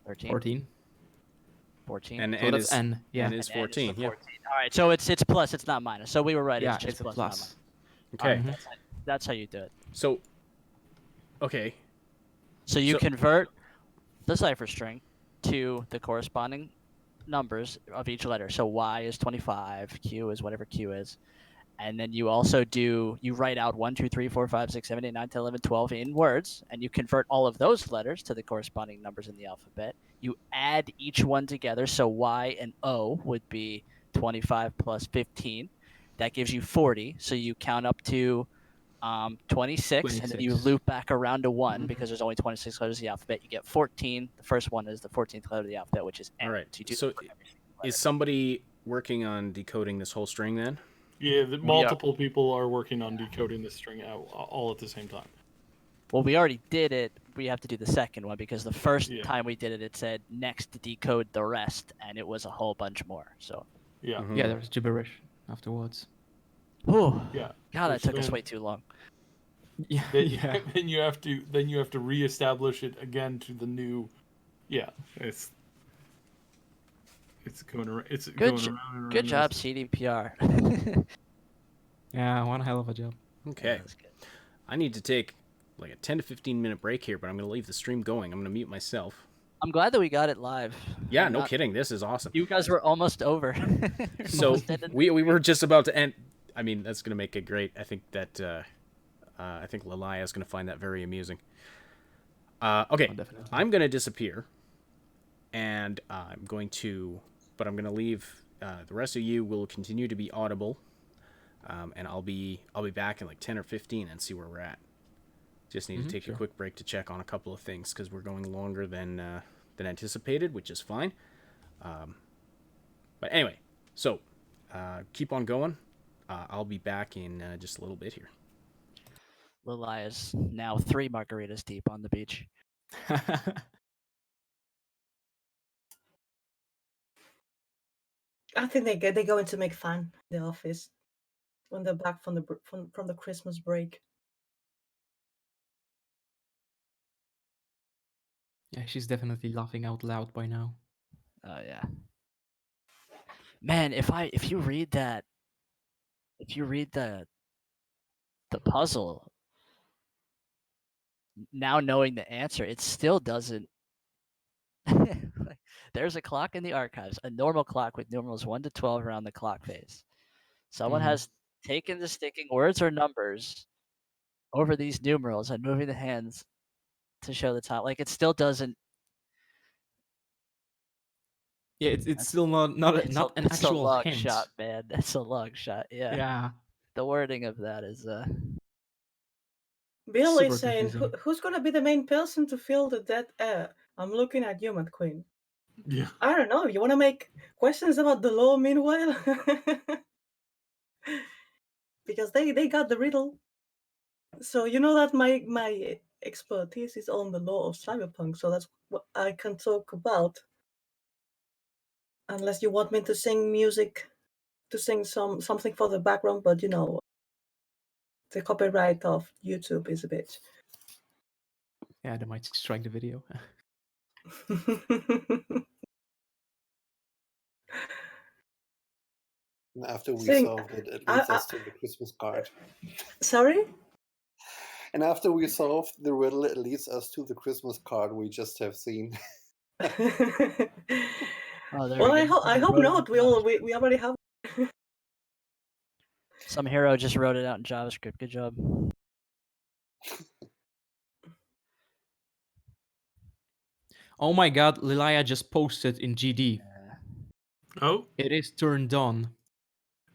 13. 14. 14. So And N that's is N. Yeah. N is 14. Yeah. All right. So it's plus. It's not minus. So we were right. Yeah, it's just it's a plus. plus. Okay. That's how you do it. So, okay. So you convert the cipher string to the corresponding numbers of each letter. So Y is 25, Q is whatever Q is. And then you also you write out 1, 2, 3, 4, 5, 6, 7, 8, 9, 10, 11, 12 in words, and you convert all of those letters to the corresponding numbers in the alphabet. You add each one together. So Y and O would be 25 plus 15. That gives you 40. So you count up to 26, and then you loop back around to 1 because there's only 26 letters in the alphabet. You get 14. The first one is the 14th letter of the alphabet, which is N. All right. So is somebody working on decoding this whole string then? Yeah, multiple people are working on decoding this string out all at the same time. Well, we already did it. We have to do the second one because the first time we did it, it said next to decode the rest, and it was a whole bunch more. So yeah, Yeah, there was gibberish afterwards. Whew. Yeah. God, that took us way too long. Yeah. Then you have to reestablish it again to the new. Yeah, it's going around. It's going around and around. Good job, CDPR. Yeah, one hell of a job. Okay. I need to take like a 10 to 15 minute break here, but I'm going to leave the stream going. I'm going to mute myself. I'm glad that we got it live. Yeah, no kidding. This is awesome. You guys were almost over. So we were just about to end. I mean, that's going to make it great. I think that I think Lalaya is going to find that very amusing. Okay, definitely. I'm going to disappear, and I'm going to leave. The rest of you will continue to be audible. and I'll be back in like 10 or 15 and see where we're at. Just need to take a quick break to check on a couple of things because we're going longer than anticipated, which is fine. But anyway, so keep on going. I'll be back in just a little bit here. Lilai is now 3 margaritas deep on the beach. I think they're going to make fun in the office when they're back from the Christmas break. Yeah, she's definitely laughing out loud by now. Oh yeah. Man, if you read the puzzle, now knowing the answer, it still doesn't. There's a clock in the archives, a normal clock with numerals 1 to 12 around the clock face. Someone has taken the sticking words or numbers over these numerals and moving the hands to show the time. Like it still doesn't. Yeah, it's still not an it's actual a long hint. shot, man. That's a long shot. Yeah. Yeah. The wording of that is Bill Super is saying, confusing. who's going to be the main person to fill the dead air? I'm looking at you, McQueen. Yeah. I don't know. You want to make questions about the law meanwhile? Because they got the riddle. So you know that my expertise is on the law of Cyberpunk, so that's what I can talk about. Unless you want me to sing music, to sing something for the background, but you know, the copyright of YouTube is a bitch. Yeah, they might strike the video. And after we Sing. solved it, it leads us to the Christmas card. Sorry? And after we solved the riddle, it leads us to the Christmas card we just have seen. Well, I hope not. We already have. some hero just wrote it out in JavaScript. Good job. Oh my god, Lilia just posted in GD. Oh, It is turned on.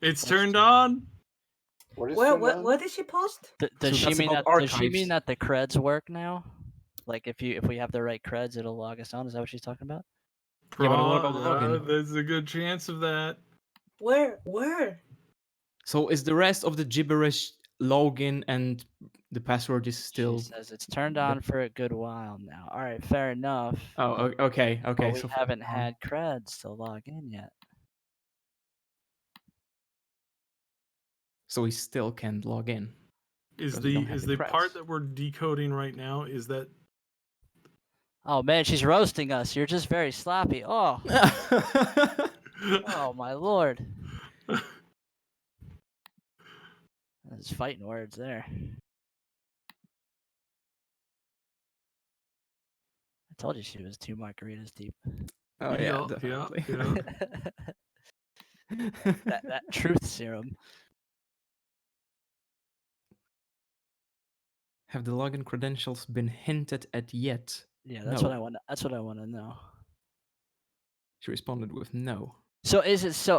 it's turned on. What is Where did she post? Does So she that's mean about that? Does she archives. mean that the creds work now? Like if we have the right creds, it'll log us on. Is that what she's talking about? Yeah, but what about the login? There's a good chance of that. Where? So is the rest of the gibberish login and the password is still? She says it's turned on for a good while now. All right, fair enough. Oh, okay. But we So haven't had creds to log in yet. So we still can't log in. Is because we don't have the creds. part that we're decoding right now? Is that? Oh man, she's roasting us. You're just very sloppy. Oh, oh my lord. There's fighting words there. I told you she was 2 margaritas deep. Oh yeah, definitely. that truth serum. Have the login credentials been hinted at yet? Yeah, that's No. what I want. That's what I want to know. She responded with no. So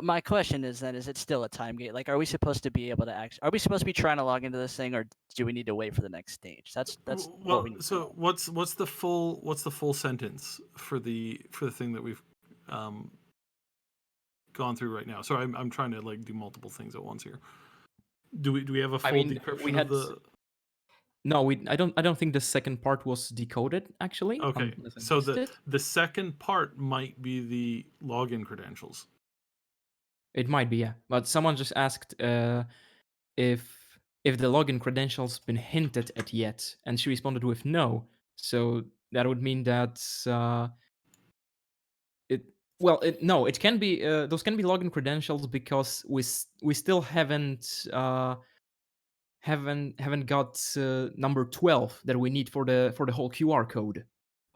my question is then, is it still a time gate? Like, are we supposed to be able to are we supposed to be trying to log into this thing, or do we need to wait for the next stage? That's what we need. So what's the full sentence for the thing that we've gone through right now? So I'm trying to like do multiple things at once here. Do we have a full decryption of the? No, I don't think the second part was decoded actually. Okay, so the second part might be the login credentials. It might be, yeah. But someone just asked if the login credentials been hinted at yet, and she responded with no. So that would mean that it can be those can be login credentials because we still haven't got number 12 that we need for the whole QR code.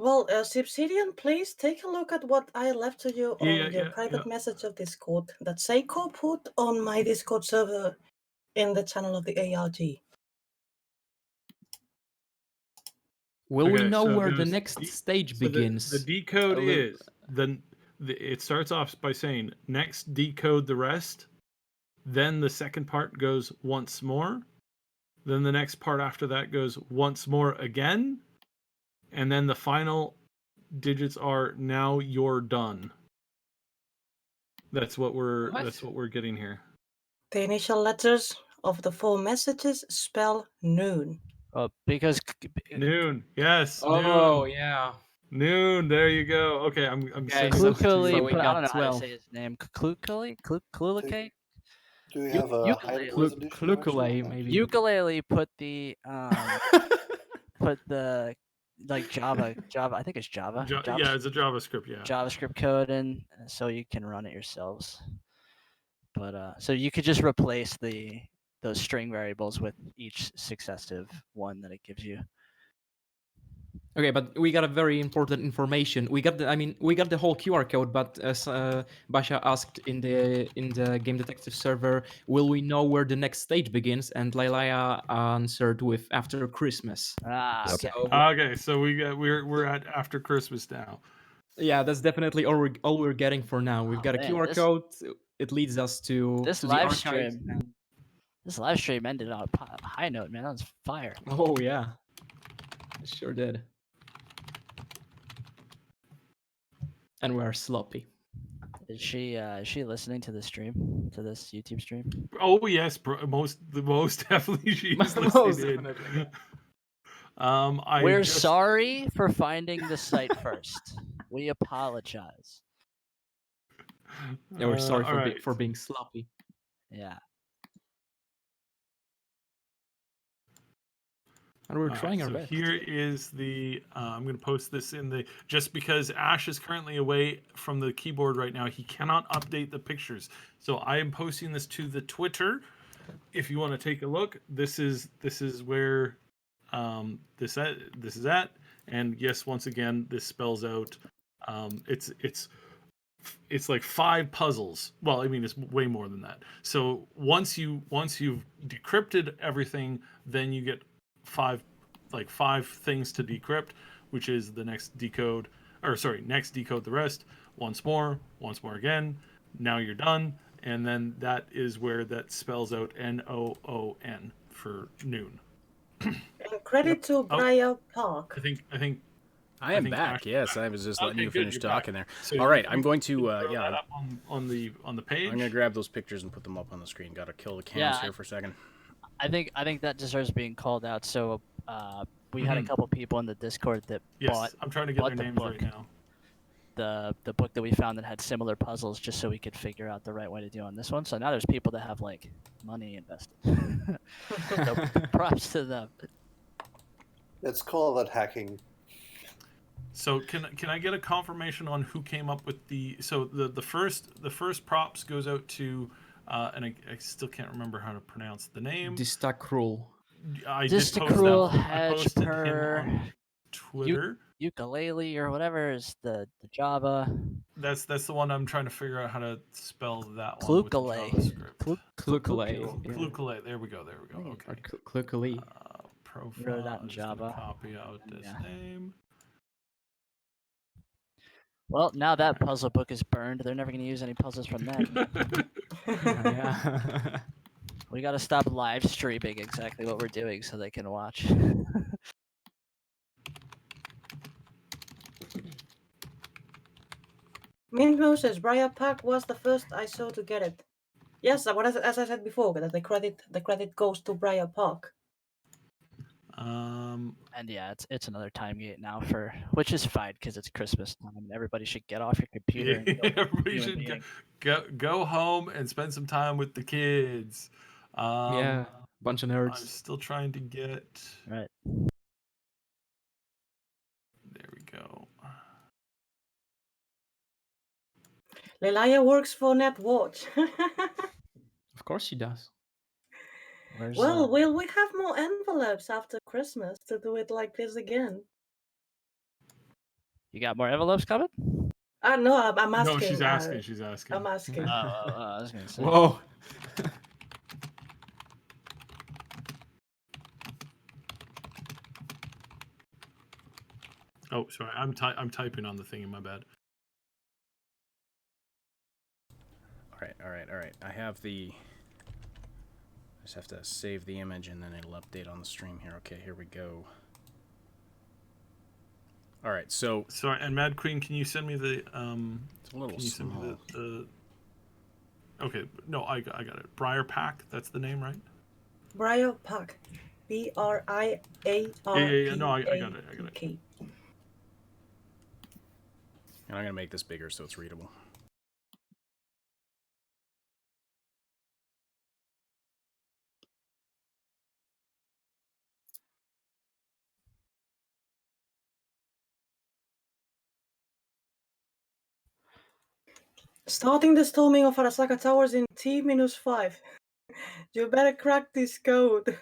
Well, Subsidian, please take a look at what I left to you on your private message of Discord that Seiko put on my Discord server in the channel of the ARG. Will we know where the next stage begins? The decode is then it starts off by saying next decode the rest, Then the second part goes once more. Then the next part after that goes once more again. And then the final digits are now you're done. That's what we're getting here. The initial letters of the 4 messages spell noon. Because Noon. Yes. Oh, noon. yeah. Noon. There you go. Okay, I'm Okay, sending so- this to Klukali, so we I got don't know how to 12. say his name. Klukali? Do we have a high Ukulele. resolution version of Klukale, that? maybe. Ukulele put the like Java. I think it's Java. Yeah, it's a JavaScript. Yeah. JavaScript code in, so you can run it yourselves. But so you could just replace those string variables with each successive one that it gives you. Okay, but we got a very important information. We got the whole QR code, but as Basha asked in the Game Detective server, will we know where the next stage begins? And Lailaya answered with after Christmas. Ah, okay. Okay, so we're at after Christmas now. Yeah, that's definitely all we're getting for now. We've got a man, QR code. It leads us to This the live archives. stream. This live stream ended on a high note, man. That was fire. Oh yeah, it sure did. And we're sloppy. Is she listening to the stream, to this YouTube stream? Oh yes, most definitely she is Most listening in. definitely. We're sorry for finding the site first. We apologize. Yeah, we're sorry all right. for being sloppy. Yeah. And we're trying our so best. here is the I'm going to post this in the, just because Ash is currently away from the keyboard right now, he cannot update the pictures, so I am posting this to the Twitter. If you want to take a look, this is where this is at. And yes, once again, this spells out it's like 5 puzzles. Well, I mean, it's way more than that. So once you've decrypted everything, then you get 5 things to decrypt, which is the next decode the rest, once more again. Now you're done, and then that is where that spells out NOON for noon. And credit to Briar Park. I think I am think back. Ash- Yes, I was just letting Okay, you good, finish you're talking back. there. So All right, you I'm going to throw that up on the page. I'm gonna grab those pictures and put them up on the screen. Got to kill the cams Yeah, here for a second. I think that deserves being called out. So we had a couple people in the Discord that Yes, bought I'm trying to get bought their the names book. right now. The book that we found that had similar puzzles, just so we could figure out the right way to do on this one. So now there's people that have like money invested. So props to them. Let's call that hacking. So can I get a confirmation on who came up with the first props goes out to and I still can't remember how to pronounce the name. Distakrul. I Distakruel posted him Hajper on Twitter. Ukulele or whatever is the Java. That's the one I'm trying to figure out how to spell that one with the Klukale. JavaScript. Klukale. Klukale. There we go. Okay. Klukale. Profile. Wrote that in I'm just gonna Java. copy out this Yeah. name. Well, now that puzzle book is burned. They're never going to use any puzzles from that. Yeah. We got to stop live streaming exactly what we're doing so they can watch. Mingo says Briar Park was the first I saw to get it. Yes, as I said before, that the credit goes to Briar Park. And yeah, it's another time gate now which is fine because it's Christmas time and everybody should get off your computer. Yeah, And everybody should go home and spend some time with the kids. Yeah, bunch of I'm nerds. still trying to get. Right. There we go. Lelaya works for NetWatch. Of course she does. Well, will we have more envelopes after Christmas to do it like this again? You got more envelopes coming? No, I'm asking. No, she's asking. She's asking. I'm asking. I was gonna say. Whoa. Oh, sorry. I'm typing on the thing. My bad. All right. I have the I just have to save the image and then it'll update on the stream here. Okay, here we go. All right, so sorry, and Mad Queen, can you send me the it's a little can you send small. me the okay, no, I got it. Briar Pack, that's the name, right? Briar Pack. BRIARPAK. Yeah. No, I got it. And I'm gonna make this bigger so it's readable. Starting the storming of Arasaka Towers in T-5. You better crack this code.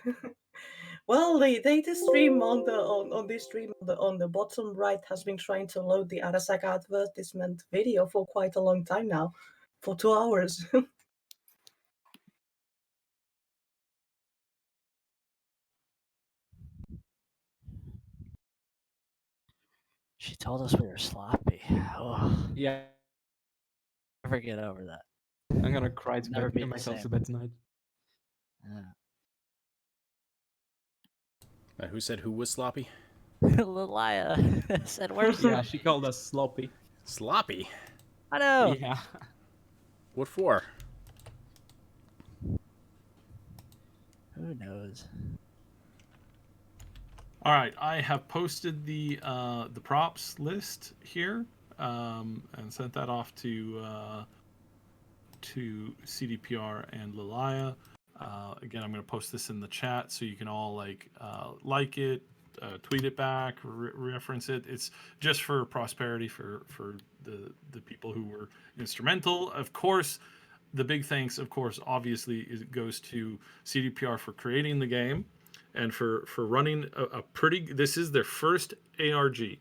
Well, the data stream on this stream on the bottom right has been trying to load the Arasaka advertisement video for quite a long time now, for 2 hours. She told us we were sloppy. Oh, Yeah, never get over that. I'm gonna cry Never be the myself to same. bed tonight. Who said who was sloppy? Lilia said, "Where's Yeah, she called us sloppy. Sloppy? I know." Yeah. What for? Who knows? All right, I have posted the props list here, and sent that off to CDPR and Lilia. Again, I'm going to post this in the chat so you can all like it, tweet it back, reference it. It's just for prosperity for the people who were instrumental. Of course, the big thanks, of course, obviously, it goes to CDPR for creating the game and for running a pretty. This is their first ARG.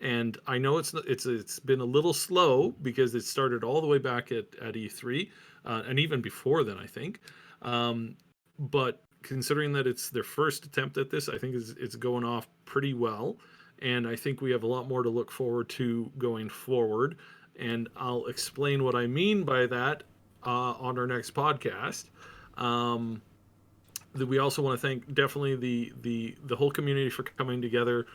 And I know it's been a little slow because it started all the way back at E3, and even before then, I think. But considering that it's their first attempt at this, I think it's going off pretty well, and I think we have a lot more to look forward to going forward. And I'll explain what I mean by that on our next podcast. We also want to thank definitely the whole community for coming together.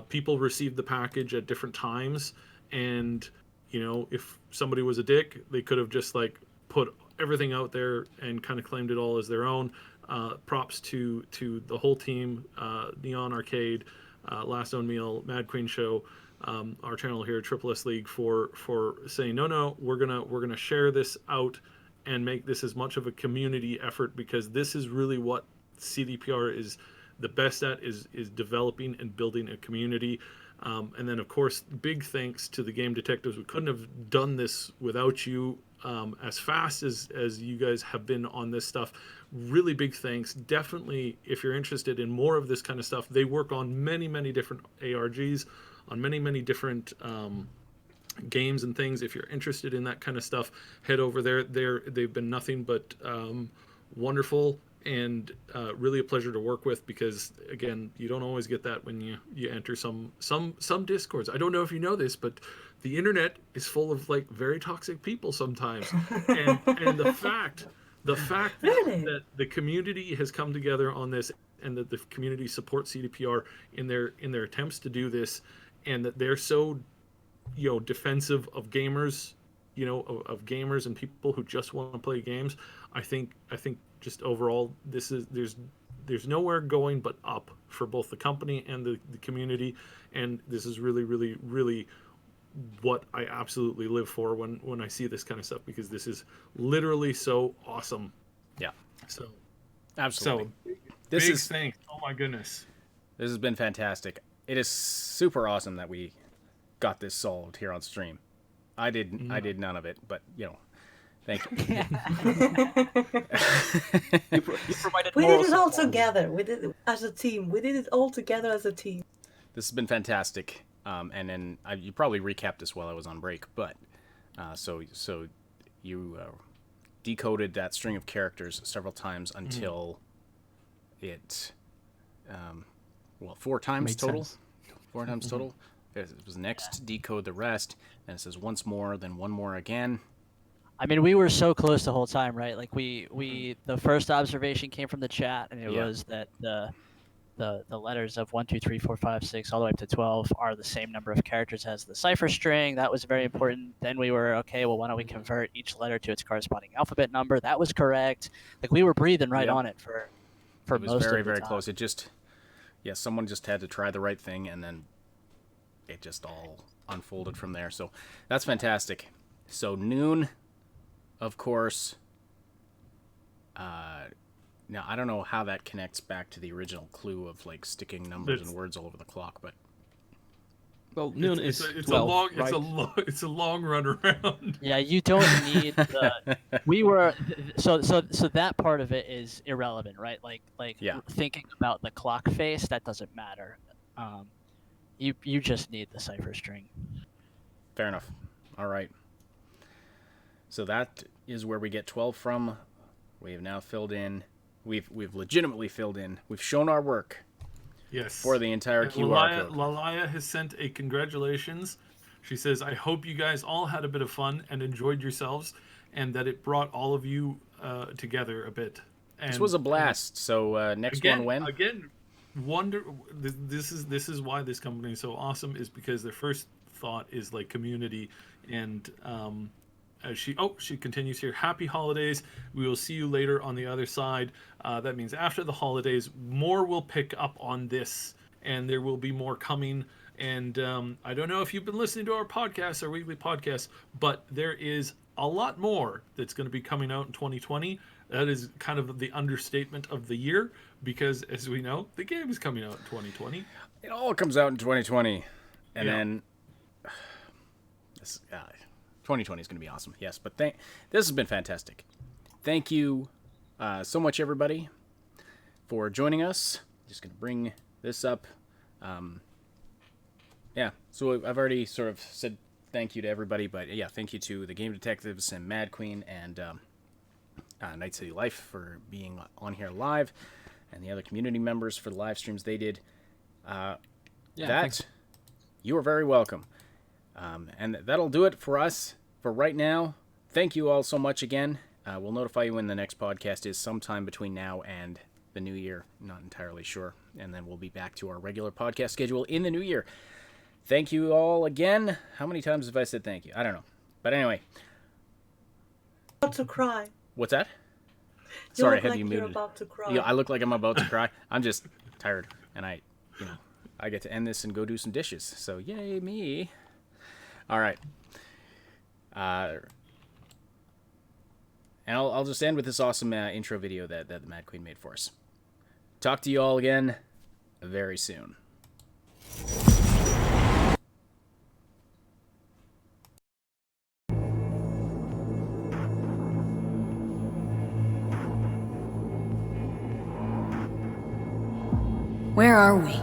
People received the package at different times, and if somebody was a dick, they could have just like put everything out there and kind of claimed it all as their own. Props to the whole team, Neon Arcade, Last Known Meal, Mad Queen Show, our channel here, Triple S League, for saying no, we're gonna share this out and make this as much of a community effort, because this is really what CDPR is the best at, is developing and building a community. And then, of course, big thanks to the game detectives. We couldn't have done this without you, as fast as you guys have been on this stuff. Really big thanks. Definitely, if you're interested in more of this kind of stuff, they work on many different ARGs, on many different games and things. If you're interested in that kind of stuff, head over there. They've been nothing but wonderful, and really a pleasure to work with, because again, you don't always get that when you enter some discords. I don't know if you know this, but the internet is full of like very toxic people sometimes. And the fact Really? that the community has come together on this, and that the community supports CDPR in their attempts to do this, and that they're so defensive of gamers, of gamers and people who just want to play games. I think just overall, there's nowhere going but up for both the company and the community, and this is really what I absolutely live for when I see this kind of stuff, because this is literally so awesome. Yeah. So absolutely. Big thanks. Oh my goodness. This has been fantastic. It is super awesome that we got this solved here on stream. I did none of it, but thank you. You provided We moral did it all support. together. We did it as a team. We did it all together as a team. This has been fantastic. And then you probably recapped this while I was on break, but so you decoded that string of characters several times until it 4 times Makes total. sense. 4 times total. It was next, decode the rest, and it says once more, then one more again. I mean, we were so close the whole time, right? Like we the first observation came from the chat, and it was that the letters of 1, 2, 3, 4, 5, 6, all the way up to 12 are the same number of characters as the cipher string. That was very important. Then we were okay. Well, why don't we convert each letter to its corresponding alphabet number? That was correct. Like we were breathing right on it for it was most very of the very time. close. It just someone just had to try the right thing, and then it just all unfolded from there. So that's fantastic. So noon, of course. Now I don't know how that connects back to the original clue of like sticking numbers and words all over the clock, but well, noon it's is a 12, long right? it's a long run around. Yeah, you don't need the. We were so that part of it is irrelevant, right? Like Yeah. thinking about the clock face, that doesn't matter. You just need the cipher string. Fair enough. All right. So that is where we get 12 from. We have now filled in. We've legitimately filled in. We've shown our work. Yes. For the entire QR code. Lalaya has sent a congratulations. She says, I hope you guys all had a bit of fun and enjoyed yourselves, and that it brought all of you together a bit. And, this was a blast. So next one when? Again, this is why this company is so awesome, is because their first thought is like community. And she continues here. Happy holidays. We will see you later on the other side. That means after the holidays, more will pick up on this, and there will be more coming. And I don't know if you've been listening to our podcasts, our weekly podcasts, but there is a lot more that's going to be coming out in 2020. That is kind of the understatement of the year, because as we know, the game is coming out in 2020. It all comes out in 2020, and then this 2020 is going to be awesome. Yes, but this has been fantastic. Thank you so much, everybody, for joining us. Just going to bring this up. So I've already sort of said thank you to everybody, but yeah, thank you to the Game Detectives and Mad Queen and Night City Life for being on here live, and the other community members for the live streams they did. Thanks. You are very welcome. And that'll do it for us for right now. Thank you all so much again. We'll notify you when the next podcast is sometime between now and the new year. Not entirely sure. And then we'll be back to our regular podcast schedule in the new year. Thank you all again. How many times have I said thank you? I don't know. But anyway. About to cry. What's that? You Sorry, look I had like you you're muted. about to cry. Yeah, I look like I'm about to cry. I'm just tired. And I get to end this and go do some dishes. So yay me. All right. And I'll just end with this awesome intro video that the Mad Queen made for us. Talk to you all again very soon. Where are we?